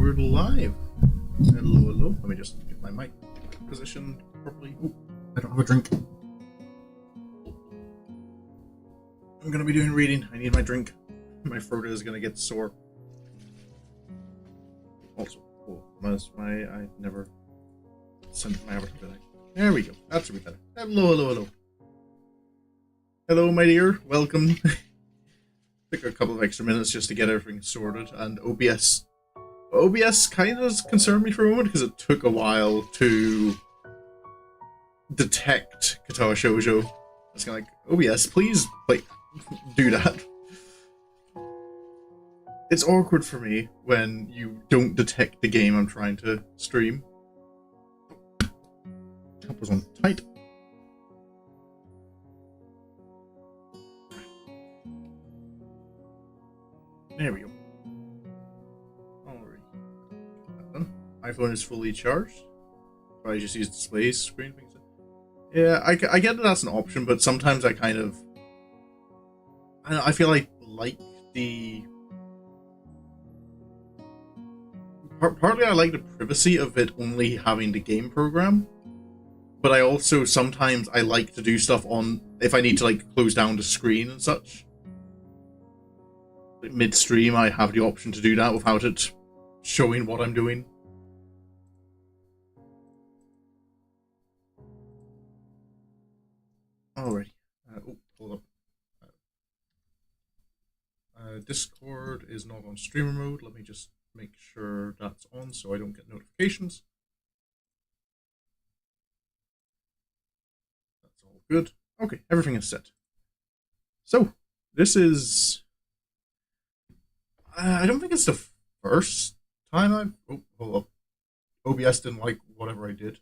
we're live. Hello, hello. Let me just get my mic positioned properly. Oh, I don't have a drink. I'm gonna be doing reading. I need my drink. My throat is gonna get sore. Also, I never sent my avatar today. There we go. That should be better. Hello, hello, hello. Hello, my dear. Welcome. Took a couple of extra minutes just to get everything sorted, and OBS kind of concerned me for a moment because it took a while to detect Katawa Shoujo. I was kind of like, OBS, please, like, do that. It's awkward for me when you don't detect the game I'm trying to stream. That was on tight. There we go. Alright. That done. iPhone is fully charged. I just use display screen things. Yeah, I get that that's an option, but sometimes I kind of... I feel like the... Partly I like the privacy of it only having the game program, but I also sometimes I like to do stuff on... if I need to like close down the screen and such. Mid-stream, I have the option to do that without it showing what I'm doing. Alrighty. Hold up. Discord is not on streamer mode. Let me just make sure that's on so I don't get notifications. That's all good. Okay, everything is set. So, this is... I don't think it's the first time I've... Oh, hold up. OBS didn't like whatever I did.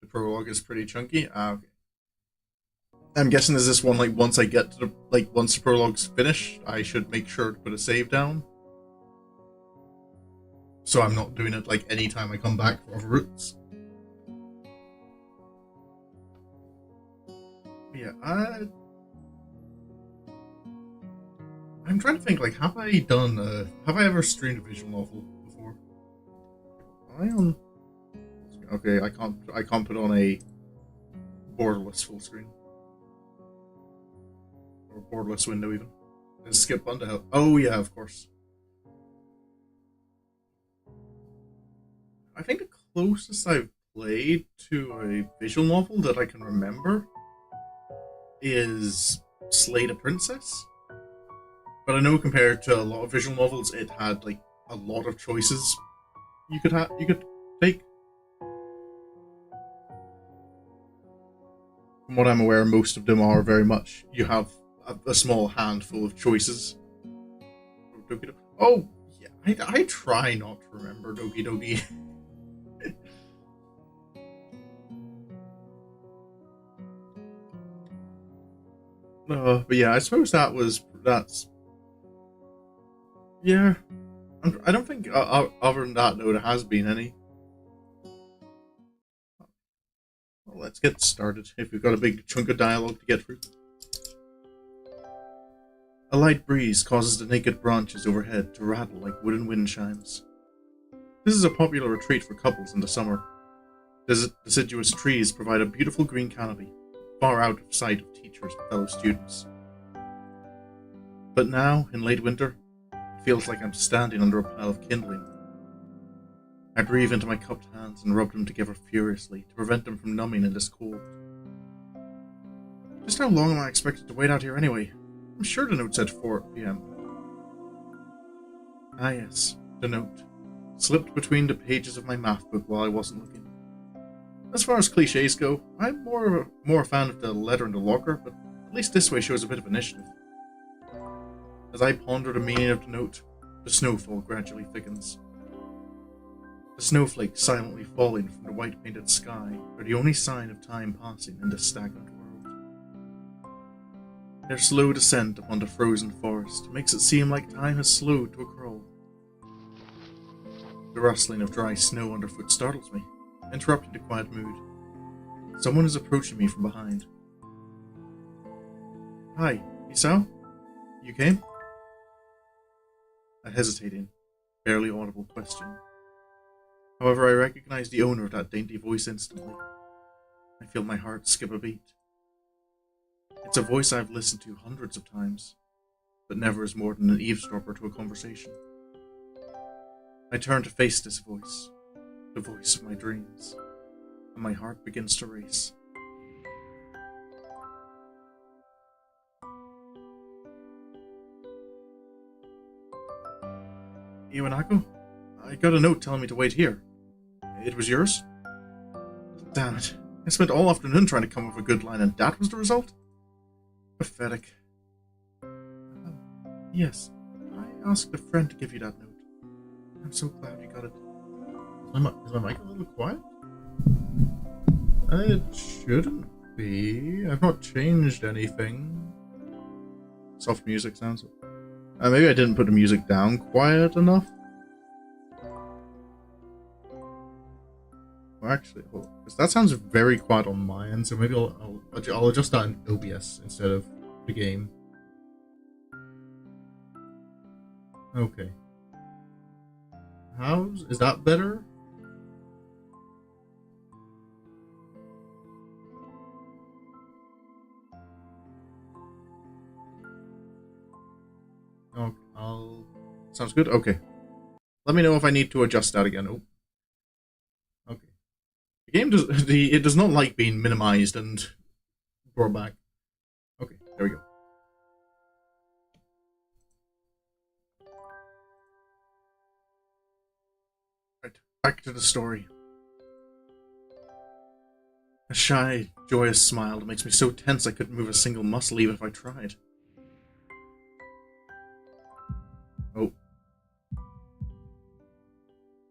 The prologue is pretty chunky. Okay. I'm guessing is this one, like, once I get to the... like, once the prologue's finished, I should make sure to put a save down. So I'm not doing it, like, anytime I come back for other routes. Yeah, I'm trying to think, like, have I ever streamed a visual novel before? Am I on... Okay, I can't put on a borderless full screen. Or borderless window, even. There's skip button to help. Oh, yeah, of course. I think the closest I've played to a visual novel that I can remember is Slay the Princess. But I know compared to a lot of visual novels, it had like a lot of choices you could take. From what I'm aware, most of them are very much you have a small handful of choices. Oh yeah, I try not to remember Doki Doki. But yeah, I suppose that's. Yeah, I don't think other than that though there has been any. Well, let's get started. If we've got a big chunk of dialogue to get through. A light breeze causes the naked branches overhead to rattle like wooden wind chimes. This is a popular retreat for couples in the summer. Deciduous trees provide a beautiful green canopy, far out of sight of teachers and fellow students. But now, in late winter, it feels like I'm standing under a pile of kindling. I breathe into my cupped hands and rub them together furiously to prevent them from numbing in this cold. Just how long am I expected to wait out here anyway? I'm sure the note said 4 p.m. Ah yes, the note. Slipped between the pages of my math book while I wasn't looking. As far as cliches go, I'm more a fan of the letter in the locker, but at least this way shows a bit of initiative. As I ponder the meaning of the note, the snowfall gradually thickens. The snowflakes silently falling from the white-painted sky are the only sign of time passing in this stagnant world. Their slow descent upon the frozen forest makes it seem like time has slowed to a crawl. The rustling of dry snow underfoot startles me, interrupting the quiet mood. Someone is approaching me from behind. Hi, Isao? You came? I hesitating, barely audible question. However, I recognize the owner of that dainty voice instantly. I feel my heart skip a beat. It's a voice I've listened to hundreds of times, but never as more than an eavesdropper to a conversation. I turn to face this voice, the voice of my dreams, and my heart begins to race. Iwanako, I got a note telling me to wait here. It was yours? Damn it. I spent all afternoon trying to come up with a good line, and that was the result? Pathetic. Yes, I asked a friend to give you that note. I'm so glad you got it. Is my mic a little quiet? It shouldn't be. I've not changed anything. Soft music sounds. Maybe I didn't put the music down quiet enough. Well, actually, because that sounds very quiet on my end, so maybe I'll adjust that in OBS instead of the game. Okay. Is that better? Okay, sounds good. Okay. Let me know if I need to adjust that again. Oh. Okay. The game does not like being minimized and brought back. Okay, there we go. Right, back to the story. A shy, joyous smile that makes me so tense I couldn't move a single muscle even if I tried. Oh.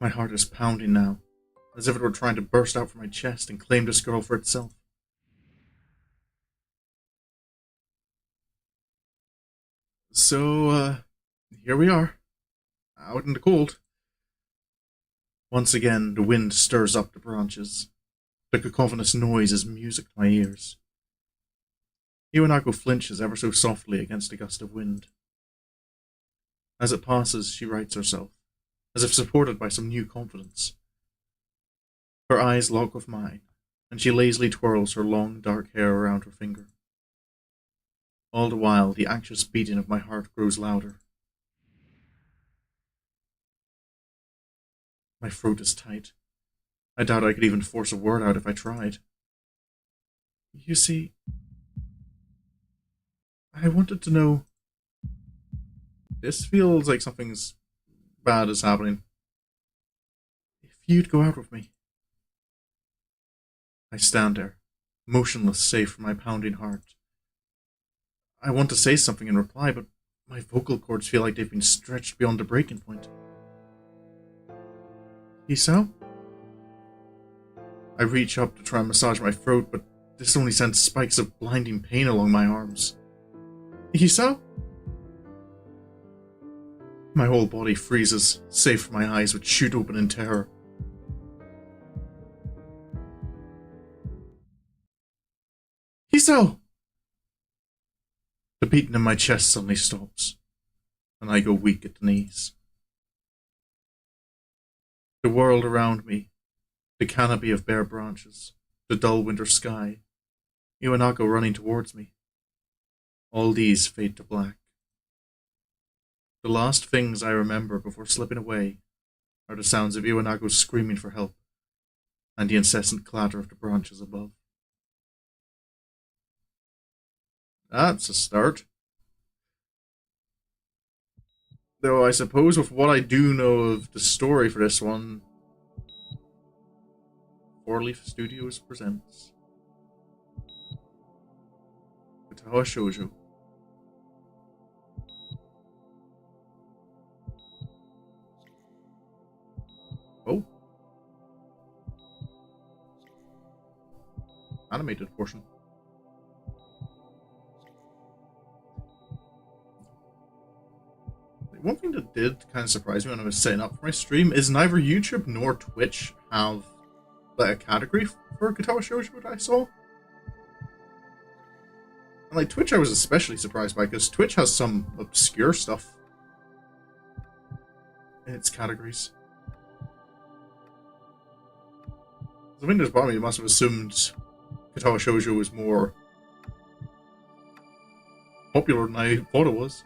My heart is pounding now, as if it were trying to burst out from my chest and claim this girl for itself. So, here we are, out in the cold. Once again, the wind stirs up the branches. The cacophonous noise is music to my ears. Iwanako flinches ever so softly against a gust of wind. As it passes, she rights herself, as if supported by some new confidence. Her eyes lock with mine, and she lazily twirls her long, dark hair around her finger. All the while, the anxious beating of my heart grows louder. My throat is tight. I doubt I could even force a word out if I tried. You see, I wanted to know... This feels like something's bad is happening. If you'd go out with me. I stand there, motionless save for my pounding heart. I want to say something in reply, but my vocal cords feel like they've been stretched beyond the breaking point. Isao? I reach up to try and massage my throat, but this only sends spikes of blinding pain along my arms. Isao? My whole body freezes, save for my eyes which shoot open in terror. Isao! The beating in my chest suddenly stops, and I go weak at the knees. The world around me, the canopy of bare branches, the dull winter sky, Iwanako running towards me. All these fade to black. The last things I remember before slipping away are the sounds of Iwanako screaming for help and the incessant clatter of the branches above. That's a start. Though I suppose with what I do know of the story for this one, Four Leaf Studios presents Katawa Shoujo. Oh. Animated portion. One thing that did kind of surprise me when I was setting up for my stream is neither YouTube nor Twitch have like a category for Katawa Shoujo that I saw. And like Twitch I was especially surprised by because Twitch has some obscure stuff. its categories. The thing that's bothering me, must have assumed Katawa Shoujo was more popular than I thought it was.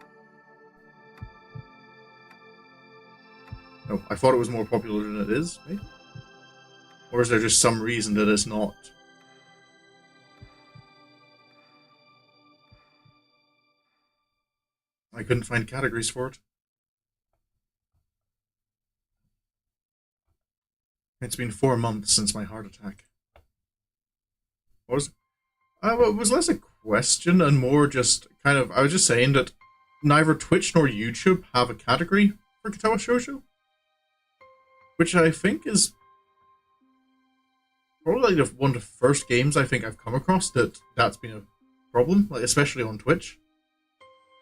No, I thought it was more popular than it is, maybe? Or is there just some reason that it's not? I couldn't find categories for it. It's been 4 months since my heart attack. What was it? It was less a question and more just kind of, I was just saying that neither Twitch nor YouTube have a category for Katawa Shoujo, which I think is probably like one of the first games I think I've come across that's been a problem, like especially on Twitch.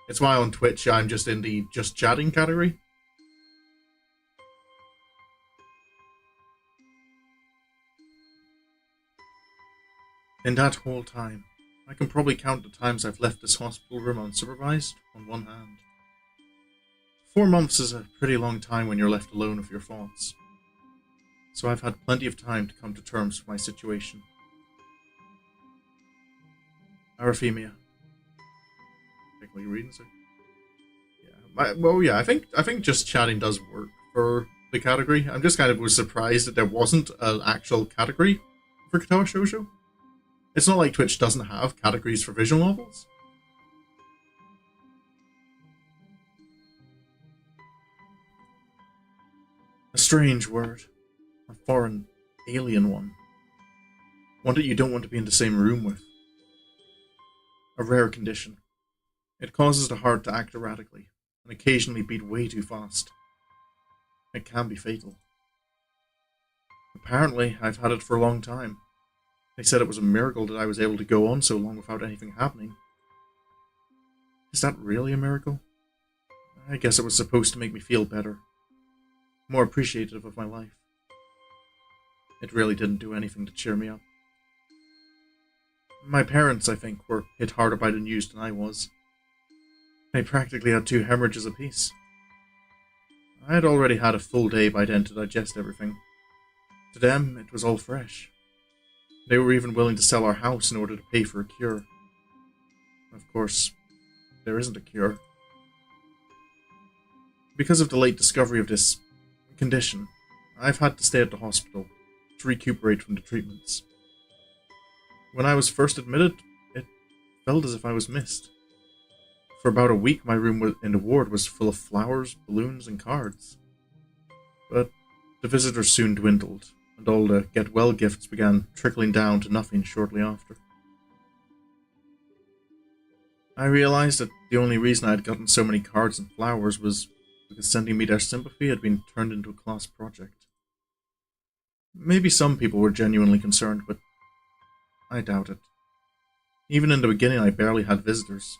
It's why on Twitch I'm just in the just chatting category. In that whole time, I can probably count the times I've left this hospital room unsupervised on one hand. 4 months is a pretty long time when you're left alone with your thoughts, so I've had plenty of time to come to terms with my situation. Arrhythmia. Take what you're reading, sir. Yeah. I think just chatting does work for the category. I'm just kind of was surprised that there wasn't an actual category for Katawa Shoujo. It's not like Twitch doesn't have categories for visual novels. A strange word. A foreign, alien one. One that you don't want to be in the same room with. A rare condition. It causes the heart to act erratically, and occasionally beat way too fast. It can be fatal. Apparently, I've had it for a long time. They said it was a miracle that I was able to go on so long without anything happening. Is that really a miracle? I guess it was supposed to make me feel better. More appreciative of my life. It really didn't do anything to cheer me up. My parents, I think, were hit harder by the news than I was. They practically had 2 hemorrhages apiece. I had already had a full day by then to digest everything. To them, it was all fresh. They were even willing to sell our house in order to pay for a cure. Of course, there isn't a cure. Because of the late discovery of this condition, I've had to stay at the hospital to recuperate from the treatments. When I was first admitted, it felt as if I was missed. For about a week, my room in the ward was full of flowers, balloons, and cards. But the visitors soon dwindled, and all the get-well gifts began trickling down to nothing shortly after. I realized that the only reason I had gotten so many cards and flowers was because sending me their sympathy had been turned into a class project. Maybe some people were genuinely concerned, but I doubt it. Even in the beginning, I barely had visitors.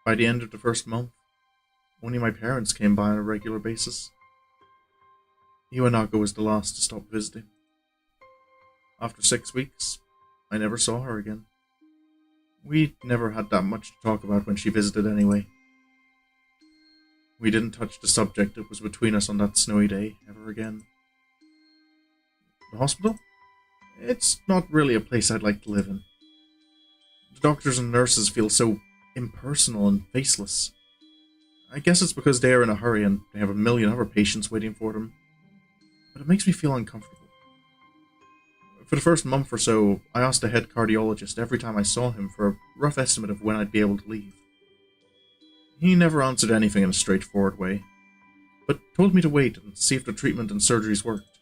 By the end of the first month, only my parents came by on a regular basis. Iwanaka was the last to stop visiting. After 6 weeks, I never saw her again. We never had that much to talk about when she visited anyway. We didn't touch the subject that was between us on that snowy day ever again. The hospital? It's not really a place I'd like to live in. The doctors and nurses feel so impersonal and faceless. I guess it's because they are in a hurry and they have a million other patients waiting for them. But it makes me feel uncomfortable. For the first month or so, I asked the head cardiologist every time I saw him for a rough estimate of when I'd be able to leave. He never answered anything in a straightforward way, but told me to wait and see if the treatment and surgeries worked.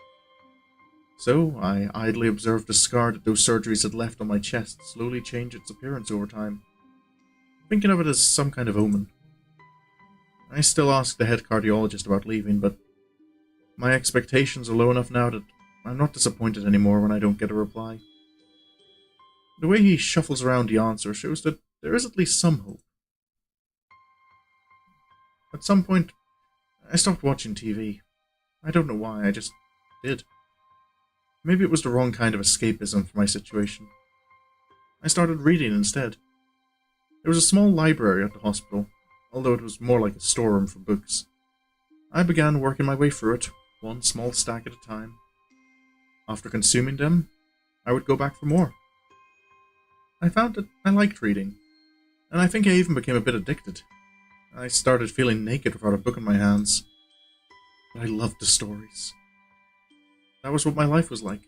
So I idly observed the scar that those surgeries had left on my chest slowly change its appearance over time, thinking of it as some kind of omen. I still ask the head cardiologist about leaving, but my expectations are low enough now that I'm not disappointed anymore when I don't get a reply. The way he shuffles around the answer shows that there is at least some hope. At some point, I stopped watching TV. I don't know why, I just did. Maybe it was the wrong kind of escapism for my situation. I started reading instead. There was a small library at the hospital, although it was more like a storeroom for books. I began working my way through it, one small stack at a time. After consuming them, I would go back for more. I found that I liked reading, and I think I even became a bit addicted. I started feeling naked without a book in my hands. But I loved the stories. That was what my life was like.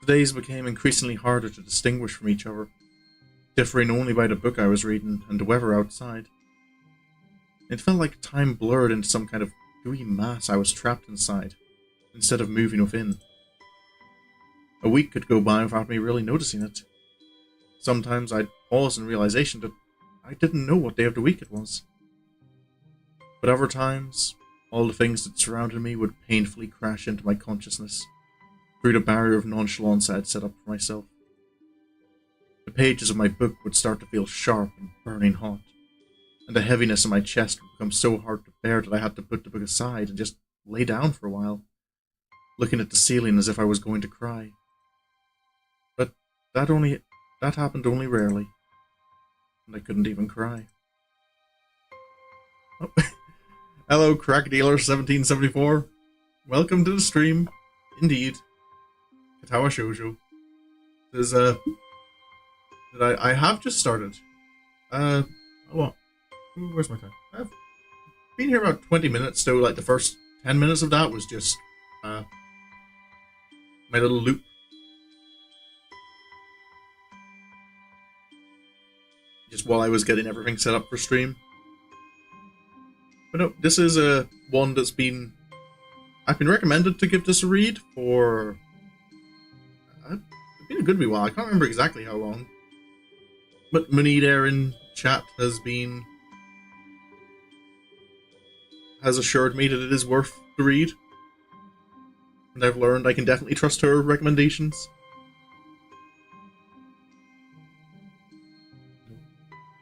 The days became increasingly harder to distinguish from each other, differing only by the book I was reading and the weather outside. It felt like time blurred into some kind of gooey mass I was trapped inside, instead of moving within. A week could go by without me really noticing it. Sometimes I'd pause in realization that I didn't know what day of the week it was. But other times, all the things that surrounded me would painfully crash into my consciousness, through the barrier of nonchalance I had set up for myself. The pages of my book would start to feel sharp and burning hot, and the heaviness in my chest would become so hard to bear that I had to put the book aside and just lay down for a while, looking at the ceiling as if I was going to cry. But that happened only rarely, and I couldn't even cry. Oh. Hello, Crack Dealer 1774. Welcome to the stream. Indeed. Katawa Shoujo. There's I have just started. What? Where's my time? I've been here about 20 minutes, so like the first 10 minutes of that was just my little loop. Just while I was getting everything set up for stream. But no, this is one that's been... I've been recommended to give this a read for... It's been a good wee while. I can't remember exactly how long. But Munid there in chat has assured me that it is worth the read. And I've learned I can definitely trust her recommendations.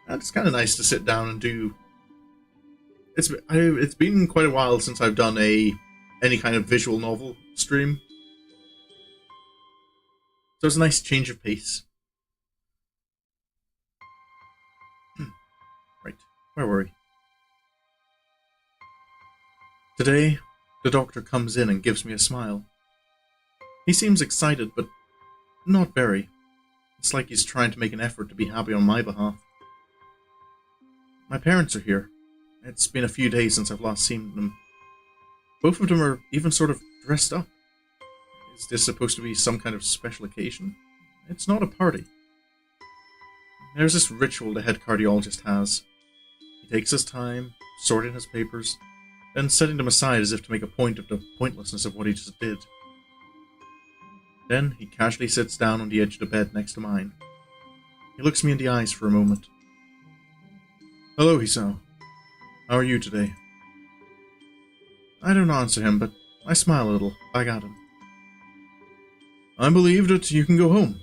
And it's kind of nice to sit down and do... It's been quite a while since I've done any kind of visual novel stream. So it's a nice change of pace. Right, where were we? Today, the doctor comes in and gives me a smile. He seems excited, but not very. It's like he's trying to make an effort to be happy on my behalf. My parents are here. It's been a few days since I've last seen them. Both of them are even sort of dressed up. Is this supposed to be some kind of special occasion? It's not a party. There's this ritual the head cardiologist has. He takes his time, sorting his papers, then setting them aside as if to make a point of the pointlessness of what he just did. Then he casually sits down on the edge of the bed next to mine. He looks me in the eyes for a moment. Hello, Hisao. How are you today? I don't answer him, but I smile a little, back at him. I believe that you can go home.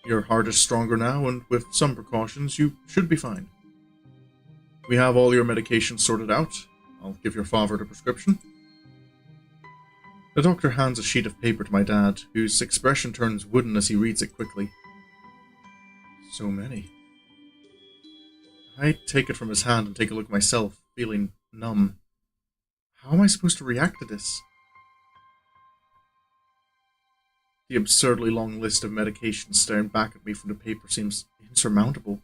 Your heart is stronger now, and with some precautions, you should be fine. We have all your medications sorted out. I'll give your father the prescription. The doctor hands a sheet of paper to my dad, whose expression turns wooden as he reads it quickly. So many. I take it from his hand and take a look myself, feeling numb. How am I supposed to react to this? The absurdly long list of medications staring back at me from the paper seems insurmountable.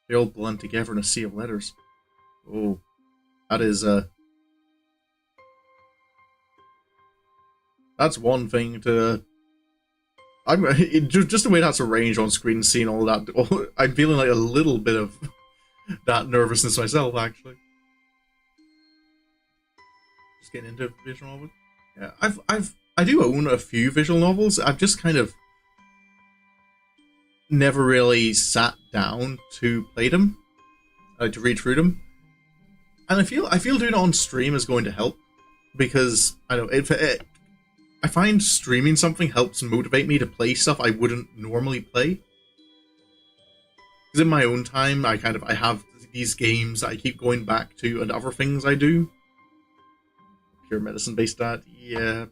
They all blend together in a sea of letters. Oh, that is, that's one thing to... just the way that's arranged on screen, seeing all that, I'm feeling like a little bit of that nervousness myself, actually. Just getting into visual novels. Yeah, I do own a few visual novels. I've just kind of never really sat down to play them, to read through them. And I feel doing it on stream is going to help, because I don't know, I find streaming something helps motivate me to play stuff I wouldn't normally play. Because in my own time, I have these games I keep going back to, and other things I do. Pure medicine based that, yeah.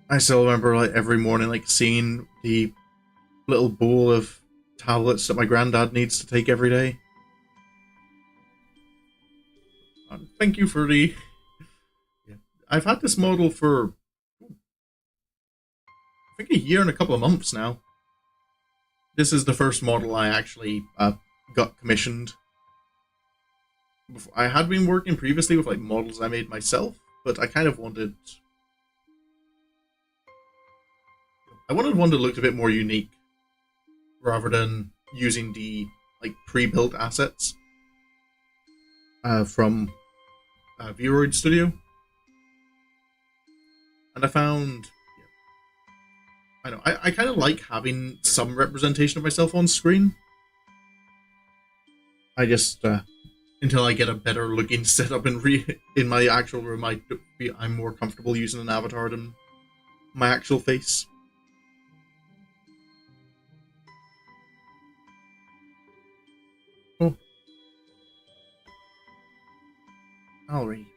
I still remember like every morning like seeing the little bowl of tablets that my granddad needs to take every day. Thank you for the... Yeah. I've had this model for, I think, a year and a couple of months now. This is the first model I actually got commissioned. I had been working previously with like models I made myself, but I kind of wanted... I wanted one that looked a bit more unique, rather than using the like pre-built assets from Vroid Studio. And I found, I know, I kind of like having some representation of myself on screen. I just, until I get a better looking setup in my actual room, I'm more comfortable using an avatar than my actual face. Oh. Valerie.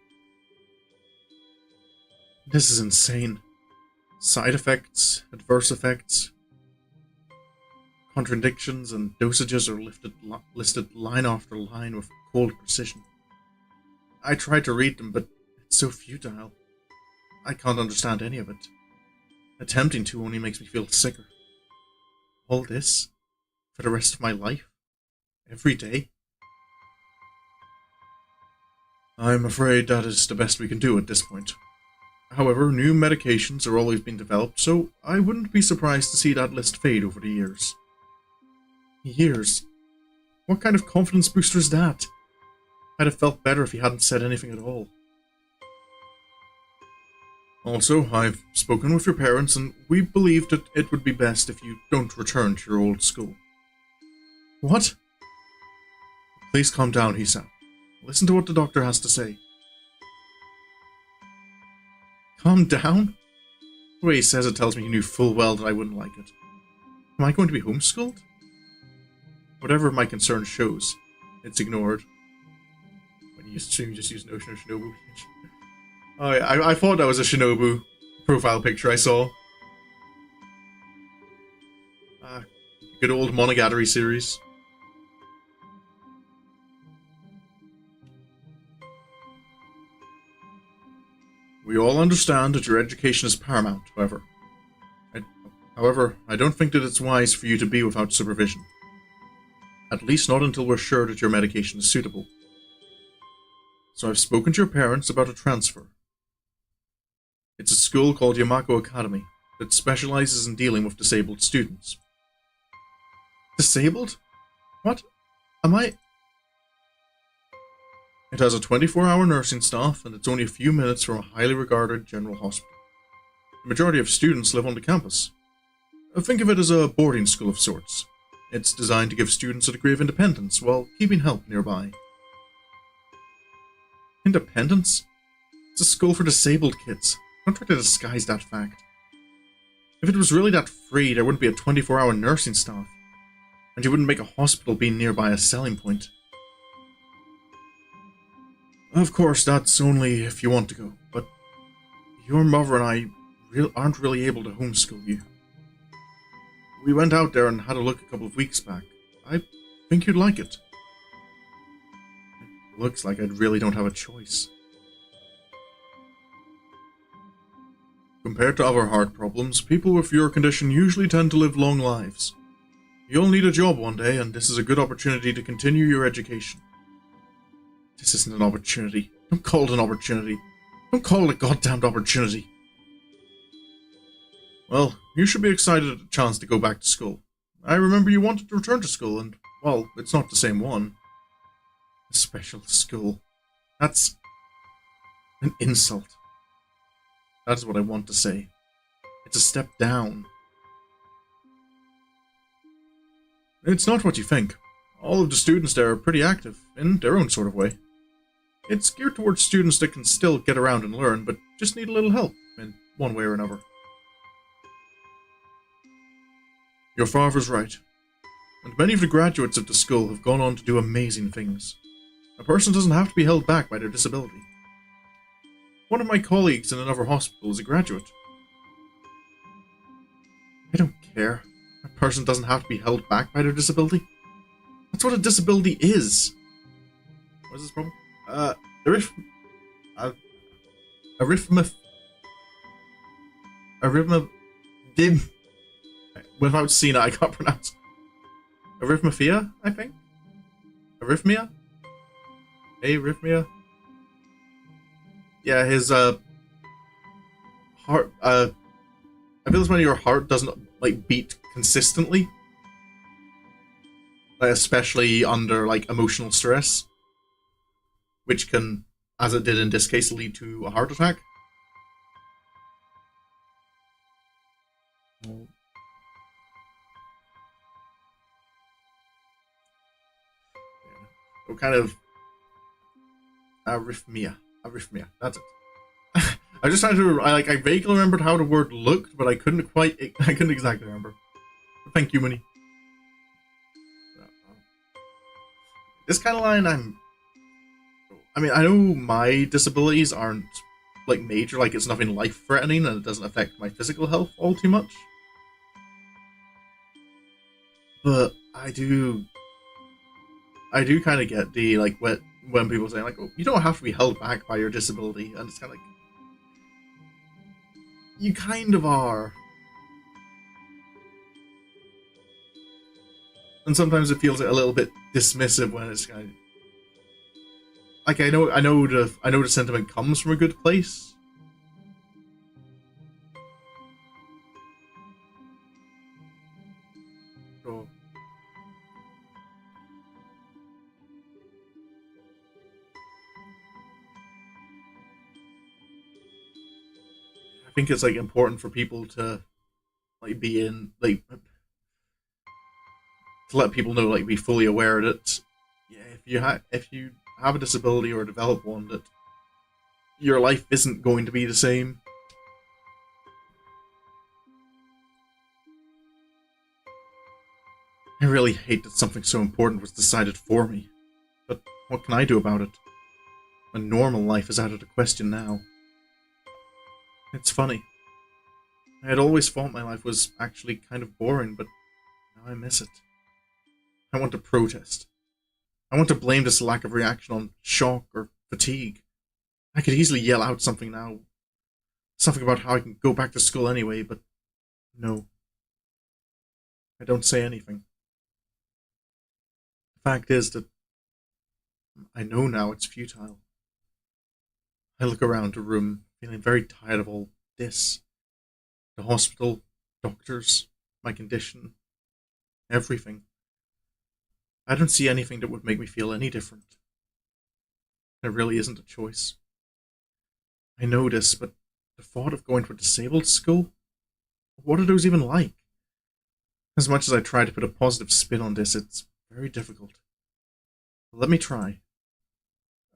This is insane. Side effects, adverse effects, contradictions, and dosages are listed line after line with cold precision. I tried to read them, but it's so futile. I can't understand any of it. Attempting to only makes me feel sicker. All this? For the rest of my life? Every day? I'm afraid that is the best we can do at this point. However, new medications are always being developed, so I wouldn't be surprised to see that list fade over the years. Years? What kind of confidence booster is that? I'd have felt better if he hadn't said anything at all. Also, I've spoken with your parents, and we believe that it would be best if you don't return to your old school. What? Please calm down, Hisao. Listen to what the doctor has to say. Calm down? The way he says it tells me he knew full well that I wouldn't like it. Am I going to be homeschooled? Whatever my concern shows, it's ignored. When you just use Notion or Shinobu. Oh yeah, I thought that was a Shinobu profile picture I saw. Good old Monogatari series. We all understand that your education is paramount, however. I don't think that it's wise for you to be without supervision. At least not until we're sure that your medication is suitable. So I've spoken to your parents about a transfer. It's a school called Yamako Academy that specializes in dealing with disabled students. Disabled? What? Am I... It has a 24-hour nursing staff, and it's only a few minutes from a highly regarded general hospital. The majority of students live on the campus. Think of it as a boarding school of sorts. It's designed to give students a degree of independence while keeping help nearby. Independence? It's a school for disabled kids. Don't try to disguise that fact. If it was really that free, there wouldn't be a 24-hour nursing staff. And you wouldn't make a hospital being nearby a selling point. Of course, that's only if you want to go, but your mother and I aren't really able to homeschool you. We went out there and had a look a couple of weeks back. I think you'd like it. It looks like I really don't have a choice. Compared to other heart problems, people with your condition usually tend to live long lives. You'll need a job one day, and this is a good opportunity to continue your education. This isn't an opportunity. Don't call it an opportunity. Don't call it a goddamned opportunity. Well, you should be excited at the chance to go back to school. I remember you wanted to return to school, and, well, it's not the same one. A special school. That's an insult. That is what I want to say. It's a step down. It's not what you think. All of the students there are pretty active, in their own sort of way. It's geared towards students that can still get around and learn, but just need a little help, in one way or another. Your father's right. And many of the graduates of the school have gone on to do amazing things. A person doesn't have to be held back by their disability. One of my colleagues in another hospital is a graduate. I don't care. A person doesn't have to be held back by their disability. That's what a disability is. What is this problem? Arithma... Arithma... Did... Without seeing it, I can't pronounce. Arithmophia, I think? Arrhythmia? Arrhythmia? Yeah, his, heart, I feel it's when your heart doesn't, like, beat consistently. Like, especially under, like, emotional stress. Which can, as it did in this case, lead to a heart attack. So kind of arrhythmia. Arrhythmia. That's it. I just tried to. I vaguely remembered how the word looked, but I couldn't exactly remember. Thank you, Money. This kind of line, I mean, I know my disabilities aren't like major, like it's nothing life-threatening, and it doesn't affect my physical health all too much. But I do kind of get the, like, when people say, like, oh, you don't have to be held back by your disability, and it's kind of like, you kind of are. And sometimes it feels a little bit dismissive when it's kind of, like, I know the sentiment comes from a good place. So, I think it's, like, important for people to, like, be in, like, to let people know, like, be fully aware that, yeah, if you have a disability or develop one, that your life isn't going to be the same. I really hate that something so important was decided for me, but what can I do about it? A normal life is out of the question now. It's funny. I had always thought my life was actually kind of boring, but now I miss it. I want to protest. I want to blame this lack of reaction on shock or fatigue. I could easily yell out something now. Something about how I can go back to school anyway, but no. I don't say anything. The fact is that I know now it's futile. I look around the room, feeling very tired of all this. The hospital, doctors, my condition, everything. I don't see anything that would make me feel any different. There really isn't a choice. I know this, but the thought of going to a disabled school? What are those even like? As much as I try to put a positive spin on this, it's very difficult. Let me try.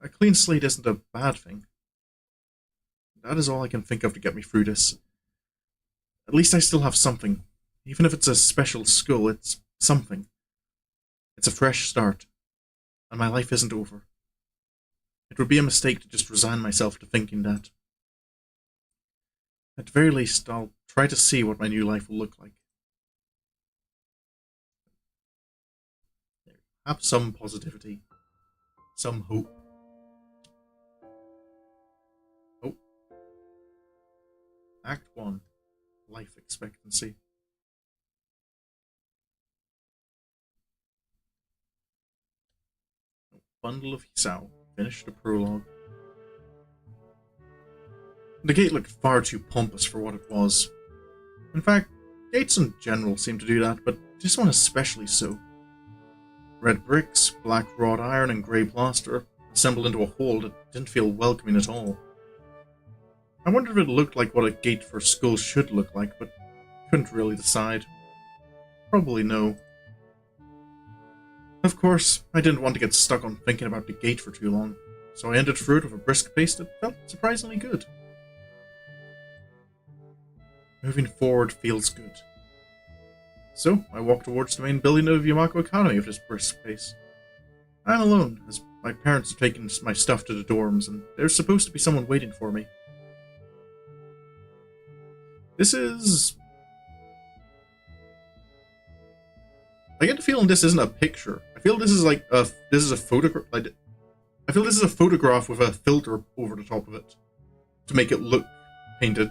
A clean slate isn't a bad thing. That is all I can think of to get me through this. At least I still have something. Even if it's a special school, it's something. It's a fresh start, and my life isn't over. It would be a mistake to just resign myself to thinking that. At the very least, I'll try to see what my new life will look like. Have some positivity. Some hope. Oh. Act 1. Life expectancy. Bundle of Hisao. Finish the prologue. The gate looked far too pompous for what it was. In fact, gates in general seem to do that, but this one especially so. Red bricks, black wrought iron, and grey plaster assembled into a whole that didn't feel welcoming at all. I wondered if it looked like what a gate for a school should look like, but couldn't really decide. Probably no. Of course, I didn't want to get stuck on thinking about the gate for too long, so I ended through it with a brisk pace that felt surprisingly good. Moving forward feels good. So, I walk towards the main building of Yamako Academy with this brisk pace. I'm alone, as my parents have taken my stuff to the dorms, and there's supposed to be someone waiting for me. This is... I get the feeling this isn't a picture. I feel this is like this is a photograph. I feel this is a photograph with a filter over the top of it. to make it look painted.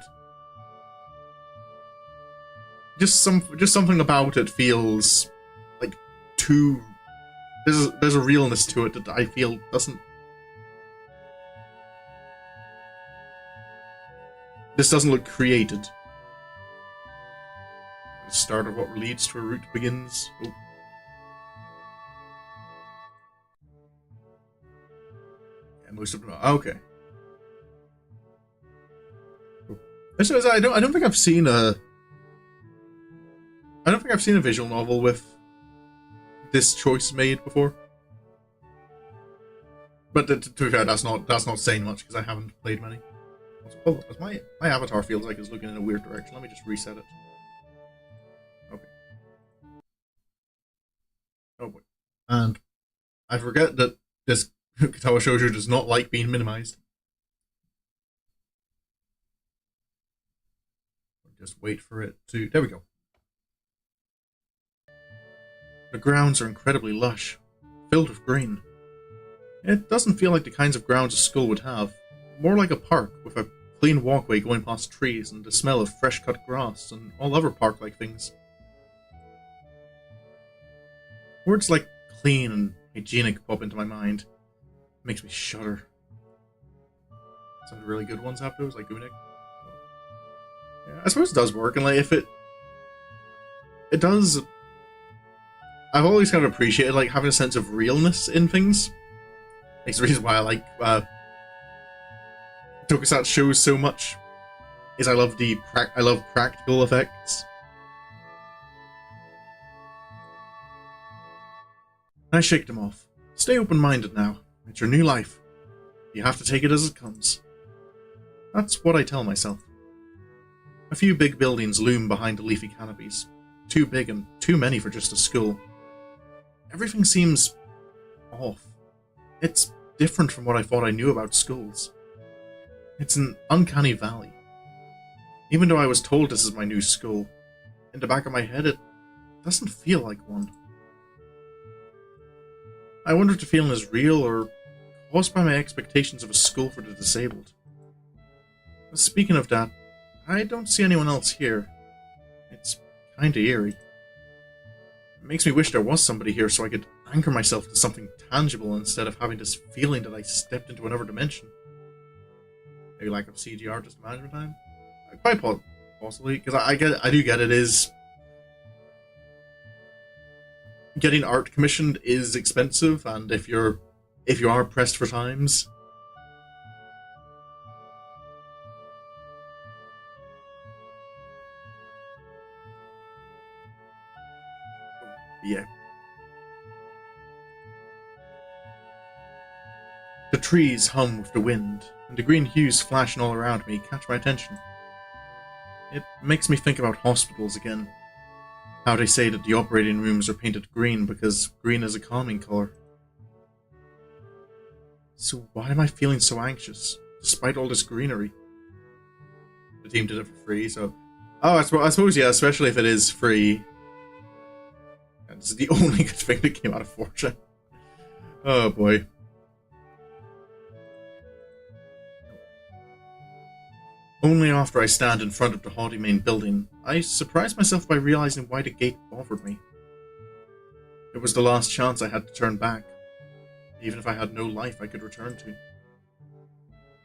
Just something about it feels like too. There's a realness to it that I feel doesn't. This doesn't look created. The start of what leads to a route begins. Oh. Yeah, most of them. Okay. This is, I don't think I've seen a. I don't think I've seen a visual novel with this choice made before. But to be fair, that's not saying much because I haven't played many. Hold on, my avatar feels like it's looking in a weird direction. Let me just reset it. Okay. Oh boy. And I forget that this Katawa Shoujo does not like being minimized. Just wait for it to. There we go. The grounds are incredibly lush, filled with green. It doesn't feel like the kinds of grounds a school would have. More like a park, with a clean walkway going past trees and the smell of fresh-cut grass and all other park-like things. Words like clean and hygienic pop into my mind. It makes me shudder. Some really good ones have those, like Unik. Yeah, I suppose it does work, and like if it does. I've always kind of appreciated like having a sense of realness in things. It's the reason why I like Tokusatsu shows so much. Is I love practical effects. I shake them off. Stay open-minded now. It's your new life. You have to take it as it comes. That's what I tell myself. A few big buildings loom behind the leafy canopies. Too big and too many for just a school. Everything seems off. It's different from what I thought I knew about schools. It's an uncanny valley. Even though I was told this is my new school, in the back of my head it doesn't feel like one. I wonder if the feeling is real or caused by my expectations of a school for the disabled. Speaking of that, I don't see anyone else here. It's kinda eerie. It makes me wish there was somebody here so I could anchor myself to something tangible instead of having this feeling that I stepped into another dimension. Maybe lack of CG artist management time? Quite possibly, because I do get it is... Getting art commissioned is expensive, and if you are pressed for times... Yeah. The trees hum with the wind, and the green hues flashing all around me catch my attention. It makes me think about hospitals again. How they say that the operating rooms are painted green because green is a calming color. So why am I feeling so anxious, despite all this greenery? The team did it for free, so... Oh, I suppose, yeah, especially if it is free. This is the only good thing that came out of Fortune. Oh boy. Only after I stand in front of the haughty main building, I surprise myself by realizing why the gate bothered me. It was the last chance I had to turn back, even if I had no life I could return to.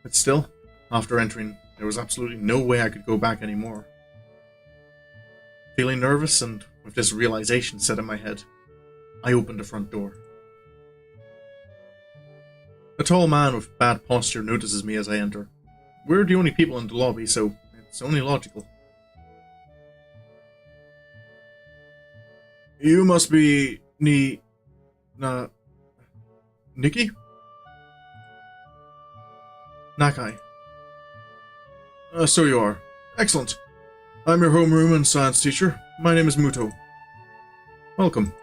But still, after entering, there was absolutely no way I could go back anymore. Feeling nervous and with this realization set in my head, I opened the front door. A tall man with bad posture notices me as I enter. We're the only people in the lobby, so it's only logical. You must be... Nikki? Nakai. So you are. Excellent. I'm your homeroom and science teacher. My name is Muto. Welcome.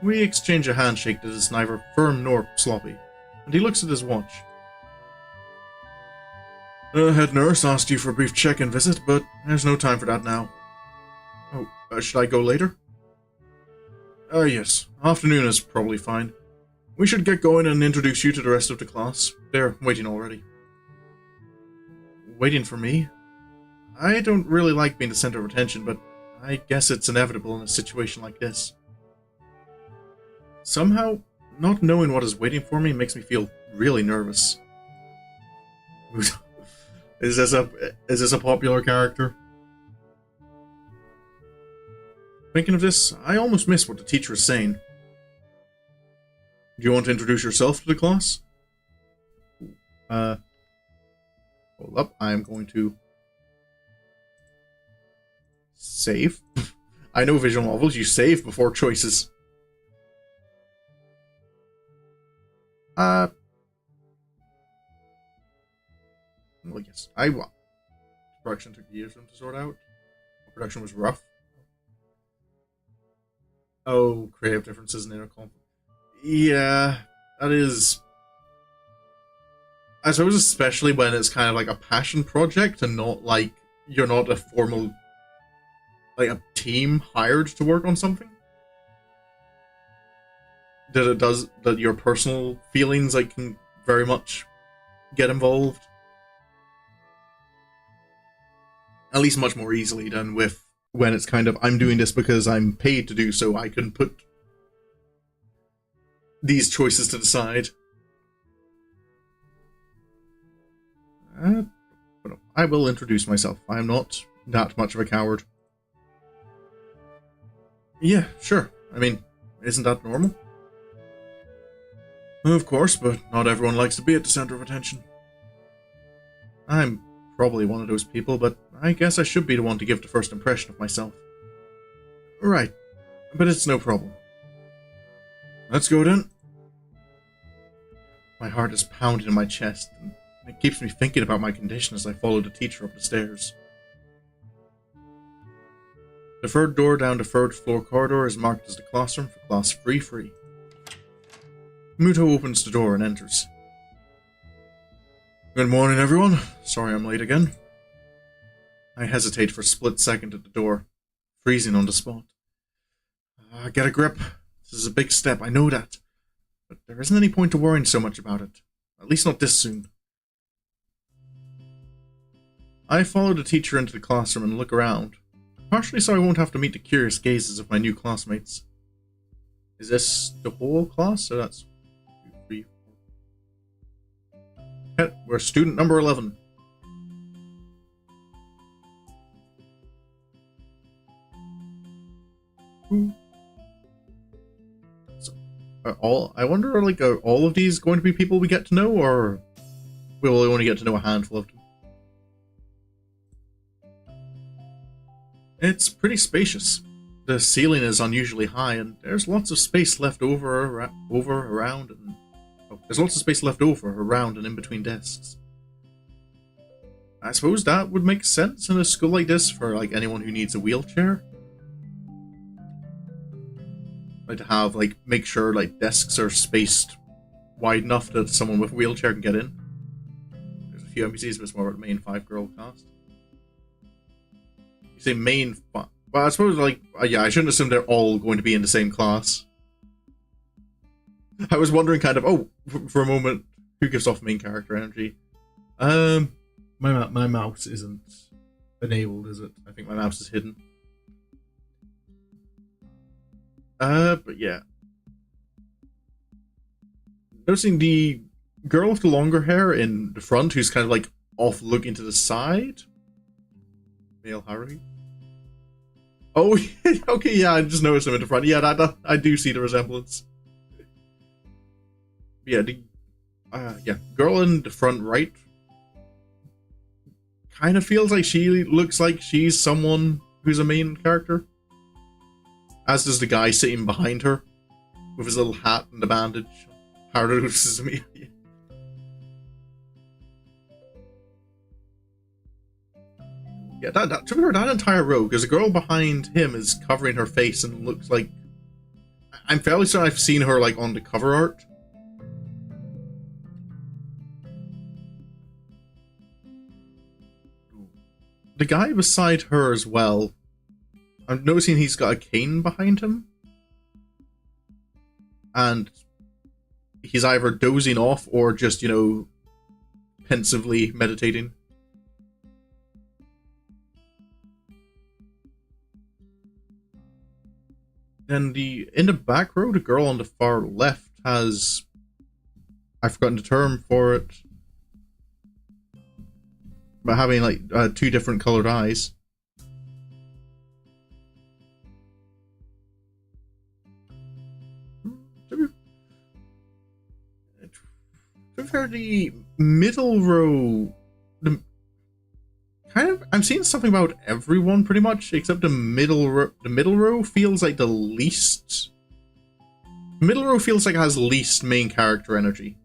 We exchange a handshake that is neither firm nor sloppy, and he looks at his watch. The head nurse asked you for a brief check-in visit, but there's no time for that now. Oh, should I go later? Yes. Afternoon is probably fine. We should get going and introduce you to the rest of the class. They're waiting already. waiting for me? I don't really like being the center of attention, but I guess it's inevitable in a situation like this. Somehow, not knowing what is waiting for me makes me feel really nervous. Is this a popular character? Thinking of this, I almost missed what the teacher is saying. Do you want to introduce yourself to the class? Hold up, I'm going to save. I know visual novels, you save before choices. Well, yes, I won. Production took years for them to sort out. Production was rough. Oh, creative differences in inner conflict. Yeah, that is... I suppose especially when it's kind of like a passion project and not like you're not a formal, like a team hired to work on something. That your personal feelings like can very much get involved. At least much more easily than with when it's kind of, I'm doing this because I'm paid to do so, I can put these choices to the side. But I will introduce myself. I am not that much of a coward. Yeah, sure. I mean, isn't that normal? Of course, but not everyone likes to be at the center of attention. I'm probably one of those people, but I guess I should be the one to give the first impression of myself. Right, but it's no problem. Let's go then. My heart is pounding in my chest, and it keeps me thinking about my condition as I follow the teacher up the stairs. The third door down the third floor corridor is marked as the classroom for class free. Muto opens the door and enters. Good morning, everyone. Sorry I'm late again. I hesitate for a split second at the door, freezing on the spot. Get a grip. This is a big step, I know that. But there isn't any point to worrying so much about it. At least not this soon. I follow the teacher into the classroom and look around, partially so I won't have to meet the curious gazes of my new classmates. Is this the whole class? So that's 2, 3, 4. We're student number 11. So, I wonder, like, are all of these going to be people we get to know, or will we only get to know a handful of them? It's pretty spacious. The ceiling is unusually high, and there's lots of space left around and in between desks. I suppose that would make sense in a school like this for like anyone who needs a wheelchair. Like to have make sure desks are spaced wide enough that someone with a wheelchair can get in. There's a few NPCs, but it's more about the main 5-girl cast. You say main 5. Well, I suppose, yeah, I shouldn't assume they're all going to be in the same class. I was wondering for a moment, who gives off main character energy? My mouse isn't enabled, is it? I think my mouse is hidden. But yeah. Noticing the girl with the longer hair in the front, who's kind of off looking to the side? Male Haruhi? Oh, okay, yeah, I just noticed him in the front. Yeah, that I do see the resemblance. Yeah, yeah, girl in the front right kind of feels like she looks like she's someone who's a main character. As does the guy sitting behind her with his little hat and the bandage. Haruhi Suzumiya. Yeah, to be fair, that entire row, because the girl behind him is covering her face and looks like... I'm fairly certain I've seen her, on the cover art. The guy beside her as well, I'm noticing he's got a cane behind him. And he's either dozing off or just, pensively meditating. Then in the back row, the girl on the far left has, I've forgotten the term for it, but having like two different colored eyes. To be fair, the middle row, I'm seeing something about everyone pretty much, except the middle row. The middle row feels like the least. Middle row feels like it has least main character energy.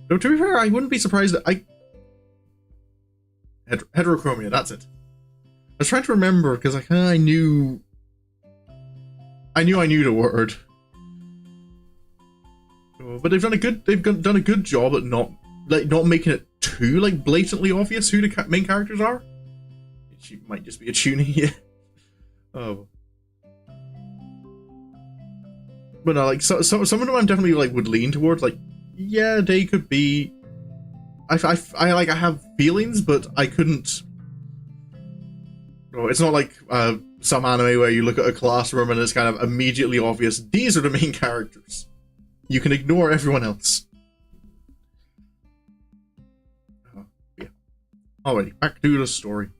Though to be fair, I wouldn't be surprised that heterochromia. That's it. I was trying to remember because I knew the word. But they've done a good job at not making it too like blatantly obvious who the main characters are. She might just be a tuning, yeah. Oh. But no, like some of them I'm definitely like would lean towards, like, yeah, they could be. I have feelings, but I couldn't. No, it's not like some anime where you look at a classroom and it's kind of immediately obvious these are the main characters. You can ignore everyone else. Yeah. Alrighty, back to the story.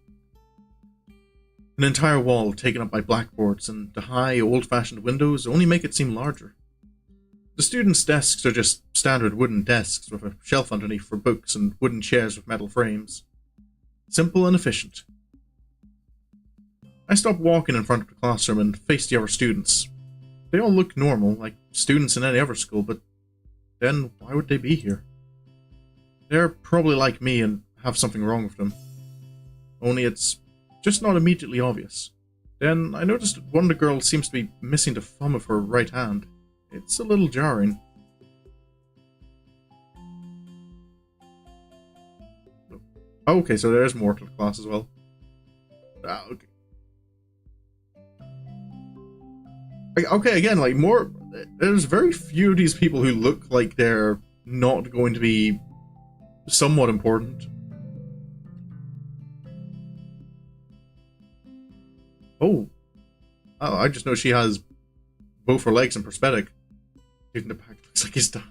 An entire wall taken up by blackboards, and the high, old-fashioned windows only make it seem larger. The students' desks are just standard wooden desks with a shelf underneath for books and wooden chairs with metal frames. Simple and efficient. I stopped walking in front of the classroom and faced the other students. They all look normal, like students in any other school, but then why would they be here? They're probably like me and have something wrong with them. Only it's just not immediately obvious. Then I noticed that one of the girls seems to be missing the thumb of her right hand. It's a little jarring. Oh, okay, so there's more to the class as well. Ah, okay. Okay, again, like, more. There's very few of these people who look like they're not going to be somewhat important. Oh, I just know she has both her legs in prosthetic. Even the back looks like he's dying.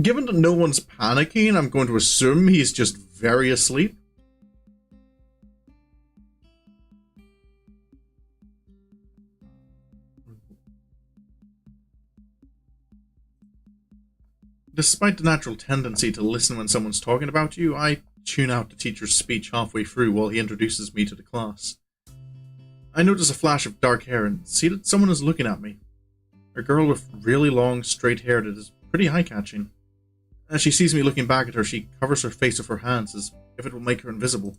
Given that no one's panicking, I'm going to assume he's just very asleep. Despite the natural tendency to listen when someone's talking about you, I tune out the teacher's speech halfway through while he introduces me to the class. I notice a flash of dark hair and see that someone is looking at me. A girl with really long, straight hair that is pretty eye-catching. As she sees me looking back at her, she covers her face with her hands as if it will make her invisible.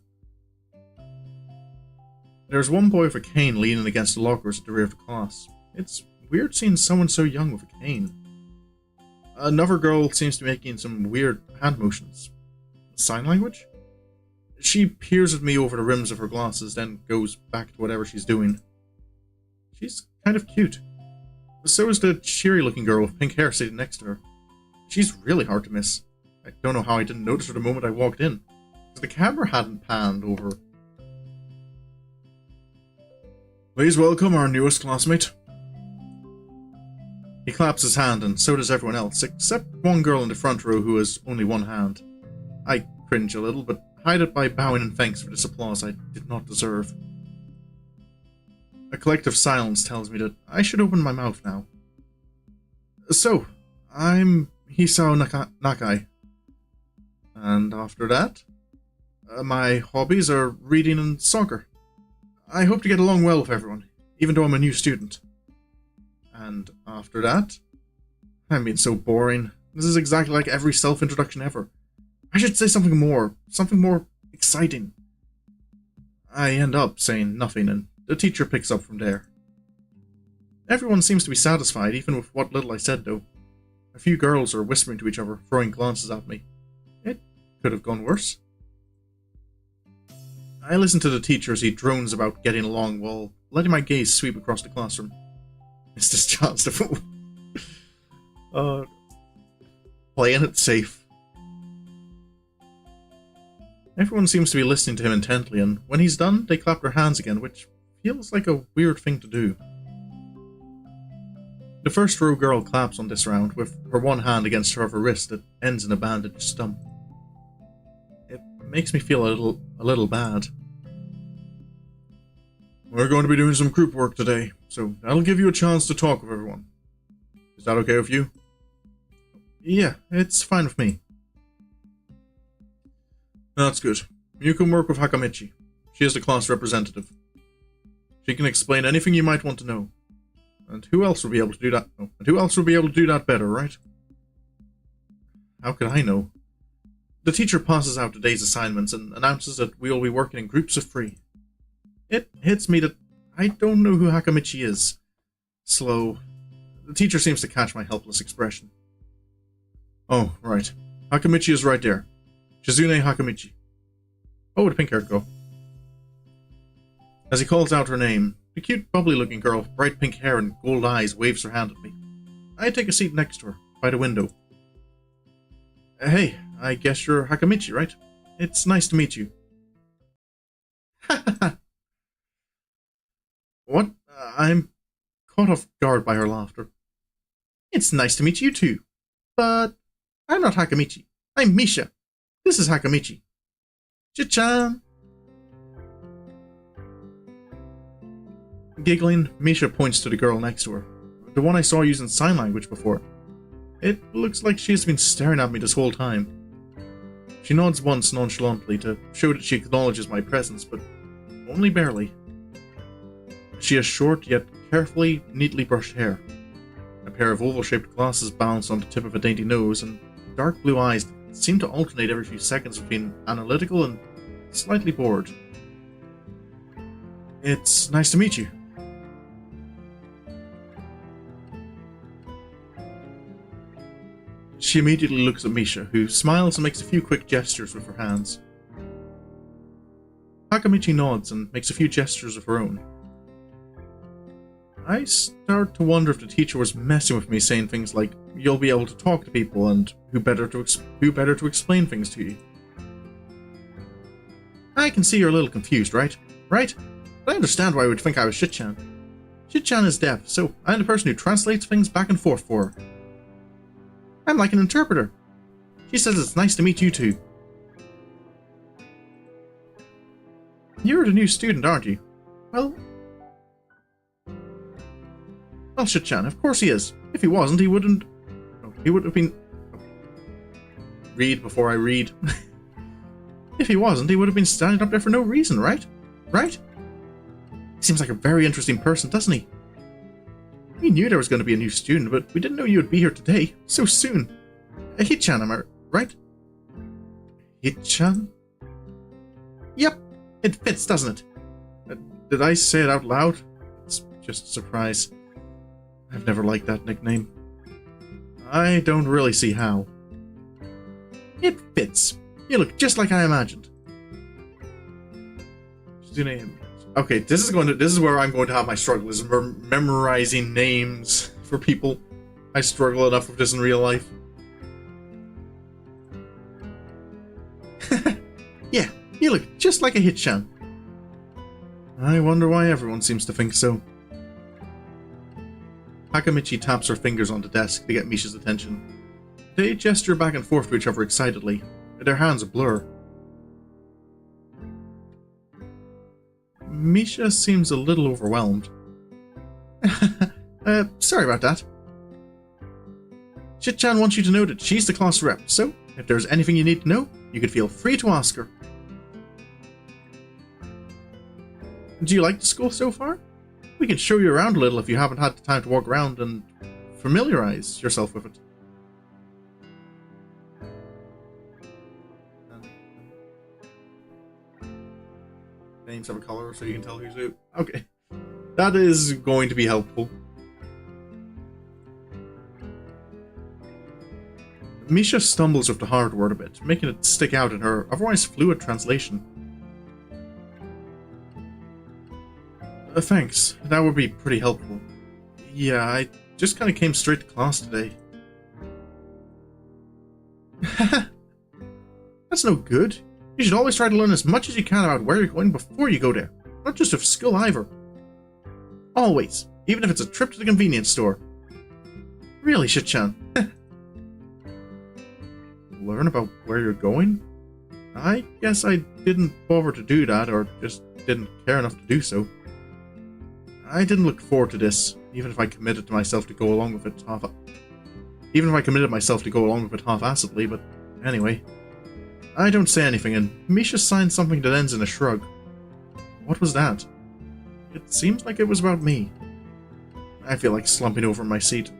There's one boy with a cane leaning against the lockers at the rear of the class. It's weird seeing someone so young with a cane. Another girl seems to be making some weird hand motions. Sign language? She peers at me over the rims of her glasses, then goes back to whatever she's doing. She's kind of cute. So is the cheery-looking girl with pink hair sitting next to her. She's really hard to miss. I don't know how I didn't notice her the moment I walked in, because the camera hadn't panned over. Please welcome our newest classmate. He claps his hand, and so does everyone else, except one girl in the front row who has only one hand. I cringe a little, but hide it by bowing in thanks for this applause I did not deserve. A collective silence tells me that I should open my mouth now. So, I'm Hisao Nakai. And after that, my hobbies are reading and soccer. I hope to get along well with everyone, even though I'm a new student. And after that, I'm being so boring. This is exactly like every self-introduction ever. I should say something more exciting. I end up saying nothing, and the teacher picks up from there. Everyone seems to be satisfied, even with what little I said, though. A few girls are whispering to each other, throwing glances at me. It could have gone worse. I listen to the teacher as he drones about getting along while letting my gaze sweep across the classroom. It's this chance to fool. Playing it safe. Everyone seems to be listening to him intently, and when he's done, they clap their hands again, which feels like a weird thing to do. The first row girl claps on this round, with her one hand against her other wrist that ends in a bandaged stump. It makes me feel a little bad. We're going to be doing some group work today, so that'll give you a chance to talk with everyone. Is that okay with you? Yeah, it's fine with me. That's good. You can work with Hakamichi. She is the class representative. She can explain anything you might want to know. And who else will be able to do that? Oh, and who else will be able to do that better, right? How could I know? The teacher passes out the day's assignments and announces that we will be working in groups of 3. It hits me that I don't know who Hakamichi is. Slow. The teacher seems to catch my helpless expression. Oh, right. Hakamichi is right there. Shizune Hakamichi. Oh, the pink-haired girl. As he calls out her name, the cute, bubbly-looking girl with bright pink hair and gold eyes waves her hand at me. I take a seat next to her, by the window. Hey, I guess you're Hakamichi, right? It's nice to meet you. What? I'm caught off guard by her laughter. It's nice to meet you too. But I'm not Hakamichi. I'm Misha. This is Hakamichi. Chichan! Giggling, Misha points to the girl next to her, the one I saw using sign language before. It looks like she has been staring at me this whole time. She nods once nonchalantly to show that she acknowledges my presence, but only barely. She has short yet carefully, neatly brushed hair, a pair of oval-shaped glasses balanced on the tip of a dainty nose, and dark blue eyes that seem to alternate every few seconds between analytical and slightly bored. It's nice to meet you. She immediately looks at Misha, who smiles and makes a few quick gestures with her hands. Hakamichi nods and makes a few gestures of her own. I start to wonder if the teacher was messing with me, saying things like, "You'll be able to talk to people," and who better to explain things to you. I can see you're a little confused, right? Right? But I understand why you would think I was Shichan. Shichan is deaf, so I'm the person who translates things back and forth for her. I'm like an interpreter. She says it's nice to meet you too. You're the new student, aren't you? Well, Shichan, of course he is. If he wasn't, he wouldn't... Oh, he would have been... Oh. Read before I read. If he wasn't, he would have been standing up there for no reason, right? Right? He seems like a very interesting person, doesn't he? We knew there was going to be a new student, but we didn't know you would be here today, so soon. Hichan, am I right? Hichan? Yep, it fits, doesn't it? Did I say it out loud? It's just a surprise. I've never liked that nickname. I don't really see how. It fits. You look just like I imagined. Okay, this is where I'm going to have my struggle, is memorizing names for people. I struggle enough with this in real life. Yeah, you look just like a Hichan. I wonder why everyone seems to think so. Hakamichi taps her fingers on the desk to get Misha's attention. They gesture back and forth to each other excitedly, their hands a blur. Misha seems a little overwhelmed. Sorry about that. Shichan wants you to know that she's the class rep, so if there's anything you need to know, you can feel free to ask her. Do you like the school so far? We can show you around a little if you haven't had the time to walk around and familiarize yourself with it. Names have a color so you can tell who's who. Okay. That is going to be helpful. Misha stumbles with the hard word a bit, making it stick out in her otherwise fluid translation. Thanks. That would be pretty helpful. Yeah, I just kind of came straight to class today. That's no good. You should always try to learn as much as you can about where you're going before you go there. Not just of school either. Always. Even if it's a trip to the convenience store. Really, Shichan. Learn about where you're going? I guess I didn't bother to do that, or just didn't care enough to do so. I didn't look forward to this, even if I committed myself to go along with it half-assedly, but anyway. I don't say anything, and Misha signs something that ends in a shrug. What was that? It seems like it was about me. I feel like slumping over in my seat.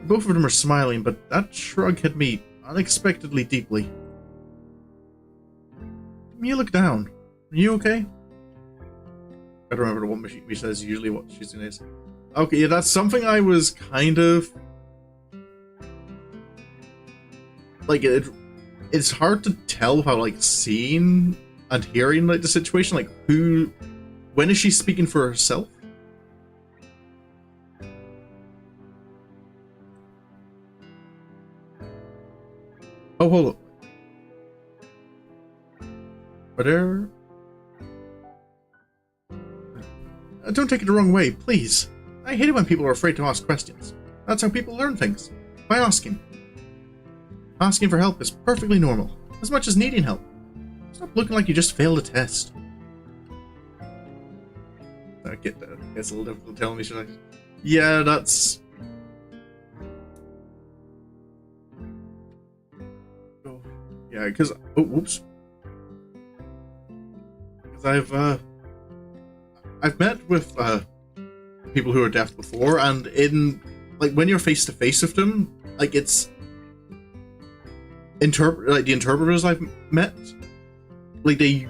Both of them are smiling, but that shrug hit me unexpectedly deeply. You look down. Are you okay? I don't remember what Misha is usually what she's in is. Okay, yeah, that's something I was kind of... Like, it's hard to tell without, like, seeing and hearing, like, the situation. Like, who... When is she speaking for herself? Oh, hold up. Are there... Don't take it the wrong way, please. I hate it when people are afraid to ask questions. That's how people learn things. By asking. Asking for help is perfectly normal, as much as needing help. Stop looking like you just failed a test. I get that. It's a little difficult telling me, should I? Yeah, that's... Oh, yeah, because... Oh, whoops. Because I've met with people who are deaf before, and in... Like, when you're face-to-face with them, like, it's... the interpreters I've met, like, they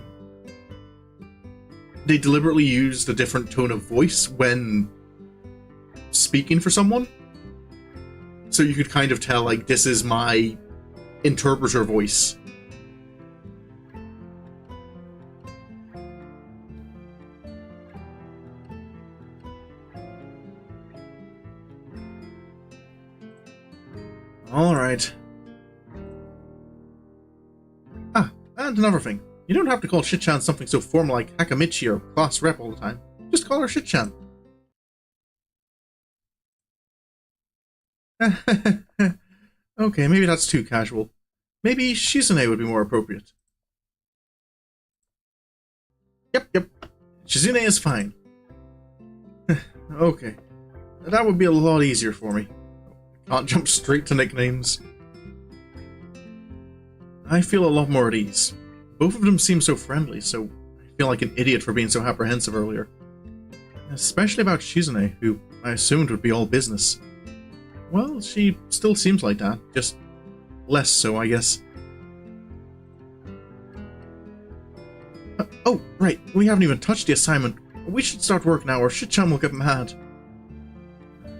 deliberately used a different tone of voice when speaking for someone. So you could kind of tell, like, this is my interpreter voice. Alright. Ah, and another thing. You don't have to call Shichan something so formal like Hakamichi or class rep all the time. Just call her Shichan. Okay, maybe that's too casual. Maybe Shizune would be more appropriate. Yep. Shizune is fine. Okay. That would be a lot easier for me. Can't jump straight to nicknames. I feel a lot more at ease. Both of them seem so friendly, so I feel like an idiot for being so apprehensive earlier. Especially about Shizune, who I assumed would be all business. Well, she still seems like that, just less so, I guess. Oh, right, we haven't even touched the assignment. We should start work now, or Shichan will get mad.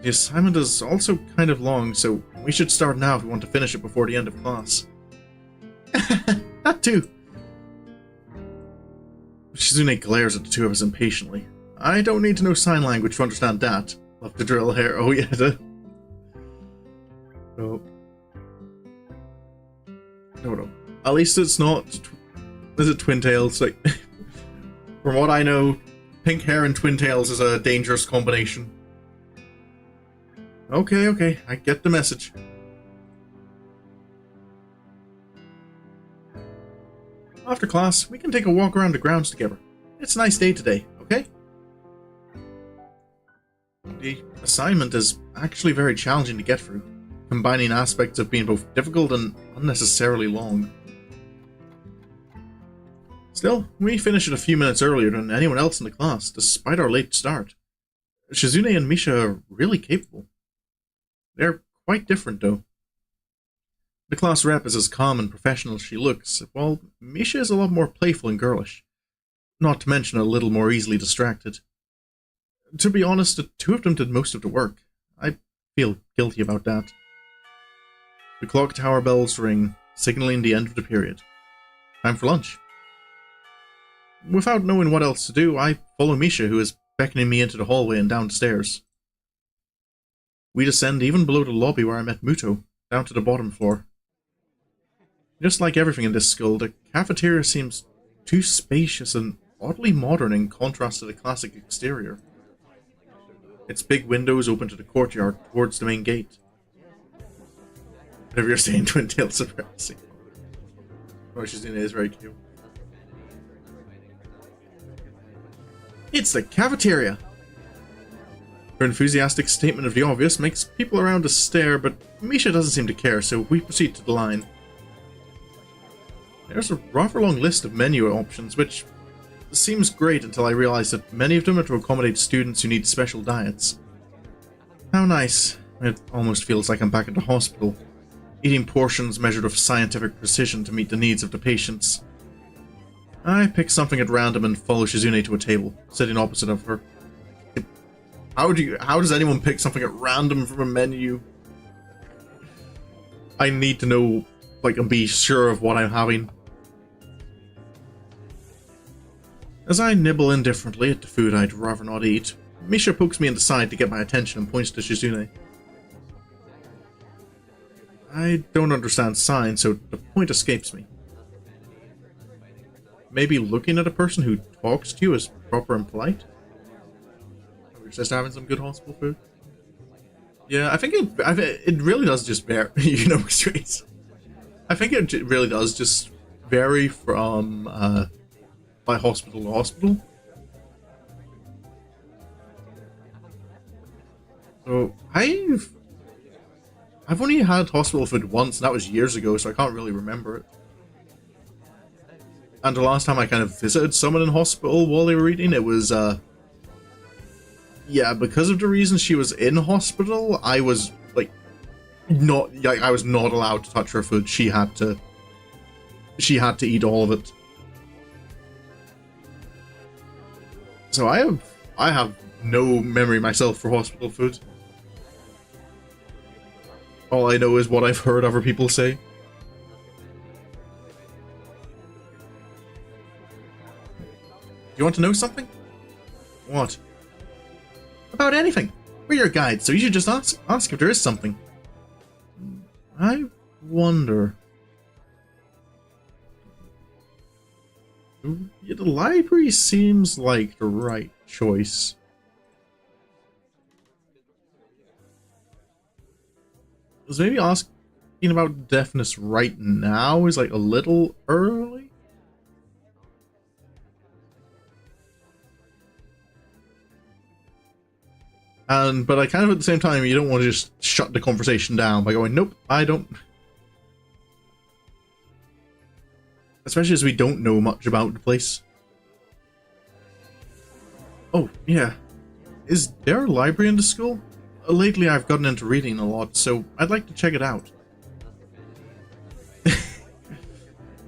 The assignment is also kind of long, so we should start now if we want to finish it before the end of class. That too! Shizune glares at the two of us impatiently. I don't need to know sign language to understand that. Love to drill hair. Oh yeah, No. No. At least it's not... Is it Twin Tails? Like, from what I know, pink hair and Twin Tails is a dangerous combination. Okay, I get the message. After class, we can take a walk around the grounds together. It's a nice day today, okay? The assignment is actually very challenging to get through, combining aspects of being both difficult and unnecessarily long. Still, we finished it a few minutes earlier than anyone else in the class, despite our late start. Shizune and Misha are really capable. They're quite different, though. The class rep is as calm and professional as she looks, while Misha is a lot more playful and girlish. Not to mention a little more easily distracted. To be honest, the two of them did most of the work. I feel guilty about that. The clock tower bells ring, signaling the end of the period. Time for lunch. Without knowing what else to do, I follow Misha, who is beckoning me into the hallway and downstairs. We descend even below the lobby where I met Muto, down to the bottom floor. Just like everything in this school, the cafeteria seems too spacious and oddly modern in contrast to the classic exterior. Its big windows open to the courtyard towards the main gate. Whatever you're saying, Twin Tail Supremacy. Oh, she's in it is very cute. It's the cafeteria! Her enthusiastic statement of the obvious makes people around us stare, but Misha doesn't seem to care, so we proceed to the line. There's a rather long list of menu options, which seems great until I realize that many of them are to accommodate students who need special diets. How nice. It almost feels like I'm back at the hospital, eating portions measured with scientific precision to meet the needs of the patients. I pick something at random and follow Shizune to a table, sitting opposite of her. How does anyone pick something at random from a menu? I need to know, like, and be sure of what I'm having. As I nibble indifferently at the food I'd rather not eat, Misha pokes me in the side to get my attention and points to Shizune. I don't understand signs, so the point escapes me. Maybe looking at a person who talks to you is proper and polite? We're just having some good hospital food? Yeah, I think it really does just vary, you know, streets. I think it really does just vary from, by hospital to hospital. So, I've only had hospital food once, and that was years ago, so I can't really remember it. And the last time I kind of visited someone in hospital while they were eating, it was, yeah, because of the reason she was in hospital, I was, like, I was not allowed to touch her food. She had to eat all of it. So I have no memory myself for hospital food. All I know is what I've heard other people say. Do you want to know something? What? About anything. We're your guides, so you should just ask if there is something. I wonder. Yeah, the library seems like the right choice. Because maybe asking about deafness right now is like a little early? But I kind of at the same time, you don't want to just shut the conversation down by going, nope, I don't. Especially as we don't know much about the place. Oh, yeah. Is there a library in the school? Lately I've gotten into reading a lot, so I'd like to check it out.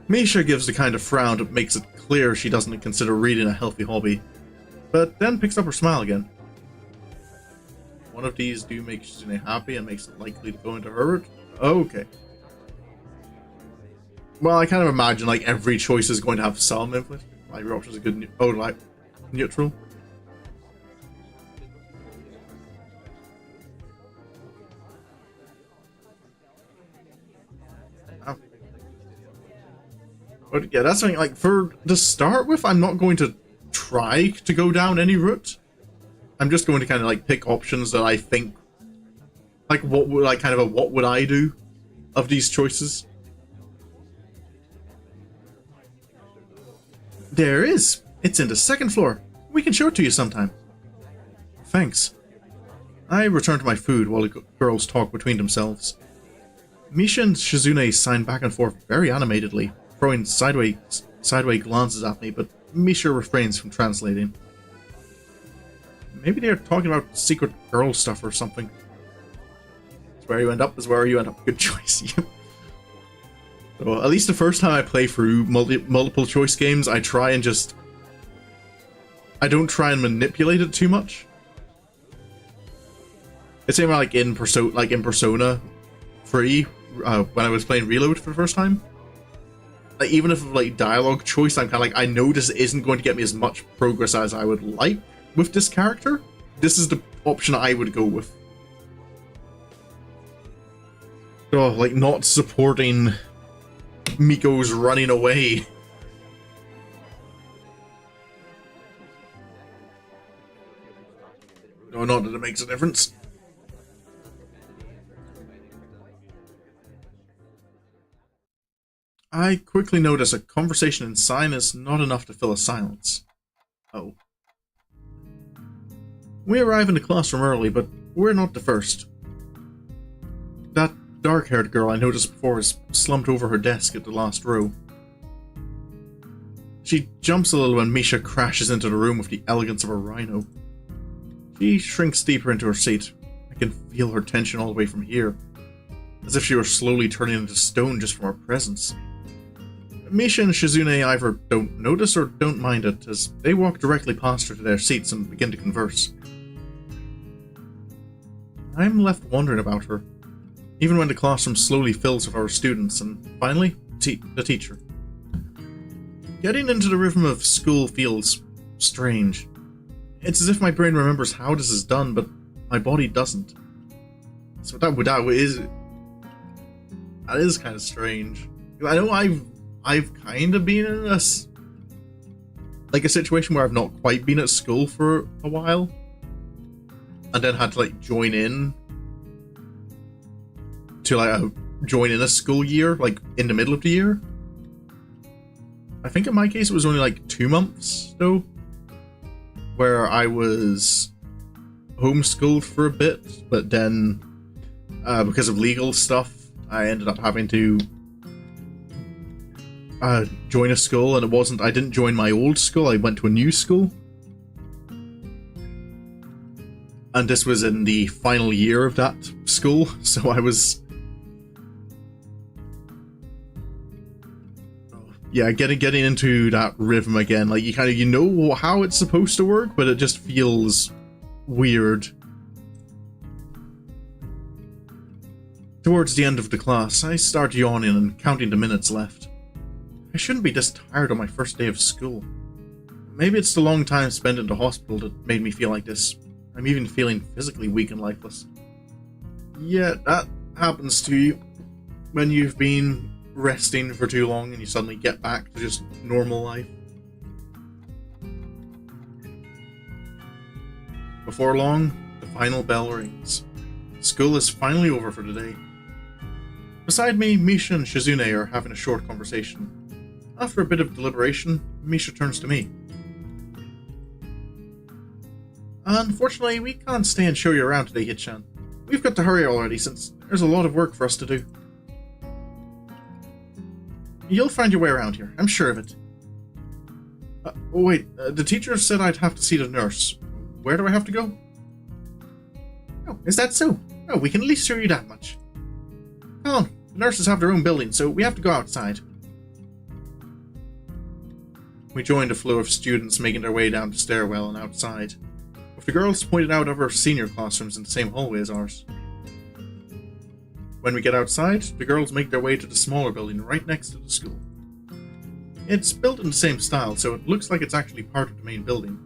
Misha gives the kind of frown that makes it clear she doesn't consider reading a healthy hobby, but then picks up her smile again. One of these do make Shizune happy and makes it likely to go into her route? Okay. Well, I kind of imagine like every choice is going to have some influence. Like your options are good. Oh, like neutral. Oh. But yeah, that's something like for to start with. I'm not going to try to go down any route. I'm just going to kind of like pick options that I think, like what would I kind of a what would I do of these choices. There is. It's in the second floor. We can show it to you sometime. Thanks. I return to my food while the girls talk between themselves. Misha and Shizune sign back and forth very animatedly, throwing sideways glances at me, but Misha refrains from translating. Maybe they're talking about secret girl stuff or something. It's where you end up is where you end up. Good choice. So at least the first time I play through multiple choice games, I try and just... I don't try and manipulate it too much. It's same like in Persona 3, when I was playing Reload for the first time. Like even if like dialogue choice, I'm kind of like, I know this isn't going to get me as much progress as I would like with this character. This is the option I would go with. Oh, like not supporting Miko's running away. No, not that it makes a difference. I quickly notice a conversation in sign is not enough to fill a silence. Oh. We arrive in the classroom early, but we're not the first. That dark-haired girl I noticed before is slumped over her desk at the last row. She jumps a little when Misha crashes into the room with the elegance of a rhino. She shrinks deeper into her seat. I can feel her tension all the way from here, as if she were slowly turning into stone just from her presence. Misha and Shizune either don't notice or don't mind it, as they walk directly past her to their seats and begin to converse. I'm left wondering about her, even when the classroom slowly fills with our students, and finally, the teacher. Getting into the rhythm of school feels strange. It's as if my brain remembers how this is done, but my body doesn't. So that is kind of strange. I know I've kind of been in a situation where I've not quite been at school for a while, and then had to join in to join in a school year, in the middle of the year. I think in my case it was only 2 months though, where I was homeschooled for a bit, but then because of legal stuff, I ended up having to join a school, and I didn't join my old school, I went to a new school. And this was in the final year of that school, so I was... Yeah, getting into that rhythm again. You know how it's supposed to work, but it just feels weird. Towards the end of the class, I start yawning and counting the minutes left. I shouldn't be this tired on my first day of school. Maybe it's the long time spent in the hospital that made me feel like this. I'm even feeling physically weak and lifeless. Yeah, that happens to you when you've been resting for too long and you suddenly get back to just normal life. Before long, the final bell rings. School is finally over for the day. Beside me, Misha and Shizune are having a short conversation. After a bit of deliberation, Misha turns to me. Unfortunately, we can't stay and show you around today, Hit-chan. We've got to hurry already, since there's a lot of work for us to do. You'll find your way around here, I'm sure of it. The teacher said I'd have to see the nurse. Where do I have to go? Oh, is that so? Oh, we can at least show you that much. Come on, the nurses have their own building, so we have to go outside. We joined a flow of students making their way down the stairwell and outside, with the girls pointed out of our senior classrooms in the same hallway as ours. When we get outside, the girls make their way to the smaller building right next to the school. It's built in the same style, so it looks like it's actually part of the main building.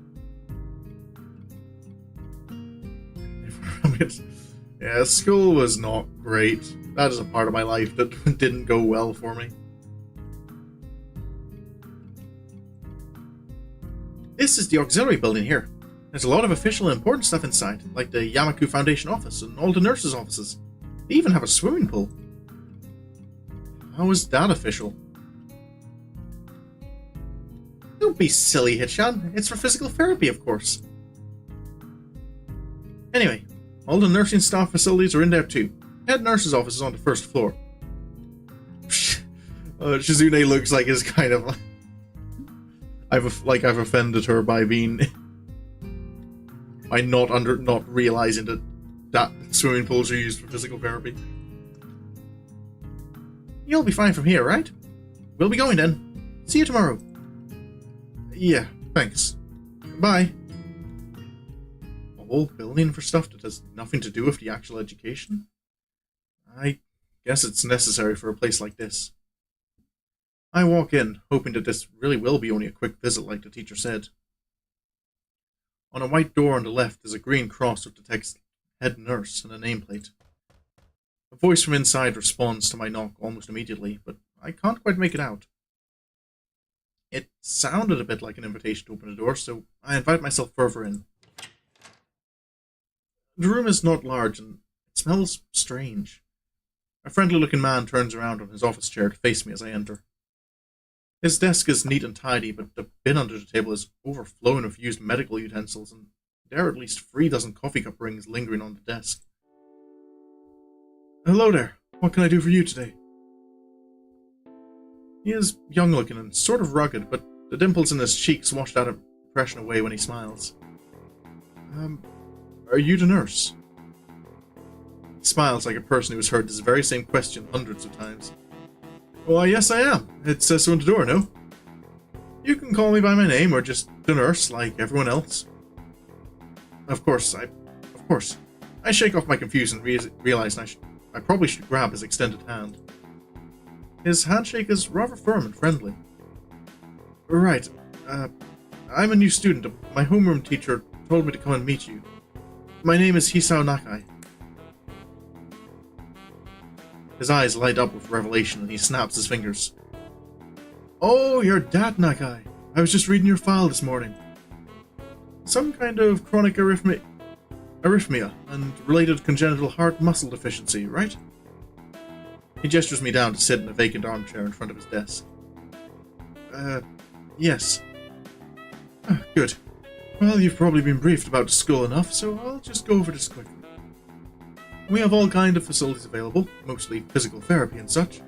Yeah, school was not great. That is a part of my life that didn't go well for me. This is the auxiliary building here. There's a lot of official and important stuff inside, like the Yamaku Foundation office and all the nurses' offices. They even have a swimming pool. How is that official? Don't be silly, Hit-chan. It's for physical therapy, of course. Anyway, all the nursing staff facilities are in there too. Head nurse's office is on the first floor. Shizune looks like it's kind of... I've offended her by not realizing that swimming pools are used for physical therapy. You'll be fine from here, right? We'll be going then. See you tomorrow. Yeah, thanks. Bye. A whole building for stuff that has nothing to do with the actual education? I guess it's necessary for a place like this. I walk in, hoping that this really will be only a quick visit like the teacher said. On a white door on the left is a green cross with the text Head Nurse and a nameplate. A voice from inside responds to my knock almost immediately, but I can't quite make it out. It sounded a bit like an invitation to open a door, so I invite myself further in. The room is not large, and it smells strange. A friendly-looking man turns around on his office chair to face me as I enter. His desk is neat and tidy, but the bin under the table is overflowing with used medical utensils, and there are at least 3 dozen coffee cup rings lingering on the desk. Hello there. What can I do for you today? He is young-looking and sort of rugged, but the dimples in his cheeks wash that impression away when he smiles. Are you the nurse? He smiles like a person who has heard this very same question hundreds of times. Why, yes I am. It says so on the door, no? You can call me by my name, or just the nurse, like everyone else. Of course. I shake off my confusion and realize I probably should grab his extended hand. His handshake is rather firm and friendly. Right, I'm a new student. My homeroom teacher told me to come and meet you. My name is Hisao Nakai. His eyes light up with revelation and he snaps his fingers. Oh, you're that Nakai. I was just reading your file this morning. Some kind of chronic arrhythmia and related congenital heart muscle deficiency, right? He gestures me down to sit in a vacant armchair in front of his desk. Yes. Good. Well, you've probably been briefed about the school enough, so I'll just go over this quickly. We have all kinds of facilities available, mostly physical therapy and such.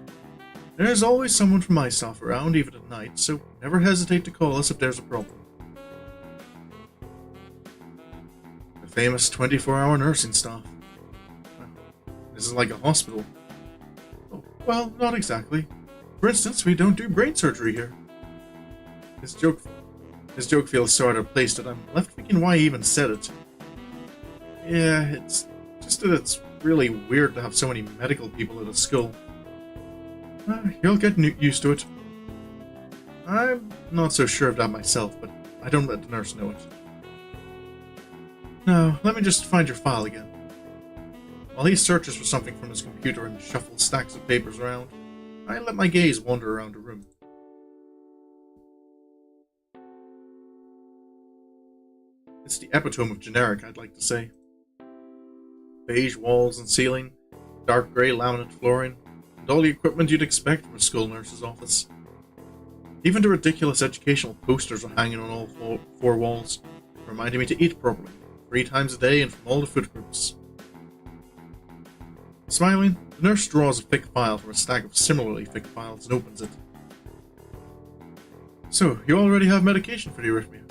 There's always someone from my staff around, even at night, so never hesitate to call us if there's a problem. The famous 24-hour nursing staff. This is like a hospital. Oh, well, not exactly. For instance, we don't do brain surgery here. His joke feels sort of placed, and I'm left thinking why he even said it. Yeah, it's just that it's really weird to have so many medical people at a school. You'll get used to it. I'm not so sure of that myself, but I don't let the nurse know it. Now, let me just find your file again. While he searches for something from his computer and shuffles stacks of papers around, I let my gaze wander around the room. It's the epitome of generic, I'd like to say. Beige walls and ceiling, dark grey laminate flooring, and all the equipment you'd expect from a school nurse's office. Even the ridiculous educational posters are hanging on all 4 walls, reminding me to eat properly, 3 times a day and from all the food groups. Smiling, the nurse draws a thick file from a stack of similarly thick files and opens it. So, you already have medication for the arrhythmia.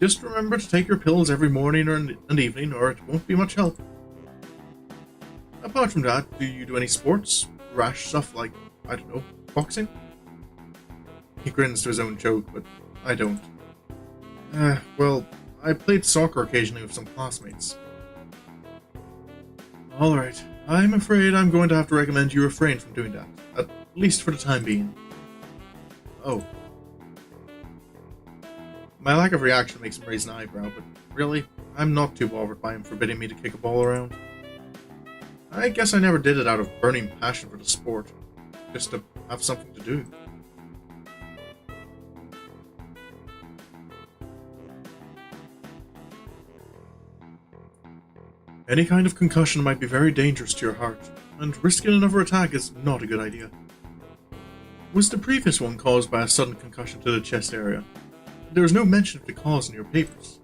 Just remember to take your pills every morning and evening, or it won't be much help. Apart from that, do you do any sports? Rash stuff like, I don't know, boxing? He grins to his own joke, but I don't. Well, I played soccer occasionally with some classmates. Alright, I'm afraid I'm going to have to recommend you refrain from doing that, at least for the time being. Oh. My lack of reaction makes him raise an eyebrow, but really, I'm not too bothered by him forbidding me to kick a ball around. I guess I never did it out of burning passion for the sport, just to have something to do. Any kind of concussion might be very dangerous to your heart, and risking another attack is not a good idea. Was the previous one caused by a sudden concussion to the chest area? There was no mention of the cause in your papers.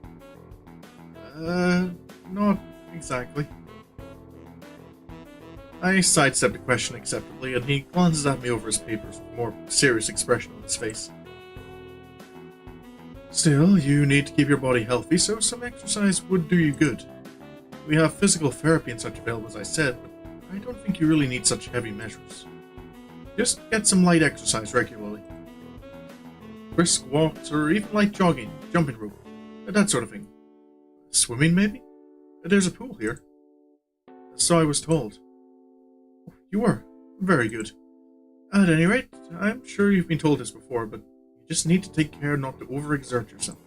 Not exactly. I sidestep the question acceptably, and he glances at me over his papers with a more serious expression on his face. Still, you need to keep your body healthy, so some exercise would do you good. We have physical therapy and such available, as I said, but I don't think you really need such heavy measures. Just get some light exercise regularly. Brisk walks, or even light jogging, jumping rope, that sort of thing. Swimming, maybe? There's a pool here. So I was told. You were. Very good. At any rate, I'm sure you've been told this before, but you just need to take care not to overexert yourself.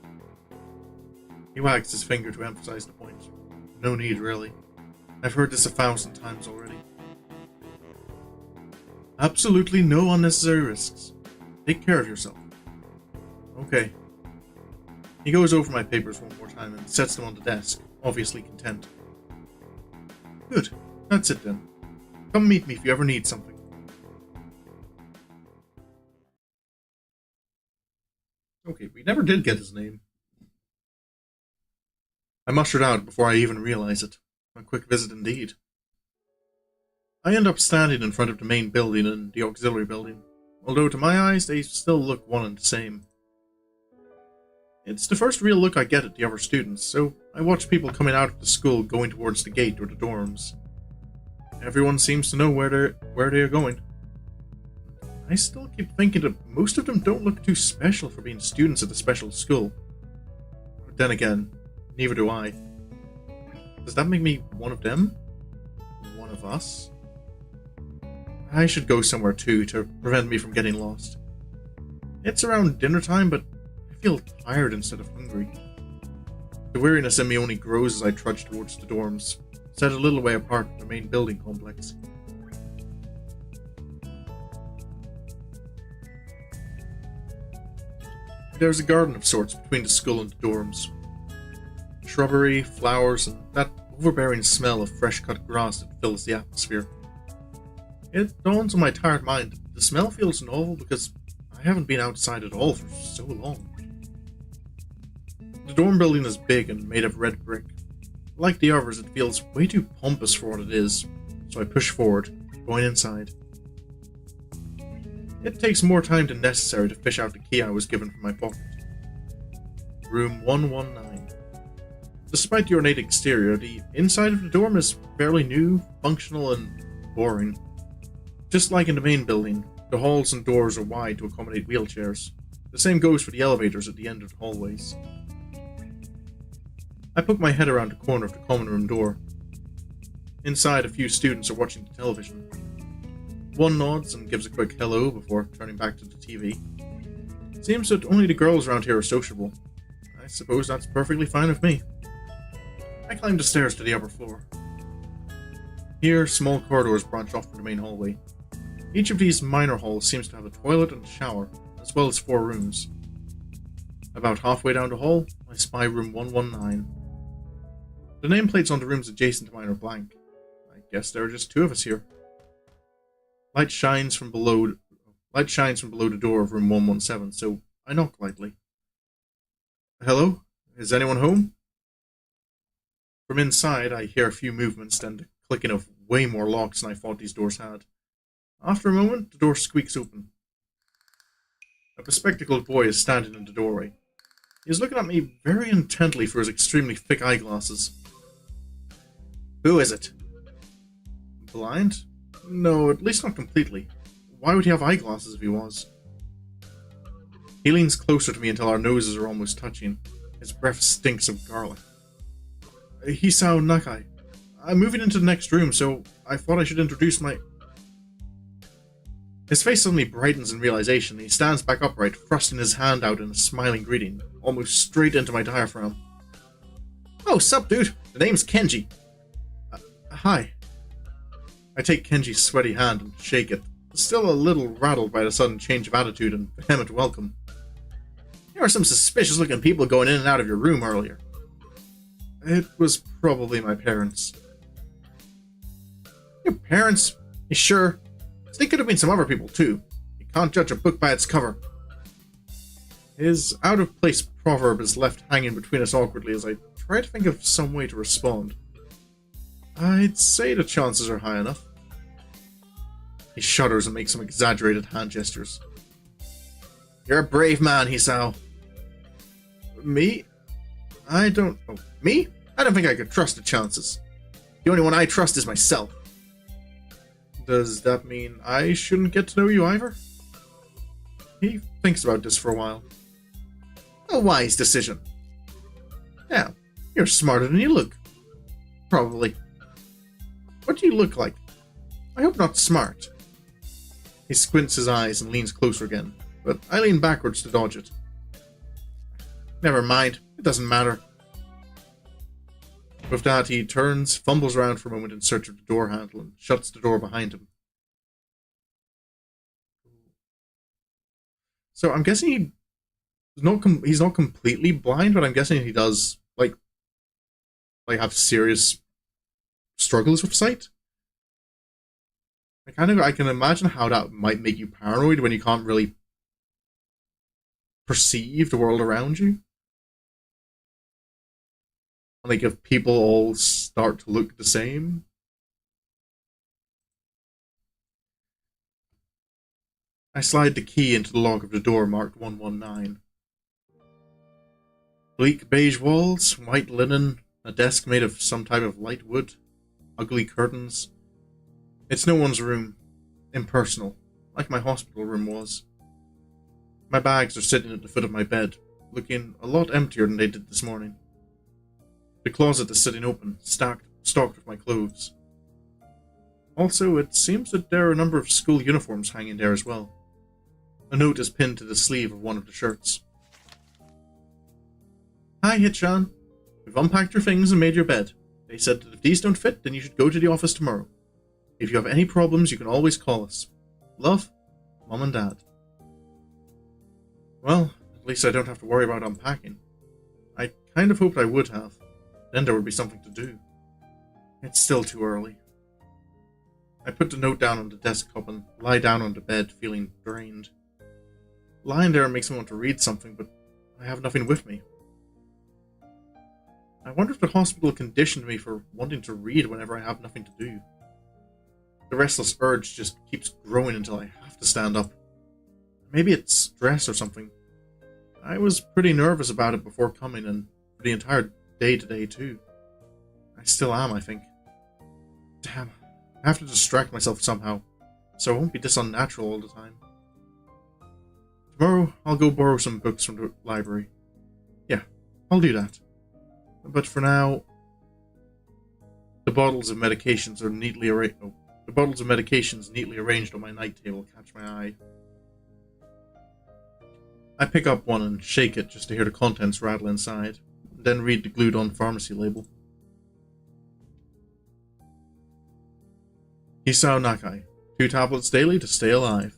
He wags his finger to emphasize the point. No need, really. I've heard this 1,000 times already. Absolutely no unnecessary risks. Take care of yourself. Okay. He goes over my papers one more time and sets them on the desk, obviously content. Good. That's it then. Come meet me if you ever need something. Okay, we never did get his name. I mustered out before I even realized it. A quick visit indeed. I end up standing in front of the main building and the auxiliary building, although to my eyes they still look one and the same. It's the first real look I get at the other students, so I watch people coming out of the school going towards the gate or the dorms. Everyone seems to know where they are going. I still keep thinking that most of them don't look too special for being students at a special school. But then again, neither do I. Does that make me one of them? One of us? I should go somewhere too to prevent me from getting lost. It's around dinner time, but I feel tired instead of hungry. The weariness in me only grows as I trudge towards the dorms, set a little way apart from the main building complex. There's a garden of sorts between the school and the dorms. Shrubbery, flowers, and that overbearing smell of fresh-cut grass that fills the atmosphere. It dawns on my tired mind that the smell feels novel because I haven't been outside at all for so long. The dorm building is big and made of red brick. Like the others, it feels way too pompous for what it is, so I push forward, going inside. It takes more time than necessary to fish out the key I was given from my pocket. Room 119. Despite the ornate exterior, the inside of the dorm is fairly new, functional, and boring. Just like in the main building, the halls and doors are wide to accommodate wheelchairs. The same goes for the elevators at the end of the hallways. I poke my head around the corner of the common room door. Inside, a few students are watching the television. One nods and gives a quick hello before turning back to the TV. Seems that only the girls around here are sociable. I suppose that's perfectly fine with me. I climb the stairs to the upper floor. Here, small corridors branch off from the main hallway. Each of these minor halls seems to have a toilet and a shower, as well as 4 rooms. About halfway down the hall, I spy room 119. The nameplates on the rooms adjacent to mine are blank. I guess there are just 2 of us here. Light shines from below the door of room 117, so I knock lightly. Hello? Is anyone home? From inside, I hear a few movements, then the clicking of way more locks than I thought these doors had. After a moment, the door squeaks open. A bespectacled boy is standing in the doorway. He is looking at me very intently through his extremely thick eyeglasses. Who is it? Blind? No, at least not completely. Why would he have eyeglasses if he was? He leans closer to me until our noses are almost touching. His breath stinks of garlic. Hisao Nakai. I'm moving into the next room, so I thought I should introduce my... His face suddenly brightens in realization, and he stands back upright, thrusting his hand out in a smiling greeting, almost straight into my diaphragm. Oh, sup, dude? The name's Kenji. Hi. I take Kenji's sweaty hand and shake it, still a little rattled by the sudden change of attitude and vehement welcome. There were some suspicious-looking people going in and out of your room earlier. It was probably my parents. Your parents? You sure? They could have been some other people, too. You can't judge a book by its cover. His out-of-place proverb is left hanging between us awkwardly as I try to think of some way to respond. I'd say the chances are high enough. He shudders and makes some exaggerated hand gestures. You're a brave man, Hisao. Me? I don't... Oh, me? I don't think I could trust the chances. The only one I trust is myself. Does that mean I shouldn't get to know you either? He thinks about this for a while. A wise decision. Yeah, you're smarter than you look. Probably. What do you look like? I hope not smart. He squints his eyes and leans closer again, but I lean backwards to dodge it. Never mind, it doesn't matter. With that, he turns, fumbles around for a moment in search of the door handle, and shuts the door behind him. So I'm guessing he's not completely blind, but I'm guessing he does like have serious struggles with sight. I can imagine how that might make you paranoid when you can't really perceive the world around you. Like if people all start to look the same. I slide the key into the lock of the door marked 119. Bleak beige walls, white linen, a desk made of some type of light wood, ugly curtains. It's no one's room. Impersonal, like my hospital room was. My bags are sitting at the foot of my bed, looking a lot emptier than they did this morning. The closet is sitting open, stocked with my clothes. Also, it seems that there are a number of school uniforms hanging there as well. A note is pinned to the sleeve of one of the shirts. Hi, Hitchan. We've unpacked your things and made your bed. They said that if these don't fit, then you should go to the office tomorrow. If you have any problems, you can always call us. Love, Mom and Dad. Well, at least I don't have to worry about unpacking. I kind of hoped I would have. Then there would be something to do. It's still too early. I put the note down on the desk top and lie down on the bed, feeling drained. Lying there makes me want to read something, but I have nothing with me. I wonder if the hospital conditioned me for wanting to read whenever I have nothing to do. The restless urge just keeps growing until I have to stand up. Maybe it's stress or something. I was pretty nervous about it before coming, and for the entire day today too. I still am, I think. Damn, I have to distract myself somehow, so I won't be this unnatural all the time. Tomorrow, I'll go borrow some books from the library. Yeah, I'll do that. But for now, the bottles of medications neatly arranged on my night table catch my eye. I pick up one and shake it just to hear the contents rattle inside, then read the glued-on pharmacy label. Hisao Nakai, 2 tablets daily to stay alive.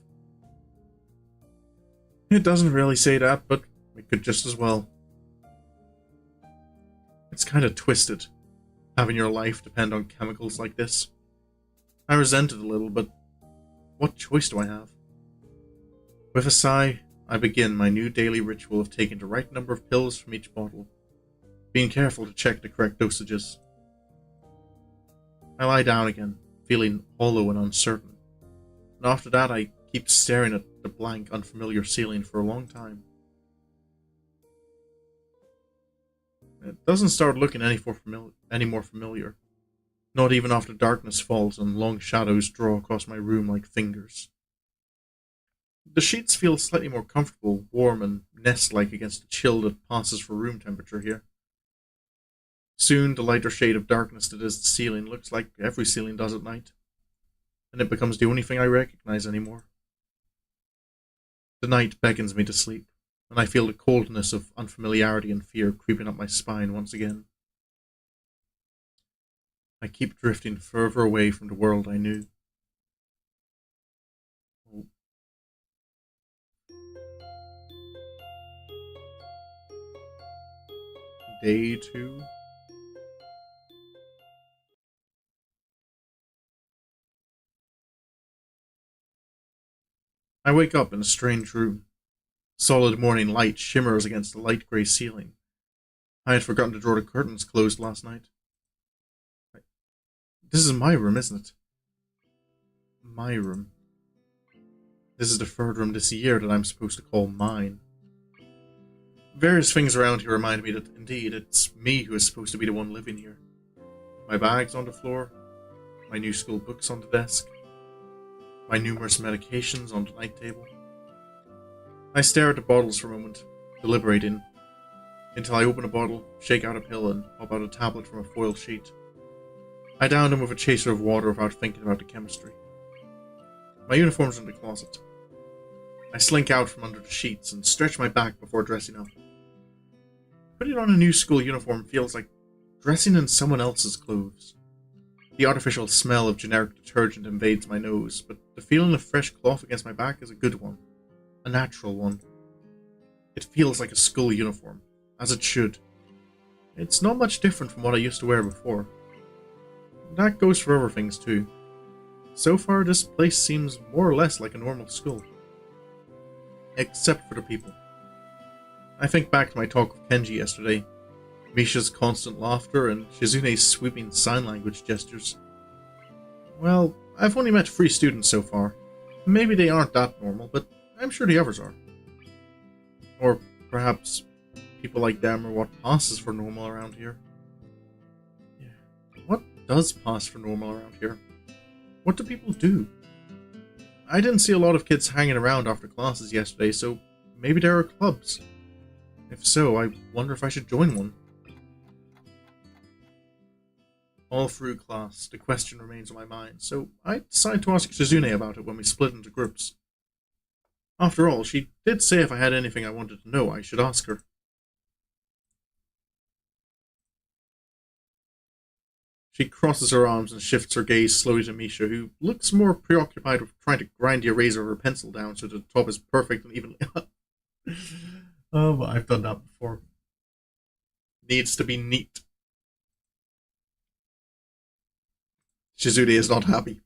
It doesn't really say that, but it could just as well. It's kind of twisted, having your life depend on chemicals like this. I resent it a little, but what choice do I have? With a sigh, I begin my new daily ritual of taking the right number of pills from each bottle, being careful to check the correct dosages. I lie down again, feeling hollow and uncertain, and after that I keep staring at the blank, unfamiliar ceiling for a long time. It doesn't start looking any more familiar, not even after darkness falls and long shadows draw across my room like fingers. The sheets feel slightly more comfortable, warm and nest-like against the chill that passes for room temperature here. Soon the lighter shade of darkness that is the ceiling looks like every ceiling does at night, and it becomes the only thing I recognize anymore. The night beckons me to sleep, and I feel the coldness of unfamiliarity and fear creeping up my spine once again. I keep drifting further away from the world I knew. Oh. Day 2. I wake up in a strange room. Solid morning light shimmers against the light grey ceiling. I had forgotten to draw the curtains closed last night. This is my room, isn't it? My room. This is the 3rd room this year that I'm supposed to call mine. Various things around here remind me that, indeed, it's me who is supposed to be the one living here. My bags on the floor, my new school books on the desk, my numerous medications on the night table. I stare at the bottles for a moment, deliberating, until I open a bottle, shake out a pill, and pop out a tablet from a foil sheet. I down them with a chaser of water without thinking about the chemistry. My uniform's in the closet. I slink out from under the sheets and stretch my back before dressing up. Putting on a new school uniform feels like dressing in someone else's clothes. The artificial smell of generic detergent invades my nose, but the feeling of fresh cloth against my back is a good one. A natural one. It feels like a school uniform, as it should. It's not much different from what I used to wear before. That goes for other things too. So far, this place seems more or less like a normal school. Except for the people. I think back to my talk with Kenji yesterday. Misha's constant laughter and Shizune's sweeping sign language gestures. Well, I've only met 3 students so far. Maybe they aren't that normal, but I'm sure the others are. Or perhaps people like them are what passes for normal around here. Yeah. What does pass for normal around here? What do people do? I didn't see a lot of kids hanging around after classes yesterday, so maybe there are clubs. If so, I wonder if I should join one. All through class, the question remains on my mind, so I decided to ask Shizune about it when we split into groups. After all, she did say if I had anything I wanted to know, I should ask her. She crosses her arms and shifts her gaze slowly to Misha, who looks more preoccupied with trying to grind the eraser of her pencil down so the top is perfect and evenly. Oh, but I've done that before. Needs to be neat. Shizune is not happy.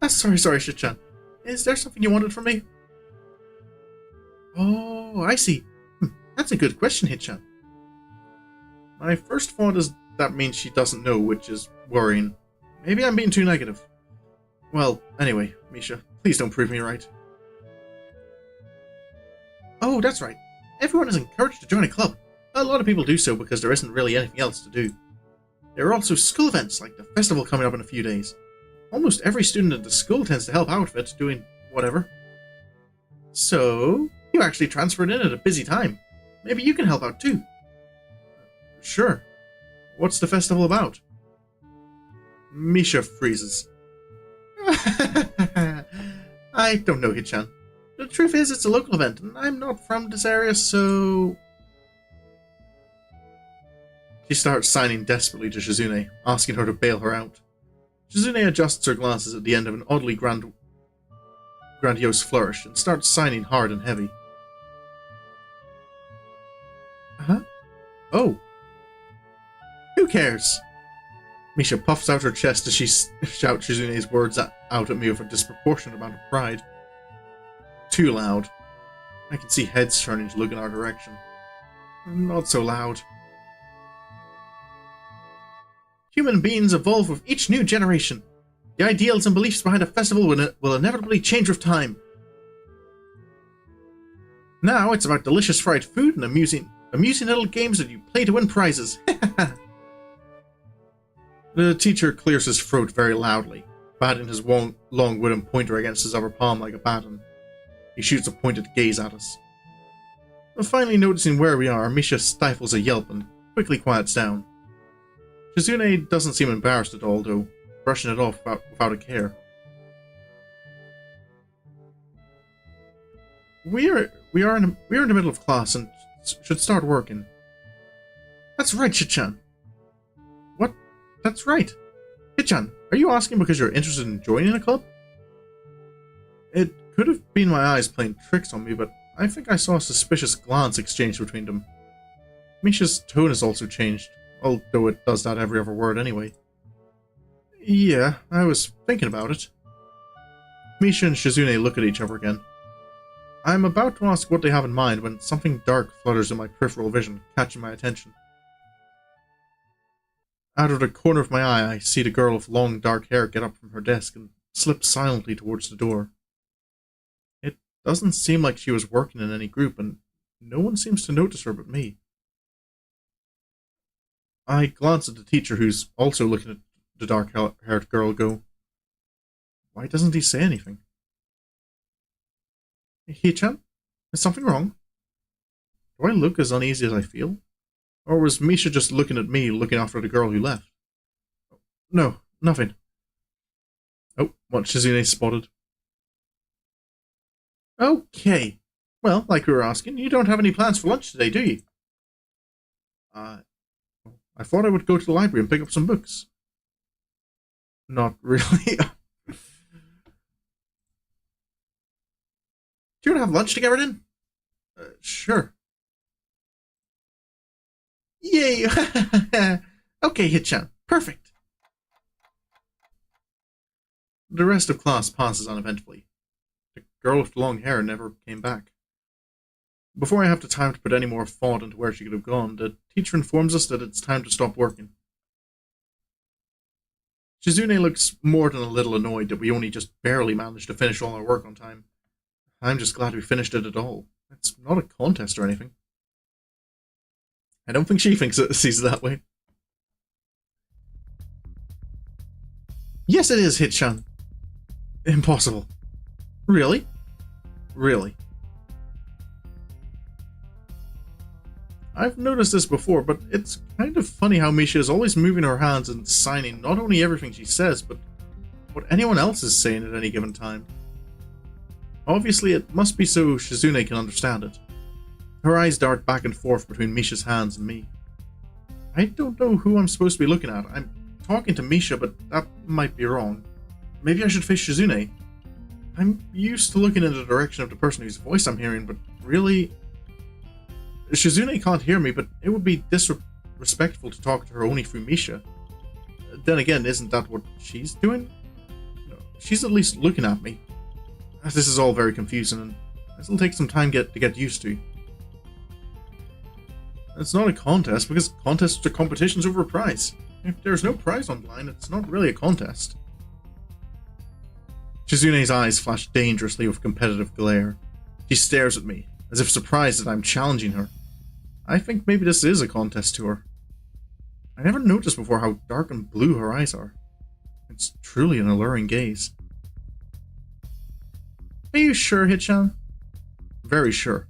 Sorry, Shichan. Is there something you wanted from me? Oh, I see. That's a good question, Hichan. My first thought is that means she doesn't know, which is worrying. Maybe I'm being too negative. Well, anyway, Misha, please don't prove me right. Oh, that's right. Everyone is encouraged to join a club. A lot of people do so because there isn't really anything else to do. There are also school events, like the festival coming up in a few days. Almost every student at the school tends to help out with it, doing whatever. So, you actually transferred in at a busy time. Maybe you can help out too. Sure. What's the festival about? Misha freezes. I don't know, Hichan. The truth is, it's a local event, and I'm not from this area, so... She starts signing desperately to Shizune, asking her to bail her out. Shizune adjusts her glasses at the end of an oddly grandiose flourish, and starts signing hard and heavy. Huh? Oh. Who cares? Misha puffs out her chest as she shouts Shizune's words out at me with a disproportionate amount of pride. Too loud. I can see heads turning to look in our direction. Not so loud. Human beings evolve with each new generation. The ideals and beliefs behind a festival will inevitably change with time. Now it's about delicious fried food and amusing little games that you play to win prizes. The teacher clears his throat very loudly, batting his long wooden pointer against his upper palm like a baton. He shoots a pointed gaze at us. Finally noticing where we are, Misha stifles a yelp and quickly quiets down. Shizune doesn't seem embarrassed at all, though, brushing it off without a care. We're in the middle of class and should start working. That's right, Shichan. What? That's right. Hichan, are you asking because you're interested in joining a club? It could have been my eyes playing tricks on me, but I think I saw a suspicious glance exchanged between them. Misha's tone has also changed, although it does that every other word anyway. Yeah, I was thinking about it. Misha and Shizune look at each other again. I'm about to ask what they have in mind when something dark flutters in my peripheral vision, catching my attention. Out of the corner of my eye, I see the girl with long dark hair get up from her desk and slip silently towards the door. It doesn't seem like she was working in any group, and no one seems to notice her but me. I glance at the teacher, who's also looking at the dark-haired girl, go, why doesn't he say anything? Hichan? Is something wrong? Do I look as uneasy as I feel? Or was Misha just looking at me, looking after the girl who left? No, nothing. Oh, what Shizune spotted. Okay. Well, like we were asking, you don't have any plans for lunch today, do you? I thought I would go to the library and pick up some books. Not really. Do you want to have lunch together then? Sure. Yay! Okay, Hitchan. Perfect. The rest of class passes uneventfully. The girl with the long hair never came back. Before I have the time to put any more thought into where she could have gone, the teacher informs us that it's time to stop working. Shizune looks more than a little annoyed that we only just barely managed to finish all our work on time. I'm just glad we finished it at all. It's not a contest or anything. I don't think she sees it that way. Yes, it is, Hitchan. Impossible. Really? Really? I've noticed this before, but it's kind of funny how Misha is always moving her hands and signing not only everything she says, but what anyone else is saying at any given time. Obviously, it must be so Shizune can understand it. Her eyes dart back and forth between Misha's hands and me. I don't know who I'm supposed to be looking at. I'm talking to Misha, but that might be wrong. Maybe I should face Shizune. I'm used to looking in the direction of the person whose voice I'm hearing, but really... Shizune can't hear me, but it would be disrespectful to talk to her only through Misha. Then again, isn't that what she's doing? No, she's at least looking at me. This is all very confusing, and this will take some time to get used to. It's not a contest, because contests are competitions over a prize. If there's no prize on the line, it's not really a contest. Shizune's eyes flash dangerously with competitive glare. She stares at me, as if surprised that I'm challenging her. I think maybe this is a contest to her. I never noticed before how dark and blue her eyes are. It's truly an alluring gaze. Are you sure, Hitchan? Very sure.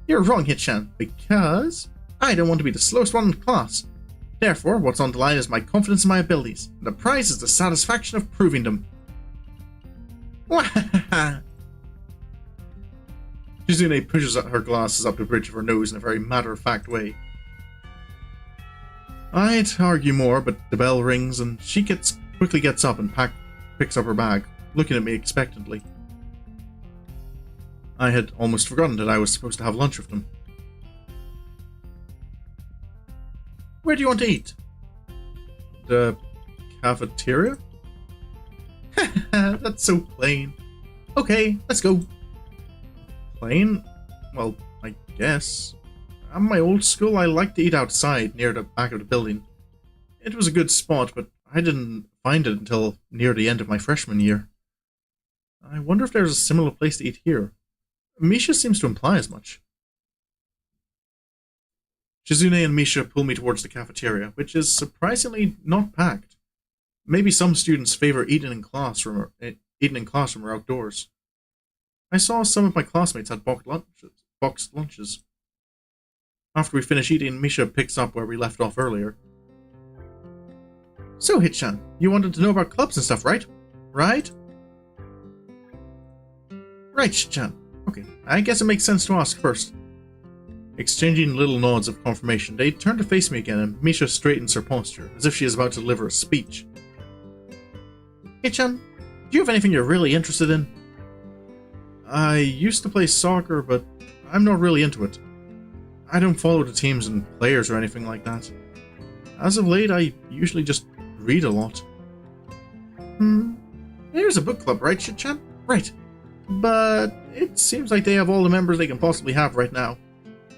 You're wrong, Hitchan, because I don't want to be the slowest one in the class. Therefore, what's on the line is my confidence in my abilities, and the prize is the satisfaction of proving them. Shizune pushes her glasses up the bridge of her nose in a very matter-of-fact way. I'd argue more, but the bell rings, and she quickly gets up and picks up her bag, looking at me expectantly. I had almost forgotten that I was supposed to have lunch with them. Where do you want to eat? The cafeteria? That's so plain. Okay, let's go. Plain? Well, I guess. At my old school, I liked to eat outside, near the back of the building. It was a good spot, but I didn't find it until near the end of my freshman year. I wonder if there's a similar place to eat here. Misha seems to imply as much. Shizune and Misha pull me towards the cafeteria, which is surprisingly not packed. Maybe some students favor eating in classroom or outdoors. I saw some of my classmates had boxed lunches. After we finish eating, Misha picks up where we left off earlier. So, Hitchan, you wanted to know about clubs and stuff, right? Right? Right, Hitchan. Okay, I guess it makes sense to ask first. Exchanging little nods of confirmation, they turn to face me again, and Misha straightens her posture, as if she is about to deliver a speech. Hitchan, do you have anything you're really interested in? I used to play soccer, but I'm not really into it. I don't follow the teams and players or anything like that. As of late, I usually just read a lot. There's a book club, right, Hitchan? Right. But it seems like they have all the members they can possibly have right now.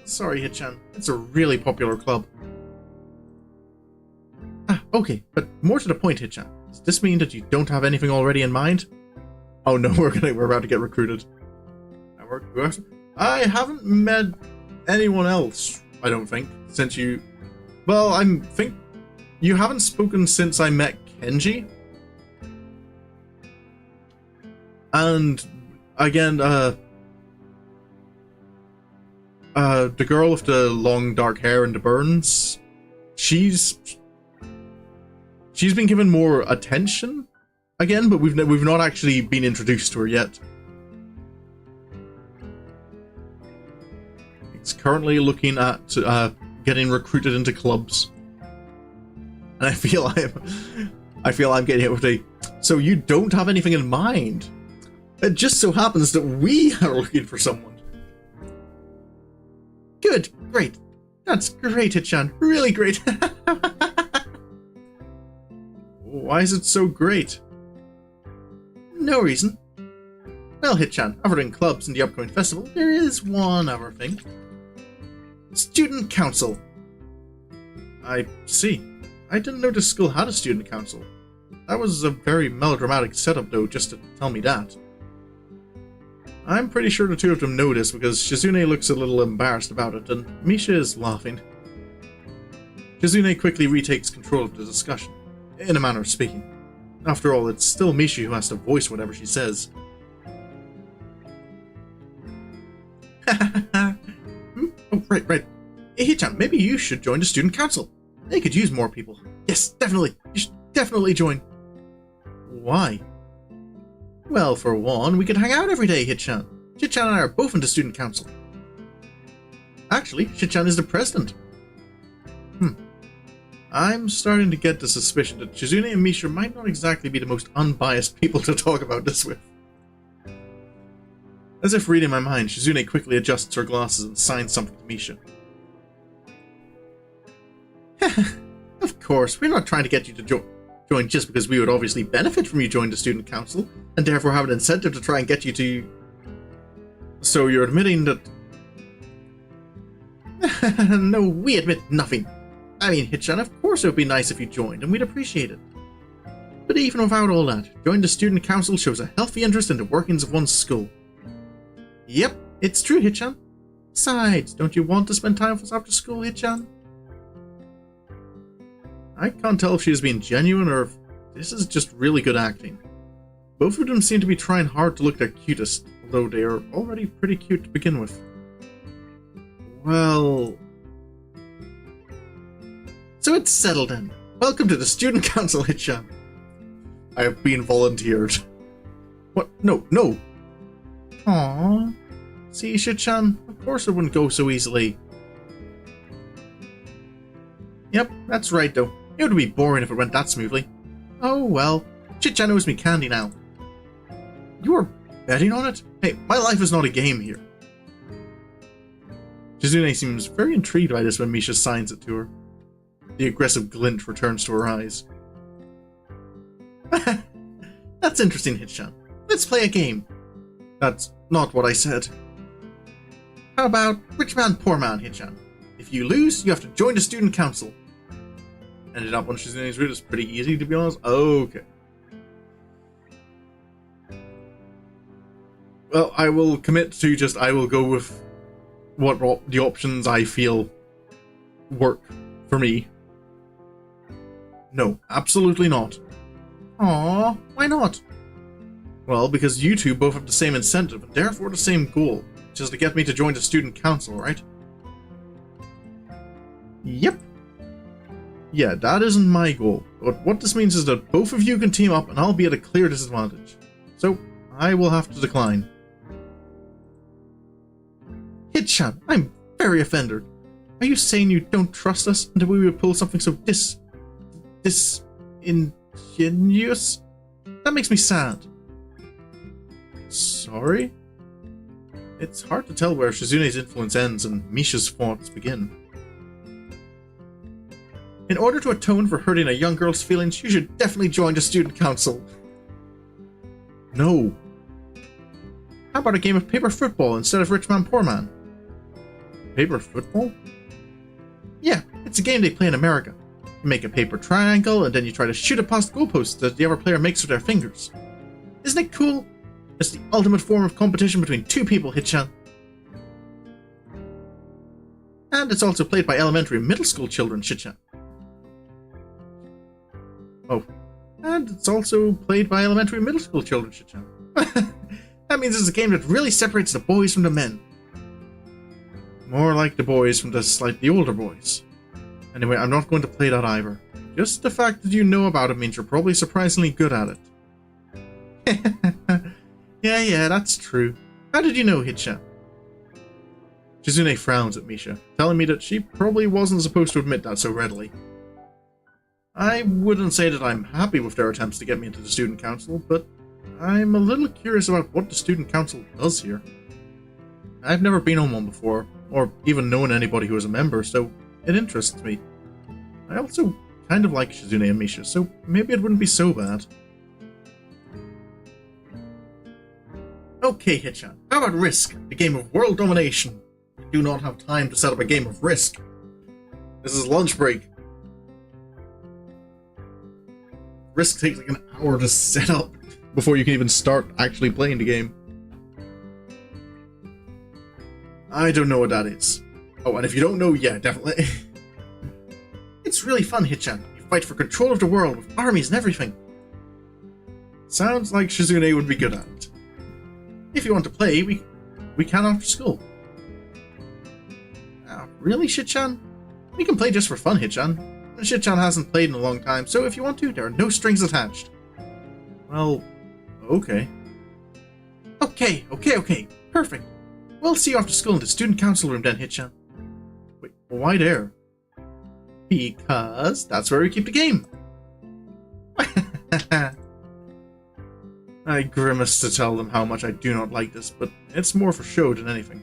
Sorry, Hitchan. It's a really popular club. Okay, but more to the point, Hitchan. Does this mean that you don't have anything already in mind? Oh no, we're about to get recruited. I haven't met anyone else, I don't think, since you... Well, I think you haven't spoken since I met Kenji. And again, the girl with the long dark hair and the burns, she's been given more attention again, but we've not actually been introduced to her yet. It's currently looking at getting recruited into clubs, and I feel I'm getting hit with a. So you don't have anything in mind? It just so happens that we are looking for someone. Good, great. That's great, Hitchan. Really great. Why is it so great? No reason. Well, Hitchan, other than clubs and the upcoming festival, there is one other thing. Student council. I see. I didn't know this school had a student council. That was a very melodramatic setup, though, just to tell me that. I'm pretty sure the two of them know this because Shizune looks a little embarrassed about it, and Misha is laughing. Shizune quickly retakes control of the discussion, in a manner of speaking. After all, it's still Misha who has to voice whatever she says. Oh, right. Hey, Hitchan, maybe you should join the student council. They could use more people. Yes, definitely. You should definitely join. Why? Well, for one, we could hang out every day, Hitchan. Hitchan and I are both in the student council. Actually, Hitchan is the president. I'm starting to get the suspicion that Shizune and Misha might not exactly be the most unbiased people to talk about this with. As if reading my mind, Shizune quickly adjusts her glasses and signs something to Misha. Of course, we're not trying to get you to join just because we would obviously benefit from you joining the student council, and therefore have an incentive to try and get you to... So you're admitting that... No, we admit nothing. I mean, Hitchan, of course it would be nice if you joined, and we'd appreciate it. But even without all that, joining the student council shows a healthy interest in the workings of one's school. Yep, it's true, Hitchan. Besides, don't you want to spend time with us after school, Hitchan? I can't tell if she is being genuine or if this is just really good acting. Both of them seem to be trying hard to look their cutest, although they are already pretty cute to begin with. Well... So it's settled then. Welcome to the student council, Hitchan. I have been volunteered. What? No. Aww. See, Hitchan, of course it wouldn't go so easily. Yep, that's right though. It would be boring if it went that smoothly. Oh well. Hitchan owes me candy now. You are betting on it? Hey, my life is not a game here. Shizune seems very intrigued by this when Misha signs it to her. The aggressive glint returns to her eyes. That's interesting, Hitchan. Let's play a game. That's not what I said. How about Rich Man, Poor Man, Hitchan? If you lose, you have to join the student council. Ended up on Shizune's route is pretty easy, to be honest. Okay. Well, I will commit to just, I will go with what the options I feel work for me. No, absolutely not. Aww, why not? Well, because you two both have the same incentive, and therefore the same goal, which is to get me to join the student council, right? Yep. Yeah, that isn't my goal, but what this means is that both of you can team up and I'll be at a clear disadvantage. So, I will have to decline. Hitchan, I'm very offended. Are you saying you don't trust us and that we would pull something so ingenious? That makes me sad. Sorry? It's hard to tell where Shizune's influence ends and Misha's thoughts begin. In order to atone for hurting a young girl's feelings, you should definitely join the student council. No. How about a game of paper football instead of Rich Man, Poor Man? Paper football? Yeah, it's a game they play in America. You make a paper triangle, and then you try to shoot it past goalposts that the other player makes with their fingers. Isn't it cool? It's the ultimate form of competition between two people, Hitchan. And it's also played by elementary and middle school children, Hitchan. Oh. And it's also played by elementary and middle school children, Hitchan. That means it's a game that really separates the boys from the men. More like the boys from the slightly older boys. Anyway, I'm not going to play that either. Just the fact that you know about it means you're probably surprisingly good at it. Yeah, that's true. How did you know, Hitchan? Shizune frowns at Misha, telling me that she probably wasn't supposed to admit that so readily. I wouldn't say that I'm happy with their attempts to get me into the student council, but I'm a little curious about what the student council does here. I've never been on one before, or even known anybody who is a member, so it interests me. I also kind of like Shizune and Misha, so maybe it wouldn't be so bad. Okay, Hitchan, how about Risk, the game of world domination? I do not have time to set up a game of Risk. This is lunch break. Risk takes like an hour to set up before you can even start actually playing the game. I don't know what that is. Oh, and if you don't know, yeah, definitely. It's really fun, Hitchan. You fight for control of the world with armies and everything. Sounds like Shizune would be good at it. If you want to play, we can after school. Really, Shitchan? We can play just for fun, Hitchan. Shitchan hasn't played in a long time, so if you want to, there are no strings attached. Well, okay. Okay. Perfect. We'll see you after school in the student council room then, Hitchan. Wait, why there? Because that's where we keep the game. I grimace to tell them how much I do not like this, but it's more for show than anything.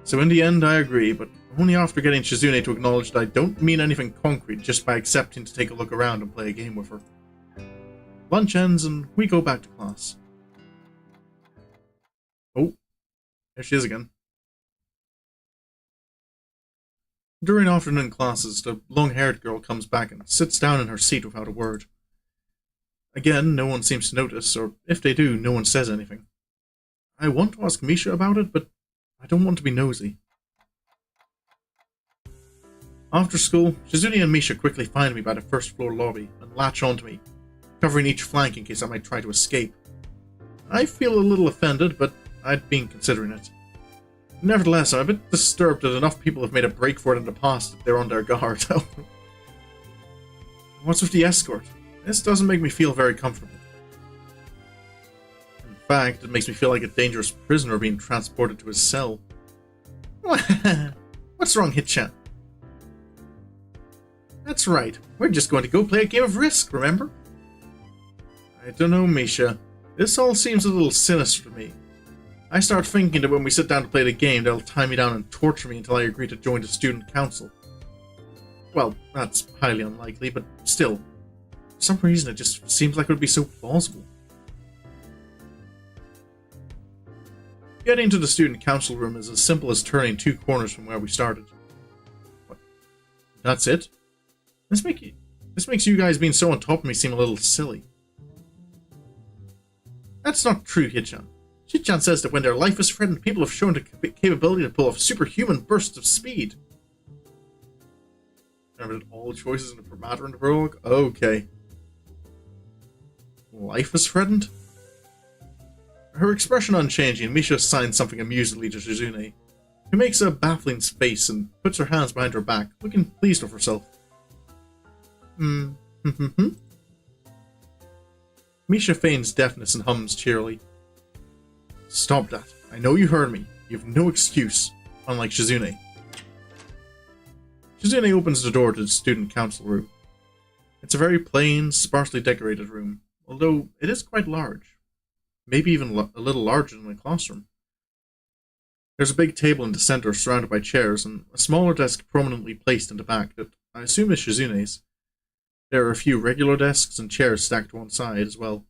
So in the end, I agree, but only after getting Shizune to acknowledge that I don't mean anything concrete just by accepting to take a look around and play a game with her. Lunch ends and we go back to class. Oh, there she is again. During afternoon classes, the long-haired girl comes back and sits down in her seat without a word. Again, no one seems to notice, or if they do, no one says anything. I want to ask Misha about it, but I don't want to be nosy. After school, Shizune and Misha quickly find me by the first floor lobby and latch onto me, covering each flank in case I might try to escape. I feel a little offended, but I'd been considering it. Nevertheless, I'm a bit disturbed that enough people have made a break for it in the past that they're on their guard. What's with the escort? This doesn't make me feel very comfortable. In fact, it makes me feel like a dangerous prisoner being transported to his cell. What's wrong, Hitchan? That's right, we're just going to go play a game of Risk, remember? I don't know, Misha. This all seems a little sinister to me. I start thinking that when we sit down to play the game, they'll tie me down and torture me until I agree to join the student council. Well, that's highly unlikely, but still. For some reason, it just seems like it would be so plausible. Getting to the student council room is as simple as turning 2 corners from where we started. What? That's it? This makes you guys being so on top of me seem a little silly. That's not true, Hitchan. Hitchan says that when their life is threatened, people have shown the capability to pull off superhuman bursts of speed. Remember that all choices in the matter in the prologue? Okay. Life is threatened? Her expression unchanging, Misha signs something amusedly to Shizune, who makes a baffling face and puts her hands behind her back, looking pleased with herself. Misha feigns deafness and hums cheerily. Stop that. I know you heard me. You have no excuse, unlike Shizune. Shizune opens the door to the student council room. It's a very plain, sparsely decorated room, although it is quite large. Maybe even a little larger than a classroom. There's a big table in the center surrounded by chairs, and a smaller desk prominently placed in the back that I assume is Shizune's. There are a few regular desks and chairs stacked to one side as well.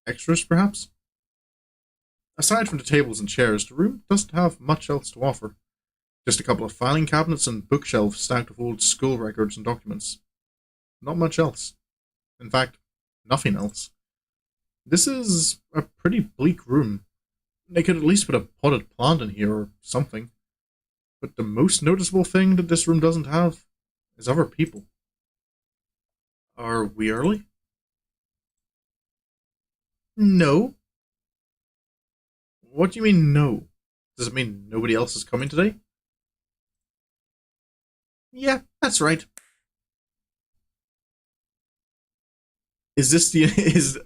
Extras, perhaps? Aside from the tables and chairs, the room doesn't have much else to offer. Just a couple of filing cabinets and bookshelves stacked with old school records and documents. Not much else. In fact, nothing else. This is a pretty bleak room. They could at least put a potted plant in here or something. But the most noticeable thing that this room doesn't have is other people. Are we early? No. What do you mean, no? Does it mean nobody else is coming today? Yeah, that's right.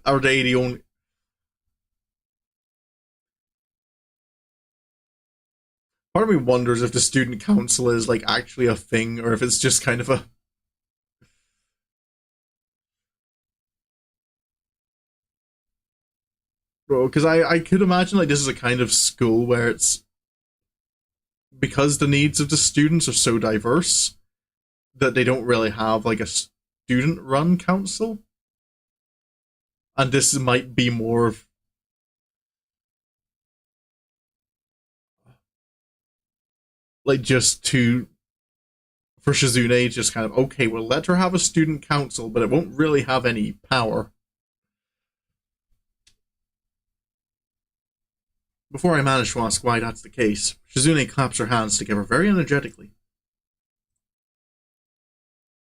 Are they the only... Part of me wonders if the student council is, like, actually a thing, or if it's just kind of a... Bro, because I could imagine like this is a kind of school where it's because the needs of the students are so diverse that they don't really have like a student run council. And this might be more of like just to for Shizune, just kind of okay, we'll let her have a student council, but it won't really have any power. Before I manage to ask why that's the case, Shizune claps her hands together very energetically.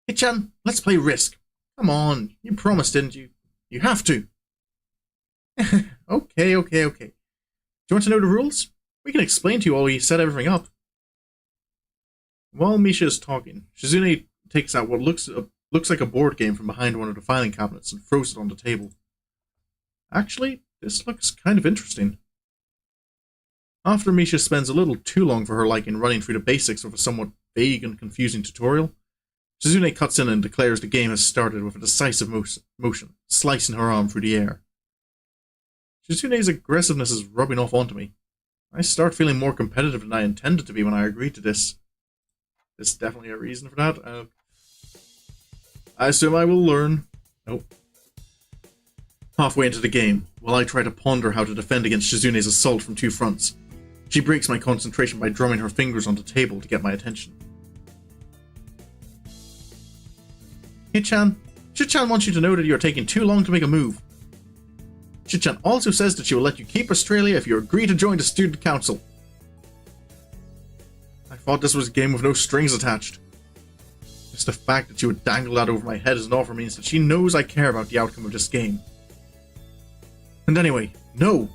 Hey-chan, let's play Risk. Come on, you promised, didn't you? You have to. Okay. Do you want to know the rules? We can explain to you while we set everything up. While Misha is talking, Shizune takes out what looks like a board game from behind one of the filing cabinets and throws it on the table. Actually, this looks kind of interesting. After Misha spends a little too long for her liking running through the basics of a somewhat vague and confusing tutorial, Shizune cuts in and declares the game has started with a decisive motion, slicing her arm through the air. Shizune's aggressiveness is rubbing off onto me. I start feeling more competitive than I intended to be when I agreed to this. There's definitely a reason for that. I assume I will learn. Nope. Halfway into the game, while I try to ponder how to defend against Shizune's assault from two fronts, she breaks my concentration by drumming her fingers on the table to get my attention. Hey-chan, Shichan wants you to know that you are taking too long to make a move. Shichan also says that she will let you keep Australia if you agree to join the student council. I thought this was a game with no strings attached. Just the fact that she would dangle that over my head as an offer means that she knows I care about the outcome of this game. And anyway, no!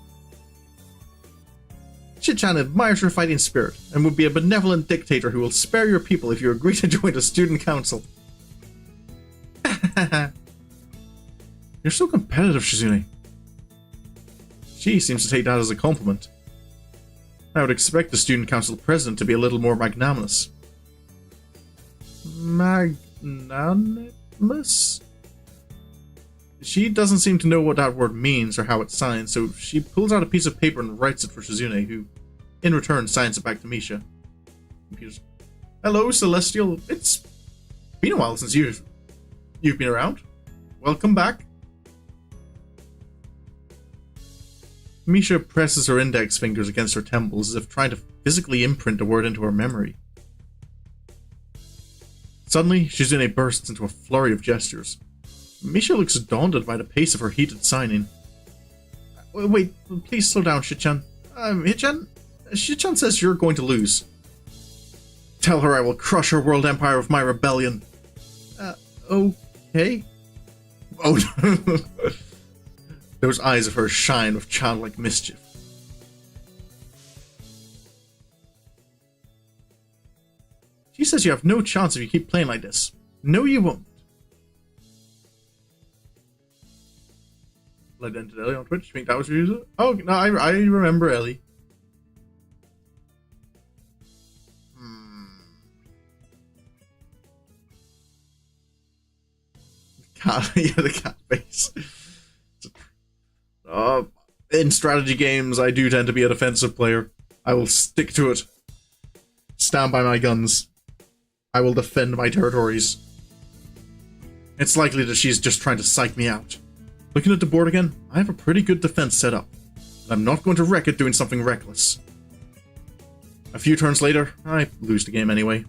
Shichan admires your fighting spirit, and would be a benevolent dictator who will spare your people if you agree to join the student council. You're so competitive, Shizune. She seems to take that as a compliment. I would expect the student council president to be a little more magnanimous. Magnanimous? She doesn't seem to know what that word means or how it's signed, so she pulls out a piece of paper and writes it for Shizune, who, in return, signs it back to Misha. Hello, Celestial. It's been a while since you've been around. Welcome back. Misha presses her index fingers against her temples as if trying to physically imprint the word into her memory. Suddenly, Shizune bursts into a flurry of gestures. Misha looks daunted by the pace of her heated signing. Wait, please slow down, Shichan. Hichan? Shichan says you're going to lose. Tell her I will crush her world empire with my rebellion. Okay. Oh, no. Those eyes of hers shine with childlike mischief. She says you have no chance if you keep playing like this. No, you won't. Legend Ellie on Twitch. You think that was your user? Oh, no, I remember Ellie. Cat, yeah, the cat face. In strategy games, I do tend to be a defensive player. I will stick to it. Stand by my guns. I will defend my territories. It's likely that she's just trying to psych me out. Looking at the board again, I have a pretty good defense set up. And I'm not going to wreck it doing something reckless. A few turns later, I lose the game anyway.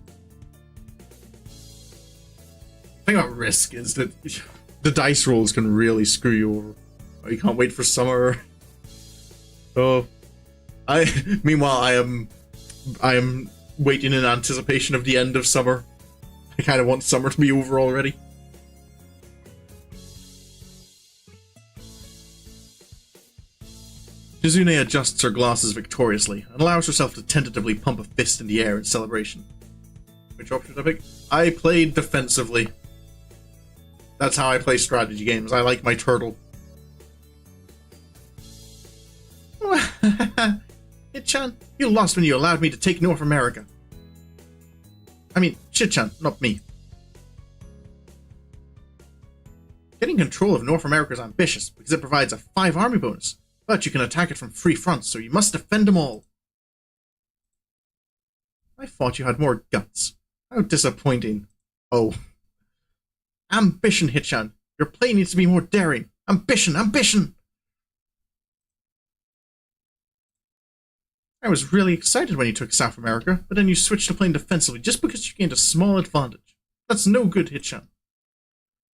The thing about Risk is that the dice rolls can really screw you over. Oh, you can't wait for summer. Oh, meanwhile, I am waiting in anticipation of the end of summer. I kind of want summer to be over already. Shizune adjusts her glasses victoriously and allows herself to tentatively pump a fist in the air in celebration. Which option did I pick? I played defensively. That's how I play strategy games. I like my turtle. Hit-chan, you lost when you allowed me to take North America. I mean, Shit-chan, not me. Getting control of North America is ambitious because it provides a 5 army bonus. But you can attack it from three fronts, so you must defend them all. I thought you had more guts. How disappointing. Oh. Ambition, Hitchan. Your play needs to be more daring. Ambition, ambition! I was really excited when you took South America, but then you switched to playing defensively just because you gained a small advantage. That's no good, Hitchan.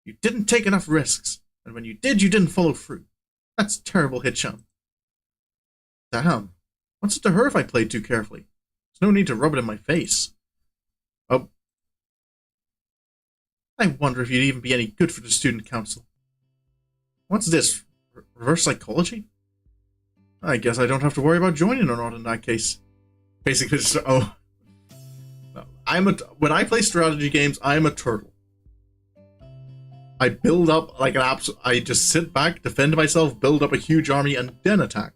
You didn't take enough risks, and when you did, you didn't follow through. That's terrible, Hitchan. Damn. What's it to her if I played too carefully? There's no need to rub it in my face. Oh. I wonder if you'd even be any good for the student council. What's this? Reverse psychology? I guess I don't have to worry about joining or not in that case. Basically, just, oh. No, when I play strategy games, I'm a turtle. I build up like an I just sit back, defend myself, build up a huge army, and then attack.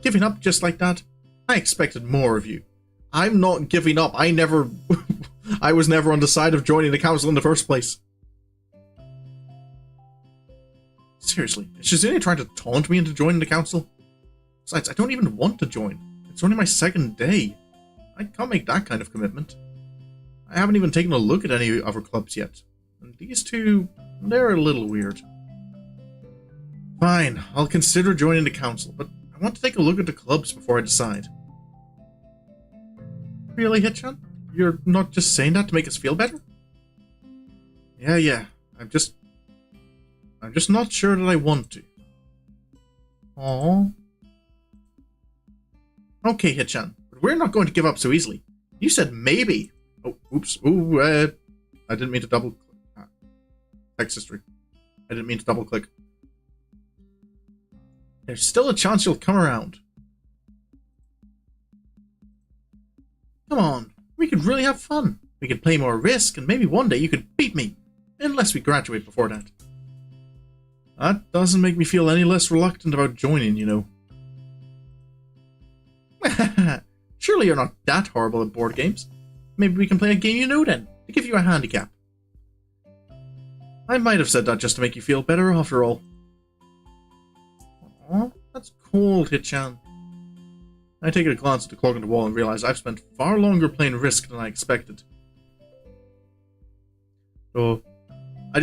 Giving up just like that? I expected more of you. I'm not giving up. I was never on the side of joining the council in the first place. Seriously, is Shizune trying to taunt me into joining the council? Besides, I don't even want to join. It's only my second day. I can't make that kind of commitment. I haven't even taken a look at any other clubs yet. And these two, they're a little weird. Fine, I'll consider joining the council, but I want to take a look at the clubs before I decide. Really, Hitchan? You're not just saying that to make us feel better? Yeah. I'm just not sure that I want to. Aww. Okay, Hitchan, but we're not going to give up so easily. You said maybe. Oh, oops. Ooh, I didn't mean to double click. Text history. I didn't mean to double click. There's still a chance you'll come around. Come on, we could really have fun. We could play more Risk, and maybe one day you could beat me. Unless we graduate before that. That doesn't make me feel any less reluctant about joining, you know. Surely you're not that horrible at board games. Maybe we can play a game you know then, to give you a handicap. I might have said that just to make you feel better after all. Aw, that's cold, Hitchan. I take a glance at the clock on the wall and realize I've spent far longer playing Risk than I expected. So, I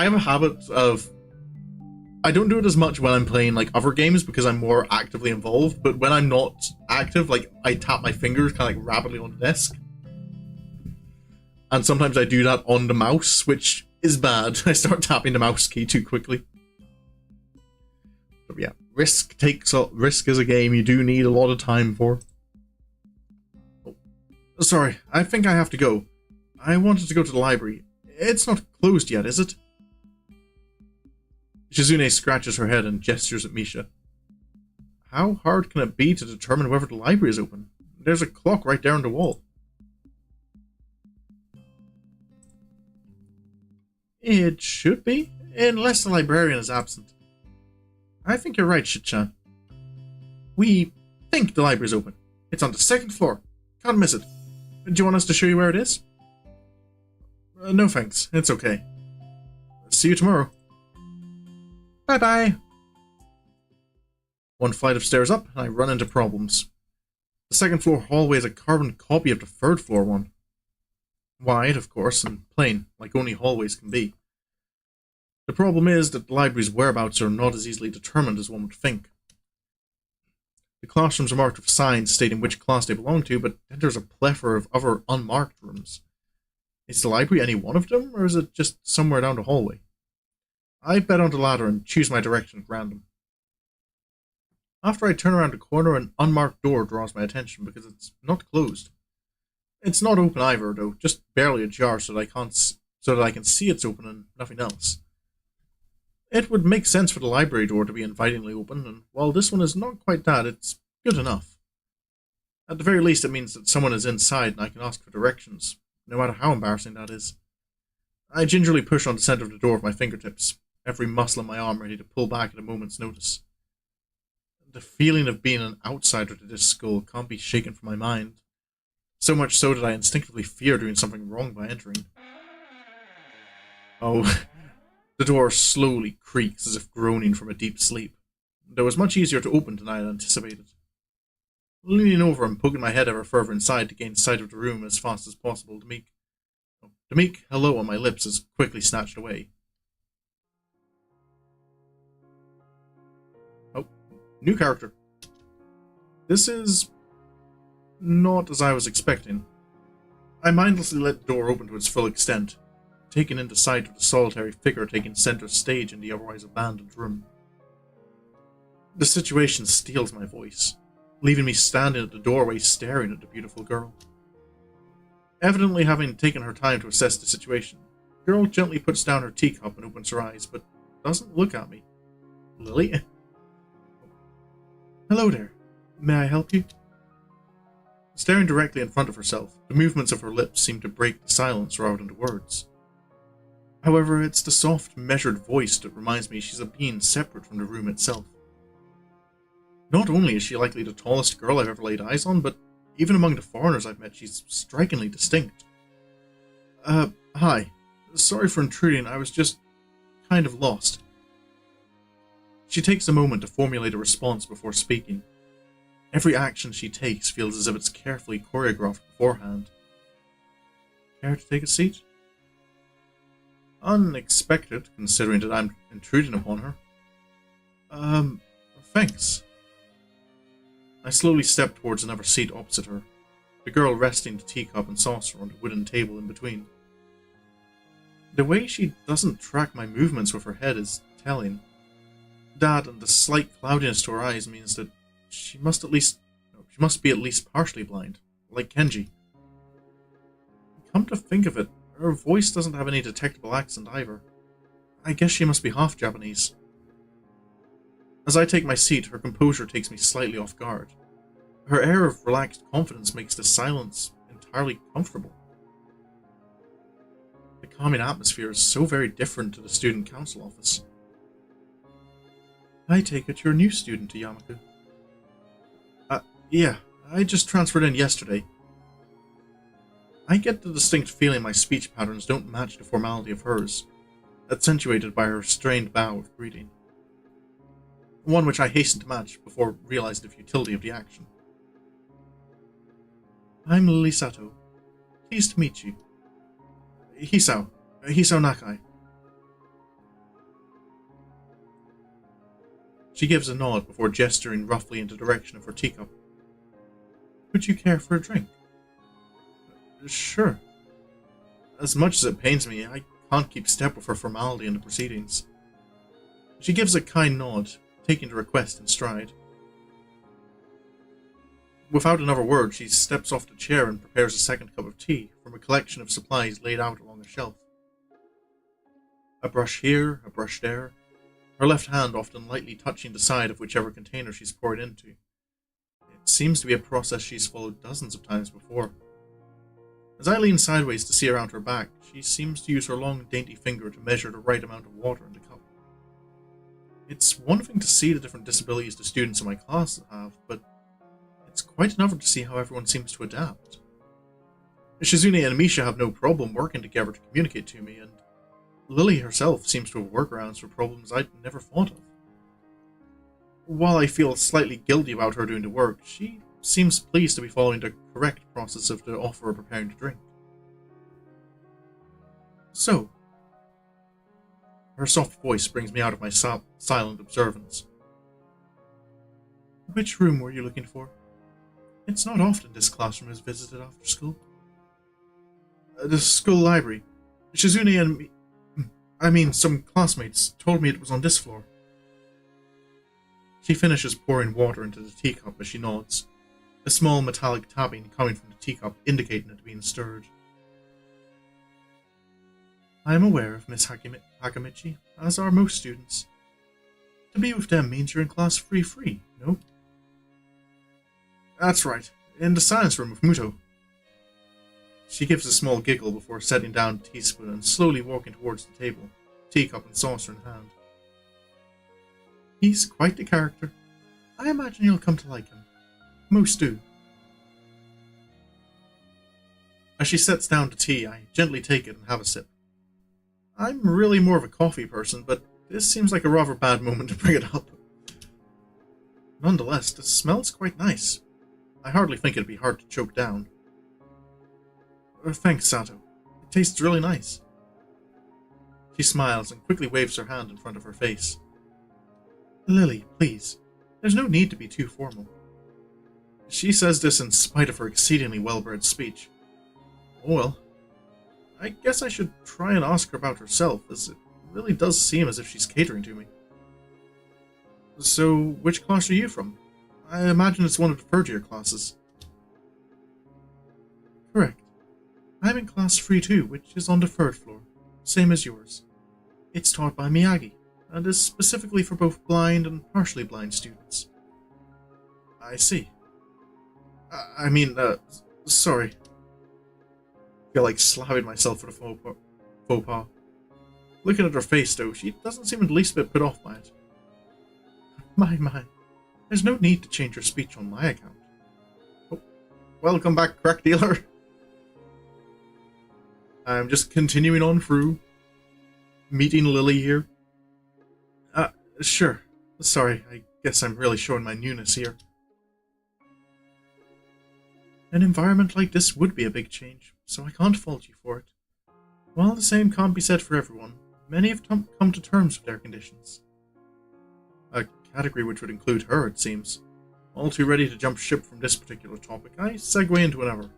have a habit of... I don't do it as much when I'm playing like other games because I'm more actively involved, but when I'm not active, like I tap my fingers kind of like rapidly on the desk. And sometimes I do that on the mouse, which is bad. I start tapping the mouse key too quickly. But yeah, Risk is a game you do need a lot of time for. Oh, sorry, I think I have to go. I wanted to go to the library. It's not closed yet, is it? Shizune scratches her head and gestures at Misha. How hard can it be to determine whether the library is open? There's a clock right there on the wall. It should be, unless the librarian is absent. I think you're right, Shichan. We think the library's open. It's on the second floor. Can't miss it. Do you want us to show you where it is? No thanks, it's okay. See you tomorrow. Bye-bye. One flight of stairs up, and I run into problems. The second floor hallway is a carbon copy of the third floor one. Wide, of course, and plain, like only hallways can be. The problem is that the library's whereabouts are not as easily determined as one would think. The classrooms are marked with signs stating which class they belong to, but then there's a plethora of other unmarked rooms. Is the library any one of them, or is it just somewhere down the hallway? I bet on the ladder and choose my direction at random. After I turn around the corner, an unmarked door draws my attention because it's not closed. It's not open either, though, just barely ajar so that I can see it's open and nothing else. It would make sense for the library door to be invitingly open, and while this one is not quite that, it's good enough. At the very least, it means that someone is inside and I can ask for directions, no matter how embarrassing that is. I gingerly push on the center of the door with my fingertips, every muscle in my arm ready to pull back at a moment's notice. The feeling of being an outsider to this school can't be shaken from my mind, so much so that I instinctively fear doing something wrong by entering. Oh, The door slowly creaks as if groaning from a deep sleep, though it was much easier to open than I had anticipated. Leaning over and poking my head ever further inside to gain sight of the room as fast as possible, the meek hello on my lips is quickly snatched away. Oh, new character. This is not as I was expecting. I mindlessly let the door open to its full extent, taken into sight of the solitary figure taking center stage in the otherwise abandoned room. The situation steals my voice, leaving me standing at the doorway staring at the beautiful girl. Evidently having taken her time to assess the situation, the girl gently puts down her teacup and opens her eyes, but doesn't look at me. Lily? Hello there. May I help you? Staring directly in front of herself, the movements of her lips seem to break the silence rather than the words. However, it's the soft, measured voice that reminds me she's a being separate from the room itself. Not only is she likely the tallest girl I've ever laid eyes on, but even among the foreigners I've met, she's strikingly distinct. Hi. Sorry for intruding, I was just kind of lost. She takes a moment to formulate a response before speaking. Every action she takes feels as if it's carefully choreographed beforehand. Care to take a seat? Unexpected, considering that I'm intruding upon her. Thanks. I slowly step towards another seat opposite her, the girl resting the teacup and saucer on the wooden table in between. The way she doesn't track my movements with her head is telling. That and the slight cloudiness to her eyes means that she must be at least partially blind, like Kenji. Come to think of it, her voice doesn't have any detectable accent either. I guess she must be half Japanese. As I take my seat, her composure takes me slightly off guard. Her air of relaxed confidence makes the silence entirely comfortable. The calming atmosphere is so very different to the student council office. I take it you're a new student to Yamaku. Yeah, I just transferred in yesterday. I get the distinct feeling my speech patterns don't match the formality of hers, accentuated by her restrained bow of greeting. One which I hasten to match before realizing the futility of the action. I'm Lily Sato. Pleased to meet you. Hisao Nakai. She gives a nod before gesturing roughly in the direction of her teacup. Would you care for a drink? Sure. As much as it pains me, I can't keep step with her formality in the proceedings. She gives a kind nod, taking the request in stride. Without another word, she steps off the chair and prepares a second cup of tea from a collection of supplies laid out along a shelf. A brush here, a brush there, her left hand often lightly touching the side of whichever container she's poured into. It seems to be a process she's followed dozens of times before. As I lean sideways to see around her back, she seems to use her long, dainty finger to measure the right amount of water in the cup. It's one thing to see the different disabilities the students in my class have, but it's quite another to see how everyone seems to adapt. Shizune and Misha have no problem working together to communicate to me, and Lily herself seems to have workarounds for problems I'd never thought of. While I feel slightly guilty about her doing the work, she seems pleased to be following the correct process of the offer of preparing the drink. So, her soft voice brings me out of my silent observance. Which room were you looking for? It's not often this classroom is visited after school. The school library. Shizune and some classmates told me it was on this floor. She finishes pouring water into the teacup as she nods, a small metallic tapping coming from the teacup indicating it being stirred. I am aware of Miss Hakamichi, as are most students. To be with them means you're in class free, no? That's right, in the science room with Muto. She gives a small giggle before setting down the teaspoon and slowly walking towards the table, teacup and saucer in hand. He's quite the character. I imagine you'll come to like him. Most do. As she sets down the tea, I gently take it and have a sip. I'm really more of a coffee person, but this seems like a rather bad moment to bring it up. Nonetheless, the smell's quite nice. I hardly think it'd be hard to choke down. Thanks, Sato. It tastes really nice. She smiles and quickly waves her hand in front of her face. Lily, please. There's no need to be too formal. She says this in spite of her exceedingly well-bred speech. Oh well. I guess I should try and ask her about herself, as it really does seem as if she's catering to me. So, which class are you from? I imagine it's one of the third-year classes. Correct. I'm in class 3-2, which is on the third floor, same as yours. It's taught by Miyagi, and is specifically for both blind and partially blind students. I see. Sorry. I feel like slapping myself for the faux pas. Looking at her face, though, she doesn't seem the least bit put off by it. My. There's no need to change your speech on my account. Oh, welcome back, crack dealer. I'm just continuing on through meeting Lily here. Sure. Sorry, I guess I'm really showing my newness here. An environment like this would be a big change, so I can't fault you for it. While the same can't be said for everyone, many have come to terms with their conditions. A category which would include her, it seems. All too ready to jump ship from this particular topic, I segue into another.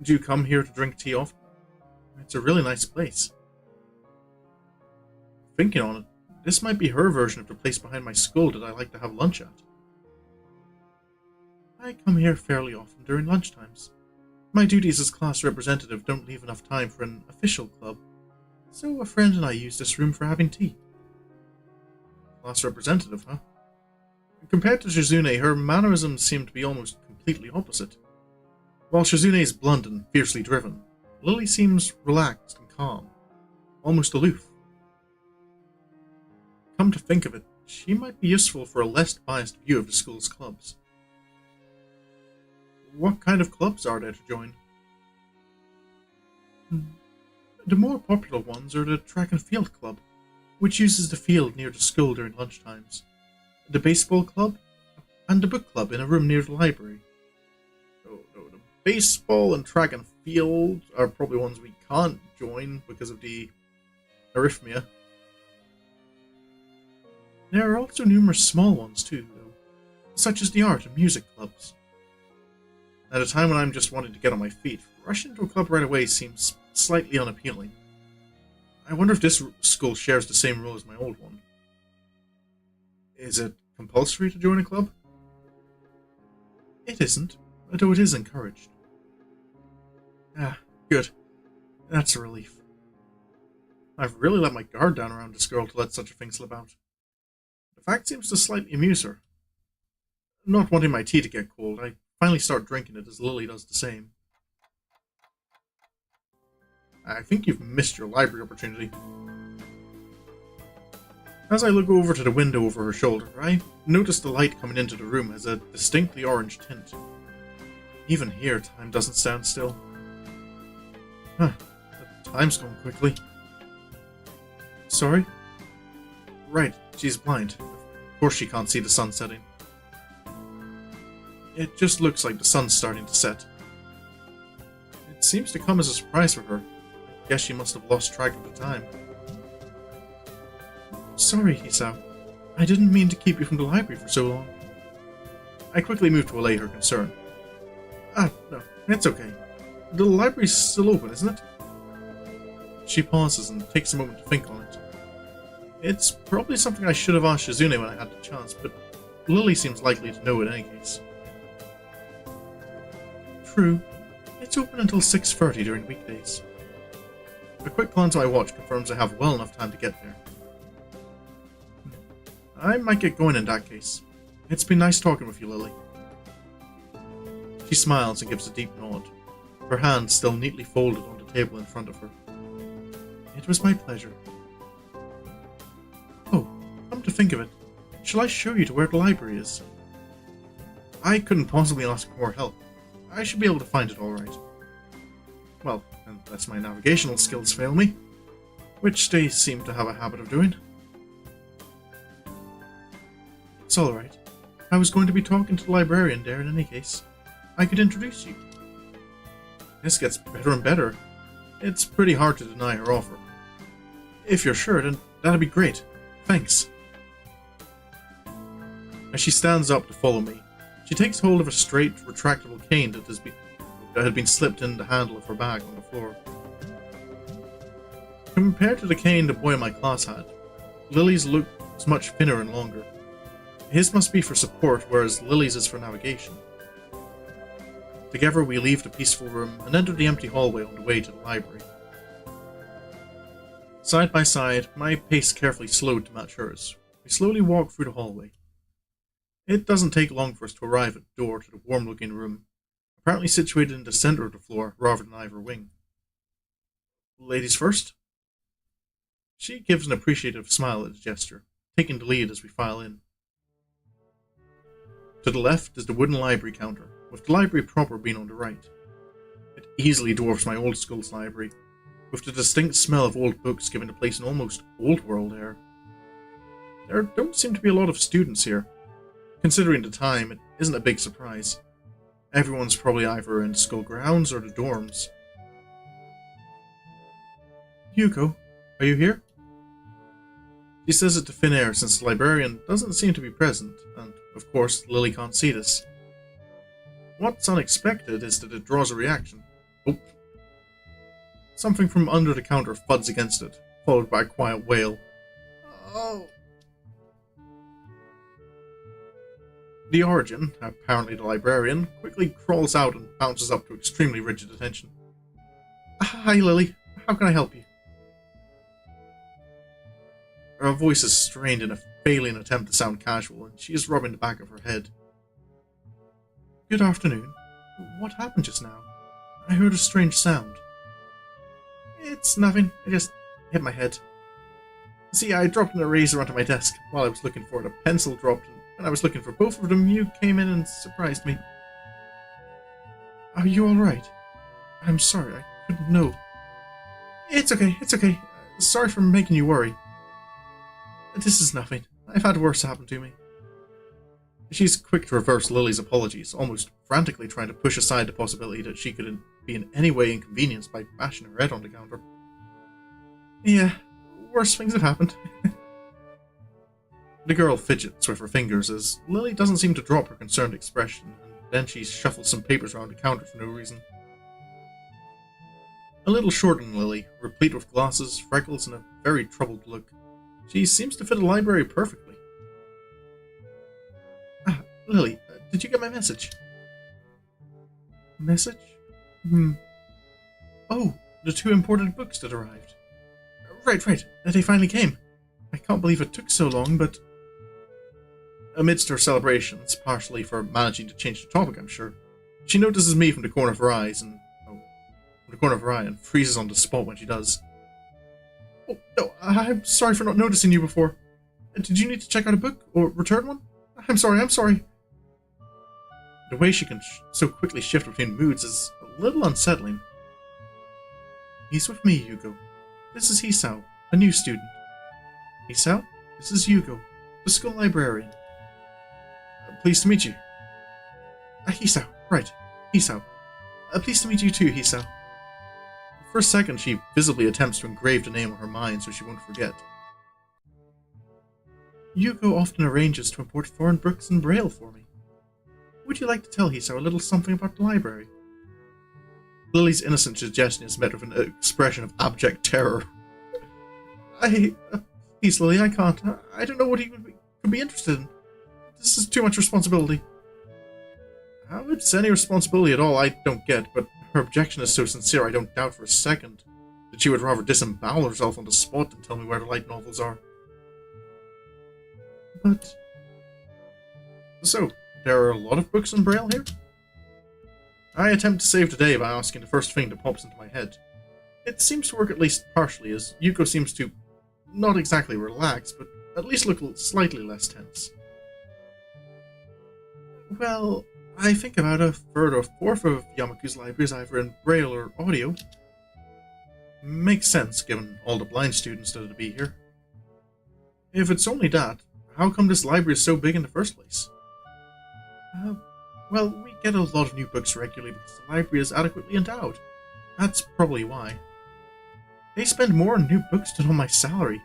Do you come here to drink tea often? It's a really nice place. Thinking on it, this might be her version of the place behind my school that I like to have lunch at. I come here fairly often during lunchtimes. My duties as class representative don't leave enough time for an official club, so a friend and I use this room for having tea. Class representative, huh? Compared to Shizune, her mannerisms seem to be almost completely opposite. While Shizune is blunt and fiercely driven, Lily seems relaxed and calm, almost aloof. Come to think of it, she might be useful for a less biased view of the school's clubs. What kind of clubs are there to join? The more popular ones are the track and field club, which uses the field near the school during lunchtimes, the baseball club, and the book club in a room near the library. Oh, no, the baseball and track and field are probably ones we can't join because of the arrhythmia. There are also numerous small ones too, though, such as the art and music clubs. At a time when I'm just wanting to get on my feet, rushing into a club right away seems slightly unappealing. I wonder if this school shares the same rule as my old one. Is it compulsory to join a club? It isn't, though it is encouraged. Ah, good. That's a relief. I've really let my guard down around this girl to let such a thing slip out. The fact seems to slightly amuse her. Not wanting my tea to get cold, I finally start drinking it as Lily does the same. I think you've missed your library opportunity. As I look over to the window over her shoulder, I notice the light coming into the room has a distinctly orange tint. Even here, time doesn't stand still. Huh, the time's going quickly. Sorry? Right, she's blind. Of course she can't see the sun setting. It just looks like the sun's starting to set. It seems to come as a surprise for her. I guess she must have lost track of the time. Sorry, Hisao. I didn't mean to keep you from the library for so long. I quickly moved to allay her concern. No, it's okay. The library's still open, isn't it? She pauses and takes a moment to think on it. It's probably something I should have asked Shizune when I had the chance, but Lily seems likely to know in any case. True. It's open until 6:30 during weekdays. A quick glance at my watch confirms I have well enough time to get there. I might get going in that case. It's been nice talking with you, Lily. She smiles and gives a deep nod, her hands still neatly folded on the table in front of her. It was my pleasure. Oh, come to think of it, shall I show you to where the library is? I couldn't possibly ask for more help. I should be able to find it all right. Well, unless my navigational skills fail me, which they seem to have a habit of doing. It's alright. I was going to be talking to the librarian there in any case. I could introduce you. This gets better and better. It's pretty hard to deny her offer. If you're sure, then that'd be great. Thanks. As she stands up to follow me, she takes hold of a straight, retractable cane that had been slipped in the handle of her bag on the floor. Compared to the cane the boy in my class had, Lily's looks much thinner and longer. His must be for support, whereas Lily's is for navigation. Together we leave the peaceful room and enter the empty hallway on the way to the library. Side by side, my pace carefully slowed to match hers. We slowly walk through the hallway. It doesn't take long for us to arrive at the door to the warm-looking room, apparently situated in the center of the floor rather than either wing. Ladies first? She gives an appreciative smile at the gesture, taking the lead as we file in. To the left is the wooden library counter, with the library proper being on the right. It easily dwarfs my old school's library, with the distinct smell of old books giving the place an almost old-world air. There don't seem to be a lot of students here. Considering the time, it isn't a big surprise. Everyone's probably either in school grounds or the dorms. Yuko, are you here? She says it to thin air since the librarian doesn't seem to be present, and, of course, Lily can't see this. What's unexpected is that it draws a reaction. Oh. Something from under the counter thuds against it, followed by a quiet wail. Oh. The Origin, apparently the librarian, quickly crawls out and bounces up to extremely rigid attention. Hi, Lily. How can I help you? Her voice is strained in a failing attempt to sound casual, and she is rubbing the back of her head. Good afternoon. What happened just now? I heard a strange sound. It's nothing. I just hit my head. See, I dropped an eraser onto my desk while I was looking for it. A pencil dropped, and when I was looking for both of them, you came in and surprised me. Are you alright? I'm sorry, I couldn't know. It's okay, it's okay. Sorry for making you worry. This is nothing. I've had worse happen to me. She's quick to reverse Lily's apologies, almost frantically trying to push aside the possibility that she could be in any way inconvenienced by bashing her head on the counter. Yeah, worse things have happened. The girl fidgets with her fingers as Lily doesn't seem to drop her concerned expression, and then she shuffles some papers around the counter for no reason. A little shorter than Lily, replete with glasses, freckles, and a very troubled look, she seems to fit a library perfectly. Ah, Lily, did you get my message? Message? Oh, the 2 imported books that arrived. Right, they finally came. I can't believe it took so long, but... Amidst her celebrations, partially for managing to change the topic, I'm sure, she notices me from the corner of her eyes and... freezes on the spot when she does. Oh, no, I'm sorry for not noticing you before. Did you need to check out a book, or return one? I'm sorry. The way she can so quickly shift between moods is a little unsettling. He's with me, Yugo. This is Hisao, a new student. Hisao, this is Yugo, the school librarian. Pleased to meet you. Hisao, right, Hisao. Pleased to meet you too, Hisao. For a second, she visibly attempts to engrave the name on her mind so she won't forget. Yugo often arranges to import foreign books in Braille for me. Would you like to tell Hisao a little something about the library? Lily's innocent suggestion is met with an expression of abject terror. Please, Lily, I can't. I don't know what he could be interested in. This is too much responsibility. How it's any responsibility at all, I don't get, but her objection is so sincere I don't doubt for a second that she would rather disembowel herself on the spot than tell me where the light novels are. But... So, there are a lot of books in Braille here? I attempt to save the day by asking the first thing that pops into my head. It seems to work at least partially, as Yuko seems to not exactly relax, but at least look slightly less tense. Well, I think about a third or fourth of Yamaku's libraries either in Braille or audio. Makes sense, given all the blind students that are to be here. If it's only that, how come this library is so big in the first place? Uh, well, we get a lot of new books regularly because the library is adequately endowed. That's probably why. They spend more on new books than on my salary,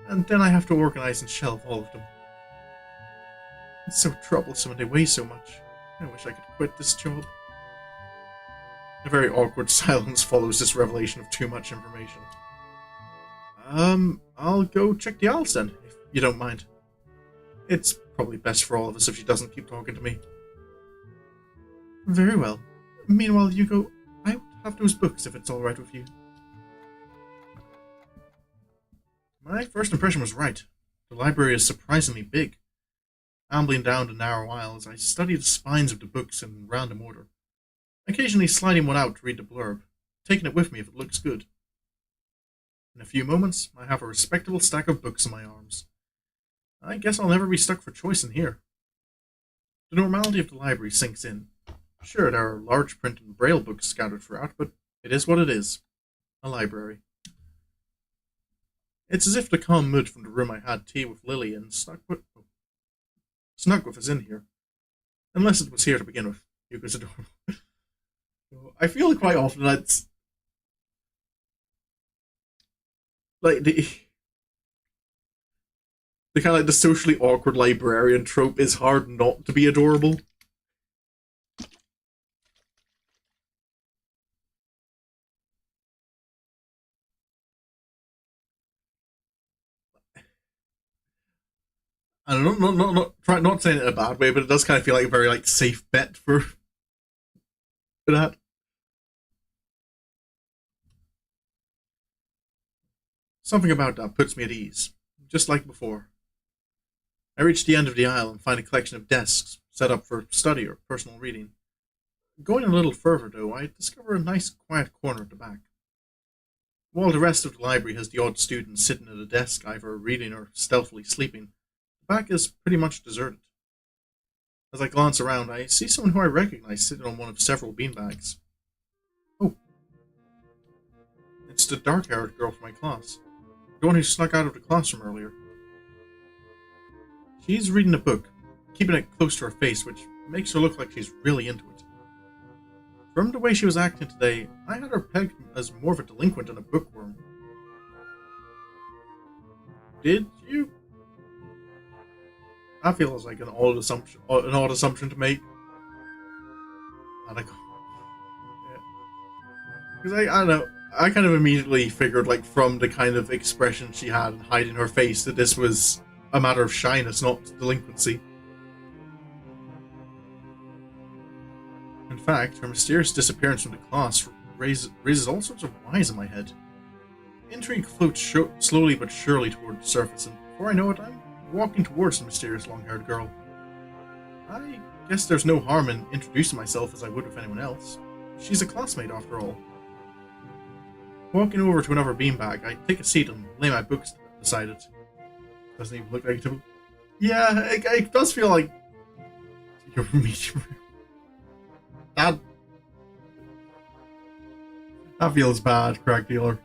and then I have to organize and shelve all of them. It's so troublesome and they weigh so much. I wish I could quit this job. A very awkward silence follows this revelation of too much information. I'll go check the owls then, if you don't mind. It's probably best for all of us if she doesn't keep talking to me. Very well. Meanwhile, you go. I would have those books if it's alright with you. My first impression was right. The library is surprisingly big. Ambling down the narrow aisles, I study the spines of the books in random order, occasionally sliding one out to read the blurb, taking it with me if it looks good. In a few moments, I have a respectable stack of books in my arms. I guess I'll never be stuck for choice in here. The normality of the library sinks in. Sure, there are large print and braille books scattered throughout, but it is what it is. A library. It's as if the calm mood from the room I had tea with Lily in snuck with us in here. Unless it was here to begin with. Yuka's adorable. I feel quite often that's like the kind of like the socially awkward librarian trope is hard not to be adorable. I don't know, not saying it in a bad way, but it does kind of feel like a very like safe bet for that. Something about that puts me at ease, just like before. I reach the end of the aisle and find a collection of desks set up for study or personal reading. Going a little further, though, I discover a nice quiet corner at the back. While the rest of the library has the odd student sitting at a desk, either reading or stealthily sleeping, the back is pretty much deserted. As I glance around, I see someone who I recognize sitting on one of several beanbags. Oh, it's the dark-haired girl from my class. The one who snuck out of the classroom earlier. She's reading a book, keeping it close to her face, which makes her look like she's really into it. From the way she was acting today, I had her pegged as more of a delinquent than a bookworm. Did you? That feels like an odd assumption to make. And I go, yeah. Because I don't know, I kind of immediately figured, like, from the kind of expression she had hiding her face, that this was a matter of shyness, not delinquency. In fact, her mysterious disappearance from the class raises all sorts of whys in my head. Intrigue floats slowly but surely toward the surface, and before I know it, I'm walking towards the mysterious long-haired girl. I guess there's no harm in introducing myself as I would with anyone else. She's a classmate, after all. Walking over to another beanbag, I take a seat and lay my books beside it. Doesn't even look like it. Yeah, it does feel like you're medium. That feels bad, crack dealer.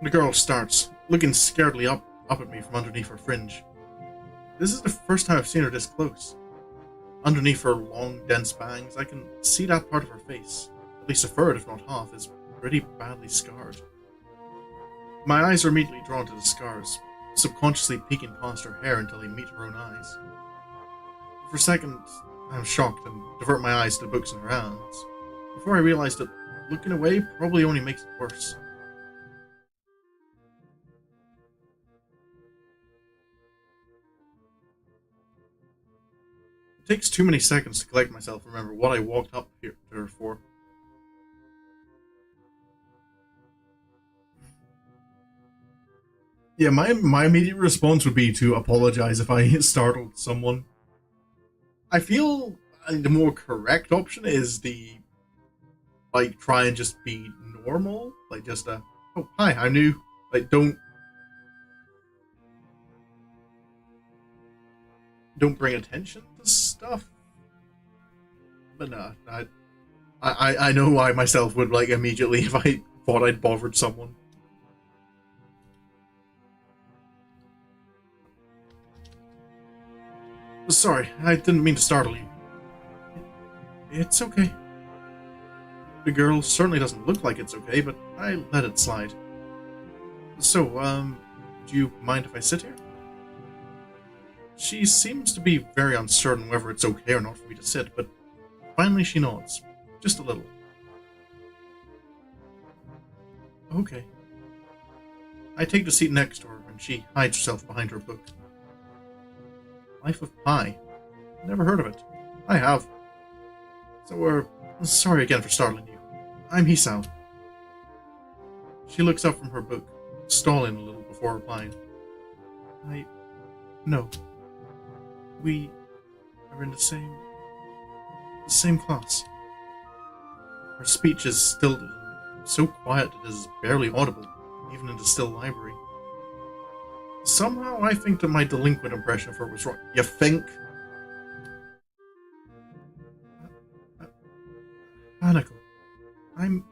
The girl starts, looking scaredly up at me from underneath her fringe. This is the first time I've seen her this close. Underneath her long, dense bangs, I can see that part of her face, at least a third, if not half, is pretty badly scarred. My eyes are immediately drawn to the scars, subconsciously peeking past her hair until they meet her own eyes. For a second, I'm shocked and divert my eyes to the books in her hands, before I realize that looking away probably only makes it worse. It takes too many seconds to collect myself and remember what I walked up here to her for. Yeah, my immediate response would be to apologize if I startled someone. I feel the more correct option is the, like, try and just be normal. Like, just oh, hi, I'm new. Like, don't bring attention to stuff. But no, I know I myself would, like, immediately if I thought I'd bothered someone. Sorry, I didn't mean to startle you. It's okay. The girl certainly doesn't look like it's okay, but I let it slide. So, do you mind if I sit here? She seems to be very uncertain whether it's okay or not for me to sit, but finally she nods. Just a little. Okay. I take the seat next to her, and she hides herself behind her book. Life of Pi. Never heard of it. I have. So, sorry again for startling you. I'm Hisao. She looks up from her book, stalling a little before replying. No. We are in the same class. Her speech is stilted and so quiet it is barely audible, even in the still library. Somehow I think that my delinquent impression of her was wrong. You think? Hanako. I'm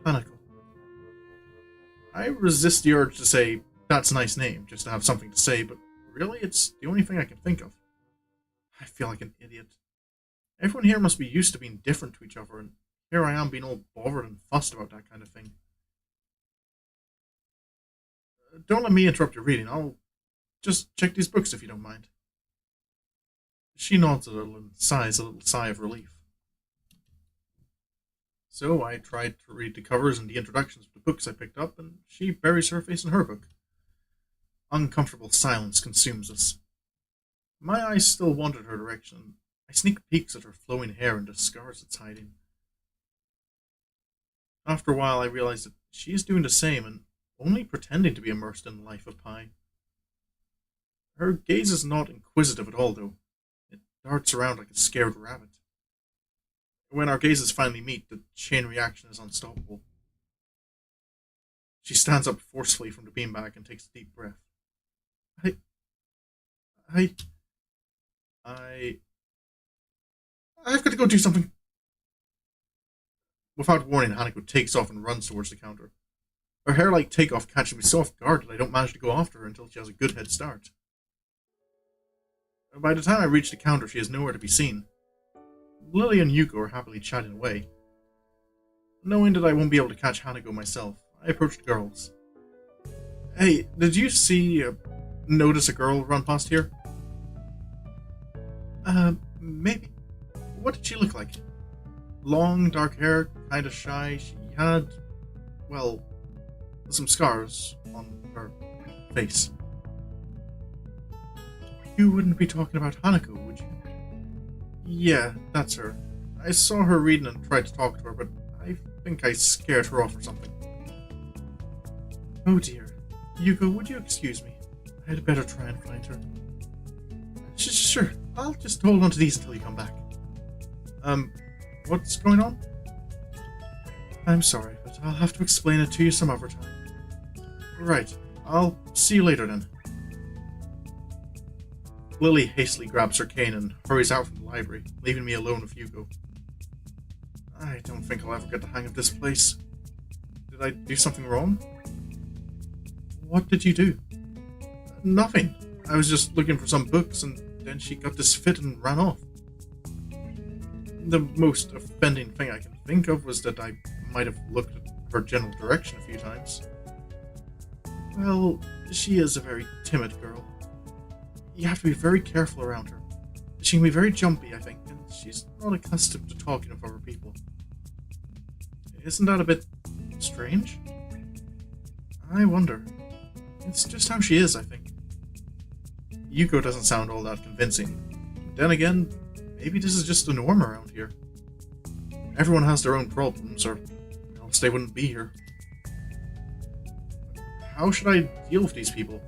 Hanako. I resist the urge to say, that's a nice name, just to have something to say, but really it's the only thing I can think of. I feel like an idiot. Everyone here must be used to being different to each other, and here I am being all bothered and fussed about that kind of thing. Don't let me interrupt your reading. I'll just check these books if you don't mind. She nods a little and sighs a little sigh of relief. So I tried to read the covers and the introductions of the books I picked up, and she buries her face in her book. Uncomfortable silence consumes us. My eyes still wandered her direction. I sneak peeks at her flowing hair and the scars it's hiding. After a while, I realized that she is doing the same and only pretending to be immersed in the life of Pi. Her gaze is not inquisitive at all, though. It darts around like a scared rabbit. When our gazes finally meet, the chain reaction is unstoppable. She stands up forcefully from the beanbag and takes a deep breath. I... I've got to go do something. Without warning, Hanako takes off and runs towards the counter. Her hair-like takeoff catches me so off guard that I don't manage to go after her until she has a good head start. By the time I reach the counter, she is nowhere to be seen. Lily and Yuko are happily chatting away. Knowing that I won't be able to catch Hanako myself, I approach the girls. Hey, did you notice a girl run past here? Maybe. What did she look like? Long, dark hair, kinda shy. She had, well, some scars on her face. You wouldn't be talking about Hanako, would you? Yeah, that's her. I saw her reading and tried to talk to her, but I think I scared her off or something. Oh dear. Yuko, would you excuse me? I'd better try and find her. Sure, I'll just hold on to these until you come back. What's going on? I'm sorry, but I'll have to explain it to you some other time. Right, I'll see you later then. Lily hastily grabs her cane and hurries out from the library, leaving me alone with Yuko. I don't think I'll ever get the hang of this place. Did I do something wrong? What did you do? Nothing. I was just looking for some books and then she got this fit and ran off. The most offending thing I can think of was that I might have looked at her general direction a few times. Well, she is a very timid girl. You have to be very careful around her. She can be very jumpy, I think, and she's not accustomed to talking with other people. Isn't that a bit strange? I wonder. It's just how she is, I think. Yuko doesn't sound all that convincing. Then again, maybe this is just the norm around here. Everyone has their own problems, or else they wouldn't be here. How should I deal with these people?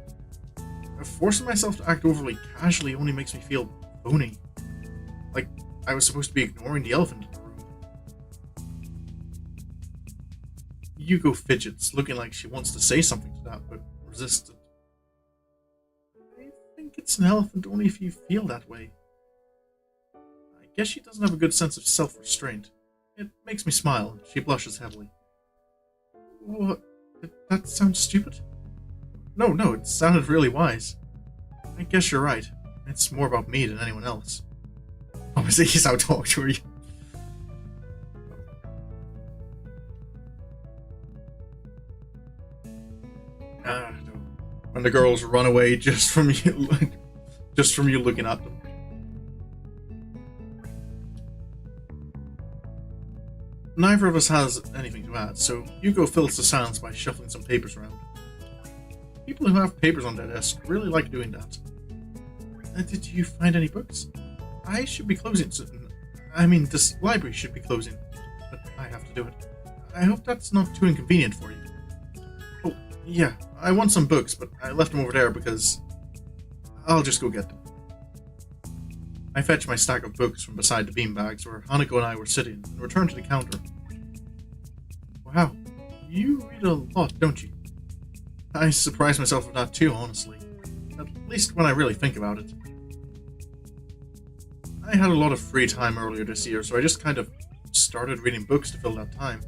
Forcing myself to act overly casually only makes me feel phony. Like I was supposed to be ignoring the elephant in the room. Yuko fidgets, looking like she wants to say something to that, but resists it. I think it's an elephant only if you feel that way. I guess she doesn't have a good sense of self-restraint. It makes me smile. She blushes heavily. What? That sounds stupid? No, it sounded really wise. I guess you're right. It's more about me than anyone else. Obviously, he's out talk to her. No. When the girls run away just from you, looking at them. Neither of us has anything to add, so Hugo fills the silence by shuffling some papers around. People who have papers on their desk really like doing that. Did you find any books? I should be closing soon. I mean, this library should be closing, but I have to do it. I hope that's not too inconvenient for you. Oh, yeah, I want some books, but I left them over there because I'll just go get them. I fetched my stack of books from beside the beanbags where Hanako and I were sitting and returned to the counter. Wow, you read a lot, don't you? I surprise myself with that too, honestly. At least when I really think about it. I had a lot of free time earlier this year, so I just kind of started reading books to fill that time.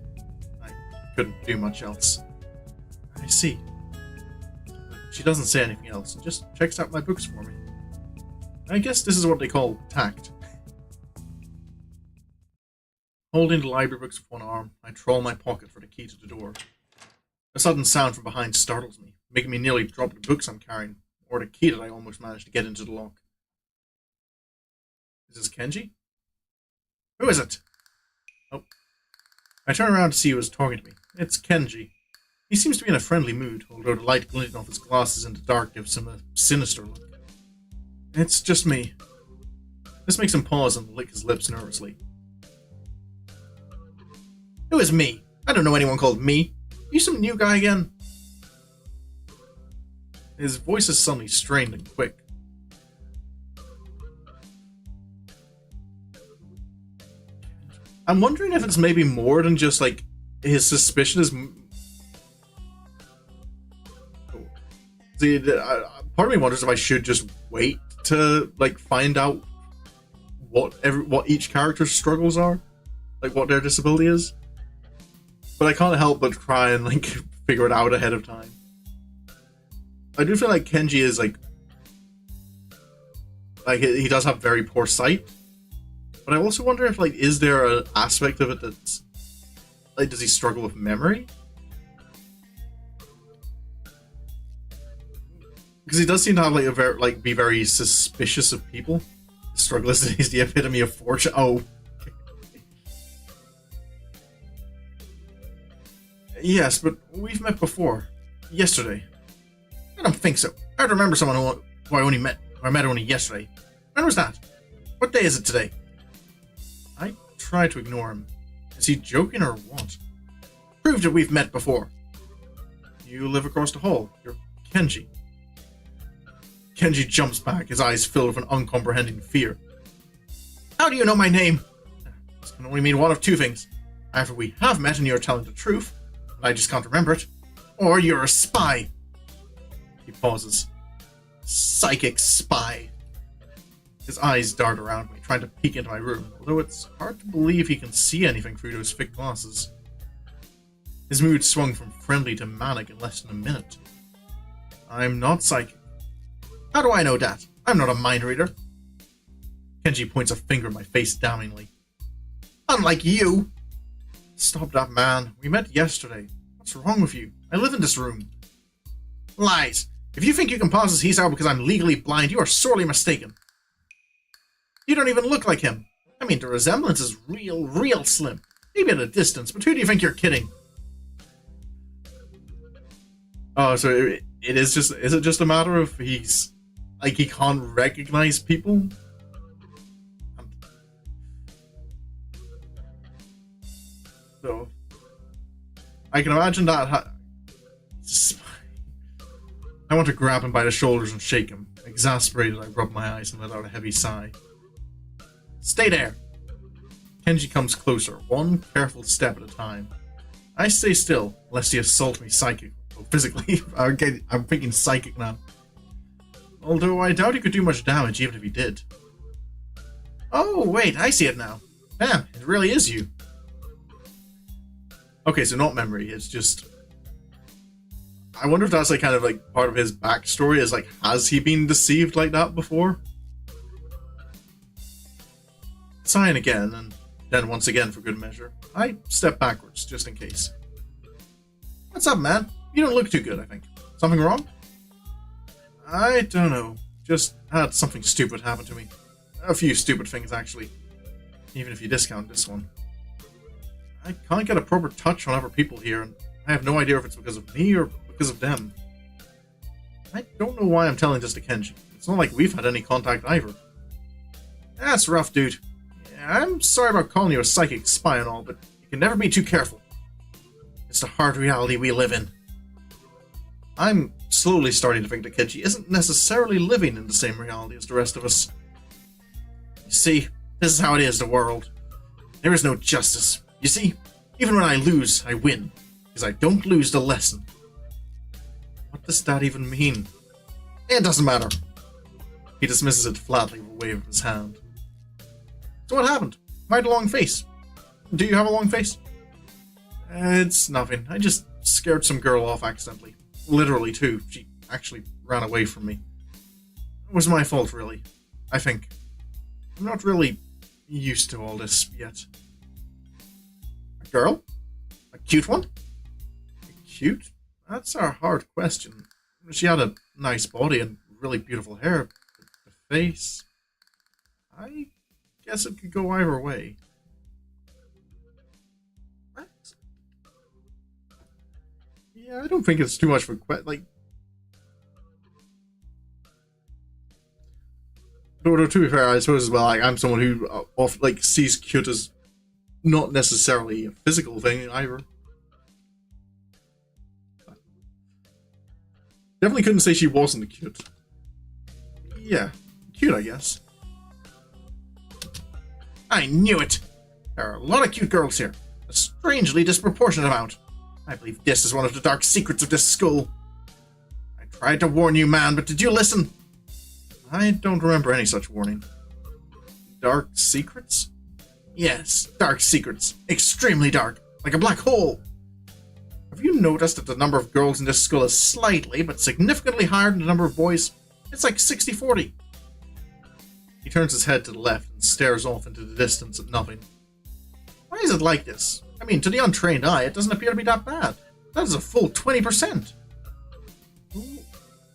I couldn't do much else. I see. She doesn't say anything else and just checks out my books for me. I guess this is what they call tact. Holding the library books with one arm, I trawl my pocket for the key to the door. A sudden sound from behind startles me, making me nearly drop the books I'm carrying, or the key that I almost managed to get into the lock. Is this Kenji? Who is it? Oh. I turn around to see who is talking to me. It's Kenji. He seems to be in a friendly mood, although the light glinting off his glasses in the dark gives him a sinister look. It's just me. This makes him pause and lick his lips nervously. Who is me? I don't know anyone called me. You some new guy again? His voice is suddenly strained and quick. I'm wondering if it's maybe more than just, like, his suspicion is... See, part of me wonders if I should just wait to, like, find out what each character's struggles are. Like, what their disability is. But I can't help but try and, like, figure it out ahead of time. I do feel like Kenji is, like, he does have very poor sight. But I also wonder if, like, is there an aspect of it that's, like, does he struggle with memory? Because he does seem to have, like, be very suspicious of people. Struggle is the epitome of fortune. Oh. Yes, but we've met before. Yesterday. I don't think so. I remember someone who I met only yesterday. When was that? What day is it today? I try to ignore him. Is he joking or what? Prove that we've met before. You live across the hall. You're Kenji. Kenji jumps back, his eyes filled with an uncomprehending fear. How do you know my name? This can only mean one of two things. Either we have met and you're telling the truth, and I just can't remember it, or you're a spy. He pauses. Psychic spy. His eyes dart around me, trying to peek into my room, although it's hard to believe he can see anything through those thick glasses. His mood swung from friendly to manic in less than a minute. I'm not psychic. How do I know that? I'm not a mind reader. Kenji points a finger at my face damningly. Unlike you! Stop that, man. We met yesterday. What's wrong with you? I live in this room. Lies. If you think you can pass as he's out because I'm legally blind, you are sorely mistaken. You don't even look like him. I mean, the resemblance is real slim. Maybe at a distance, but who do you think you're kidding? Oh, so it is it just a matter of he can't recognize people? So, I can imagine that. I want to grab him by the shoulders and shake him. Exasperated, I rub my eyes and let out a heavy sigh. Stay there! Kenji comes closer, one careful step at a time. I stay still, lest he assault me physically. I'm thinking psychic now. Although I doubt he could do much damage even if he did. Oh, wait, I see it now. Damn, it really is you. Okay, so not memory, it's just... I wonder if that's like kind of like part of his backstory, is like, has he been deceived like that before? Sighing again, and then once again for good measure, I step backwards, just in case. What's up, man? You don't look too good, I think. Something wrong? I don't know. Just had something stupid happen to me. A few stupid things, actually. Even if you discount this one. I can't get a proper touch on other people here, and I have no idea if it's because of me or because of them. I don't know why I'm telling this to Kenji. It's not like we've had any contact either. That's rough, dude. Yeah, I'm sorry about calling you a psychic spy and all, but you can never be too careful. It's the hard reality we live in. I'm slowly starting to think that Kenji isn't necessarily living in the same reality as the rest of us. You see, this is how it is, the world. There is no justice. You see, even when I lose, I win, because I don't lose the lesson. What does that even mean? It doesn't matter. He dismisses it flatly with a wave of his hand. So what happened? Why had a long face? Do you have a long face? It's nothing. I just scared some girl off accidentally. Literally, too. She actually ran away from me. It was my fault, really. I think. I'm not really used to all this yet. A girl? A cute one? Cute? That's a hard question. She had a nice body and really beautiful hair. The face... I guess it could go either way. What? Yeah, I don't think it's too much for like... No, to be fair, I suppose as well, like, I'm someone who often, like, sees cute as not necessarily a physical thing either. Definitely couldn't say she wasn't cute. Yeah, cute, I guess. I knew it! There are a lot of cute girls here. A strangely disproportionate amount. I believe this is one of the dark secrets of this school. I tried to warn you, man, but did you listen? I don't remember any such warning. Dark secrets? Yes, dark secrets. Extremely dark. Like a black hole. Have you noticed that the number of girls in this school is slightly, but significantly higher than the number of boys? It's like 60-40. He turns his head to the left and stares off into the distance at nothing. Why is it like this? I mean, to the untrained eye, it doesn't appear to be that bad. That is a full 20%.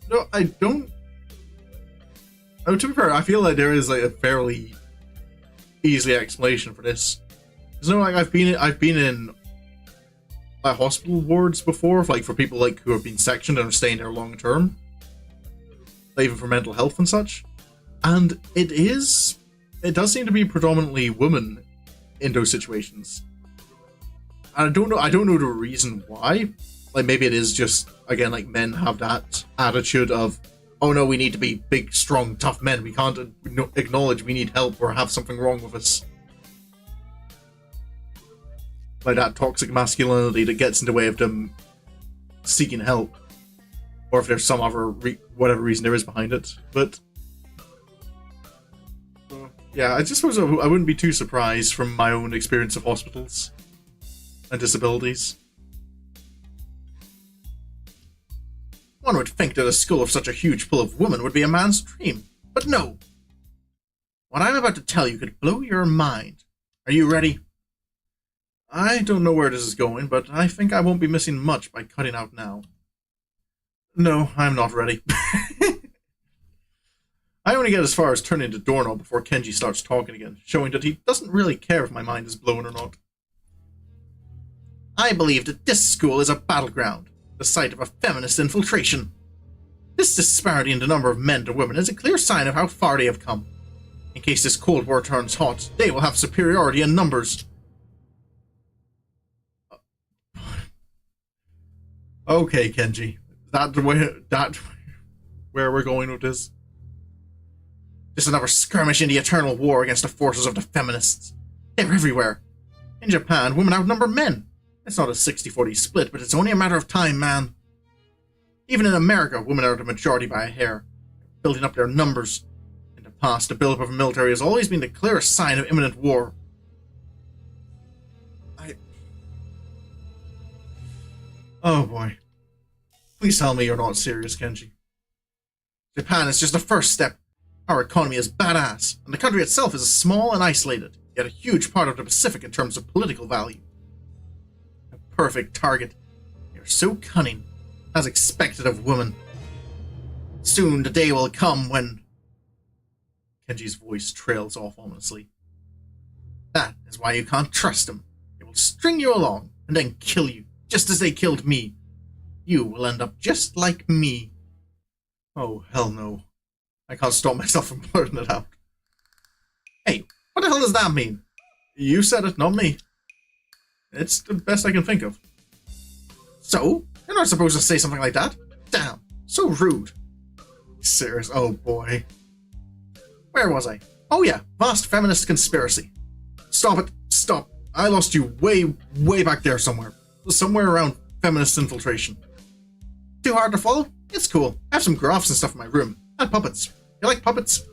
No, I don't... Oh, to be fair, I feel like there is like a fairly easy explanation for this. Because like I've been in like hospital wards before, like for people like who have been sectioned and are staying there long term, like, even for mental health and such. And it does seem to be predominantly women in those situations. And I don't know the reason why. Like maybe it is just again like men have that attitude of, oh no, we need to be big, strong, tough men. We can't acknowledge we need help or have something wrong with us. Like that toxic masculinity that gets in the way of them seeking help. Or if there's some other, whatever reason there is behind it. But, yeah, I just suppose I wouldn't be too surprised from my own experience of hospitals and disabilities. One would think that a school of such a huge pool of women would be a man's dream, but no. What I'm about to tell you could blow your mind. Are you ready? I don't know where this is going, but I think I won't be missing much by cutting out now. No, I'm not ready. I only get as far as turning the doorknob before Kenji starts talking again, showing that he doesn't really care if my mind is blown or not. I believe that this school is a battleground. The site of a feminist infiltration. This disparity in the number of men to women is a clear sign of how far they have come. In case this Cold War turns hot, they will have superiority in numbers. Okay, Kenji. Where we're going with this? Just another skirmish in the eternal war against the forces of the feminists. They're everywhere. In Japan, women outnumber men. It's not a 60-40 split, but it's only a matter of time, man. Even in America, women are the majority by a hair, building up their numbers. In the past, the buildup of a military has always been the clearest sign of imminent war. Oh boy. Please tell me you're not serious, Kenji. Japan is just the first step. Our economy is badass, and the country itself is small and isolated, yet a huge part of the Pacific in terms of political value. A perfect target. You're so cunning, as expected of woman. Soon the day will come when... Kenji's voice trails off ominously. That is why you can't trust him. They will string you along, and then kill you, just as they killed me. You will end up just like me. Oh, hell no. I can't stop myself from blurting it out. Hey, what the hell does that mean? You said it, not me. It's the best I can think of. So? You're not supposed to say something like that? Damn, so rude. Serious, oh boy. Where was I? Oh yeah, vast feminist conspiracy. Stop it, stop. I lost you way back there somewhere. Somewhere around feminist infiltration. Too hard to follow? It's cool. I have some graphs and stuff in my room. And puppets. You like puppets?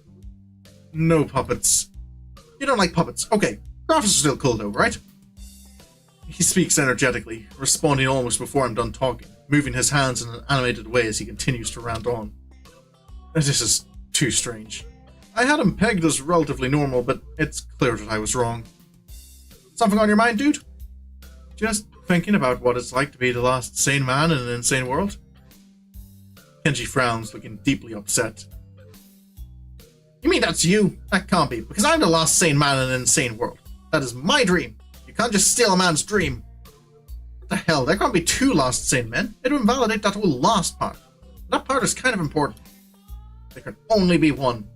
No puppets. You don't like puppets. Okay. Graphs are still cool though, right? He speaks energetically, responding almost before I'm done talking, moving his hands in an animated way as he continues to rant on. This is too strange. I had him pegged as relatively normal, but it's clear that I was wrong. Something on your mind, dude? Just thinking about what it's like to be the last sane man in an insane world. Kenji frowns, looking deeply upset. You mean that's you? That can't be, because I'm the last sane man in an insane world. That is my dream. You can't just steal a man's dream. What the hell? There can't be two lost sane men. It would invalidate that whole last part. That part is kind of important. There could only be one.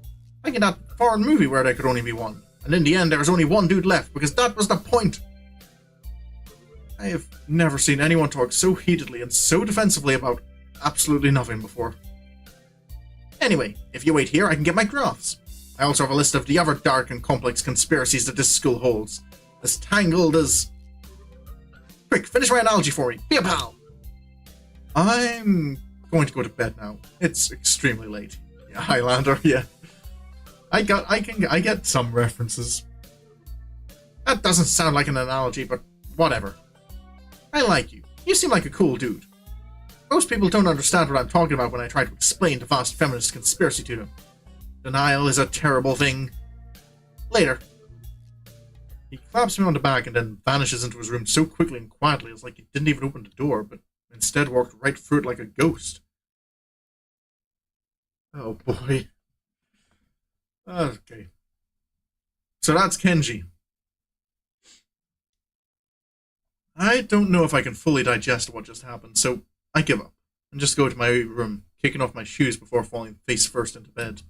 Like in that foreign movie where there could only be one. And in the end, there was only one dude left, because that was the point. I have never seen anyone talk so heatedly and so defensively about absolutely nothing before. Anyway, if you wait here, I can get my graphs. I also have a list of the other dark and complex conspiracies that this school holds. As tangled as... Quick, finish my analogy for me. Be a pal! I'm going to go to bed now. It's extremely late. Yeah, Highlander, yeah. I get some references. That doesn't sound like an analogy, but whatever. I like you. You seem like a cool dude. Most people don't understand what I'm talking about when I try to explain the vast feminist conspiracy to them. Denial is a terrible thing. Later. He claps me on the back and then vanishes into his room so quickly and quietly it's like he didn't even open the door, but instead walked right through it like a ghost. Oh boy. Okay. So that's Kenji. I don't know if I can fully digest what just happened, so I give up and just go to my room, kicking off my shoes before falling face first into bed.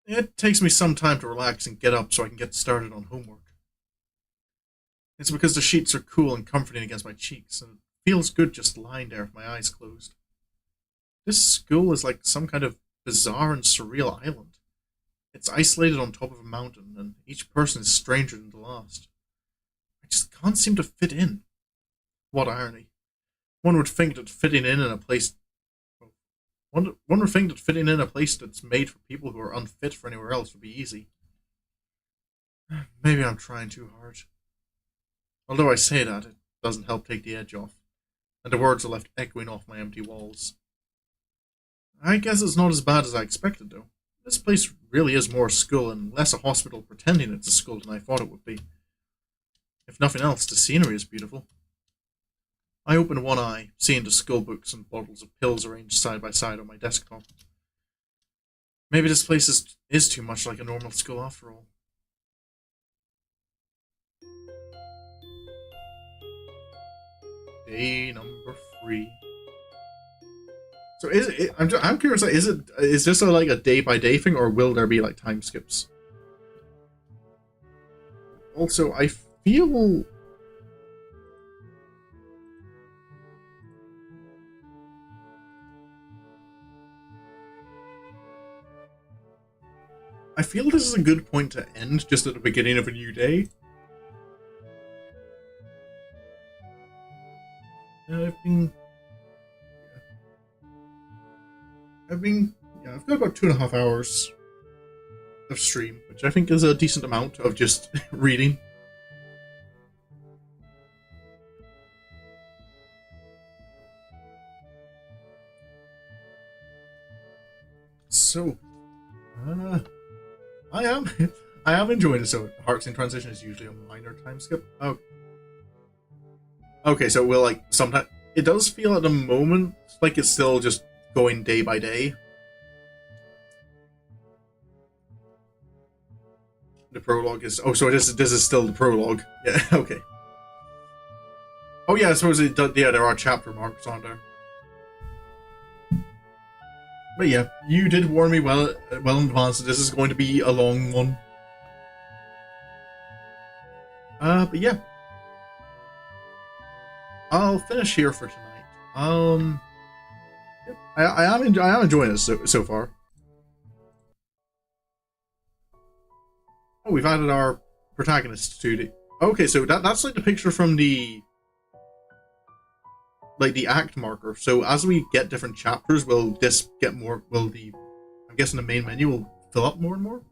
It takes me some time to relax and get up so I can get started on homework. It's because the sheets are cool and comforting against my cheeks, and it feels good just lying there with my eyes closed. This school is like some kind of bizarre and surreal island. It's isolated on top of a mountain, and each person is stranger than the last. I just can't seem to fit in. What irony. One would think that fitting in a place... One would think that fitting in a place that's made for people who are unfit for anywhere else would be easy. Maybe I'm trying too hard. Although I say that, it doesn't help take the edge off, and the words are left echoing off my empty walls. I guess it's not as bad as I expected, though. This place really is more a school and less a hospital pretending it's a school than I thought it would be. If nothing else, the scenery is beautiful. I open one eye, seeing the school books and bottles of pills arranged side by side on my desktop. Maybe this place is too much like a normal school after all. Day number 3. So I'm curious. Is this like a day by day thing, or will there be like time skips? Also, I feel this is a good point to end, just at the beginning of a new day. I've got about 2.5 hours of stream, which I think is a decent amount of just reading. So, uh, I am, I am enjoying it. So, Harks in Transition is usually a minor time skip. Oh, okay. So we'll like sometimes it does feel at the moment like it's still just going day by day. The prologue is so this is still the prologue. Yeah. Okay. Oh yeah, I suppose yeah, there are chapter marks on there. But yeah, you did warn me well in advance that this is going to be a long one. But yeah, I'll finish here for tonight. I am enjoying it so far. Oh, we've added our protagonist to the. Okay, so that's like the picture from the act marker. So as we get different chapters, will this get more? Will the I'm guessing the main menu will fill up more and more.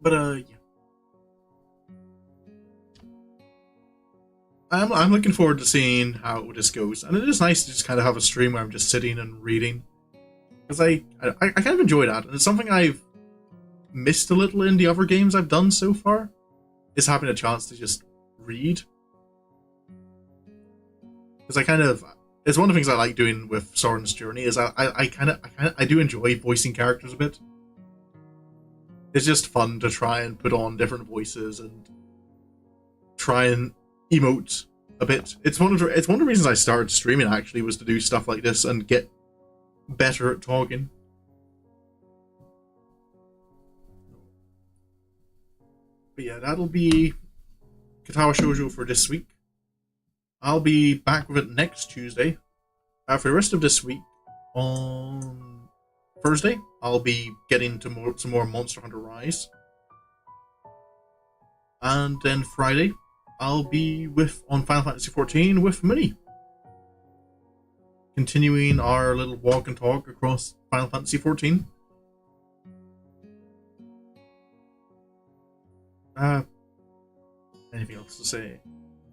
But yeah. I'm looking forward to seeing how this goes, and it is nice to just kind of have a stream where I'm just sitting and reading, because I kind of enjoy that, and it's something I've missed a little in the other games I've done so far, is having a chance to just read, because it's one of the things I like doing with Soren's Journey is I do enjoy voicing characters a bit. It's just fun to try and put on different voices and try and emote a bit. It's one of the reasons I started streaming actually, was to do stuff like this and get better at talking. But yeah, that'll be Katawa Shoujo for this week. I'll be back with it next Tuesday. For the rest of this week, on Thursday, I'll be getting to some more Monster Hunter Rise. And then Friday, I'll be on Final Fantasy XIV with Minnie. Continuing our little walk and talk across Final Fantasy XIV. Anything else to say?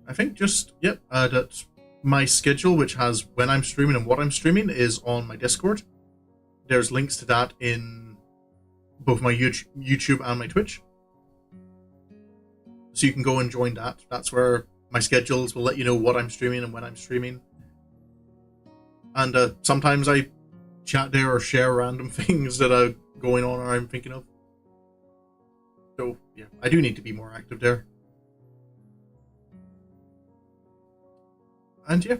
I think just, yep, that my schedule, which has when I'm streaming and what I'm streaming, is on my Discord. There's links to that in both my YouTube and my Twitch. So you can go and join that. That's where my schedules will let you know what I'm streaming and when I'm streaming. And sometimes I chat there or share random things that are going on or I'm thinking of. So, yeah, I do need to be more active there. And yeah,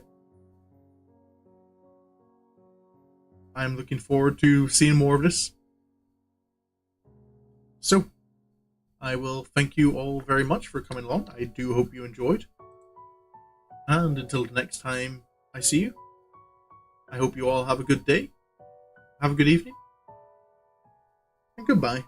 I'm looking forward to seeing more of this. So, I will thank you all very much for coming along. I do hope you enjoyed. And until the next time I see you, I hope you all have a good day, have a good evening, and goodbye.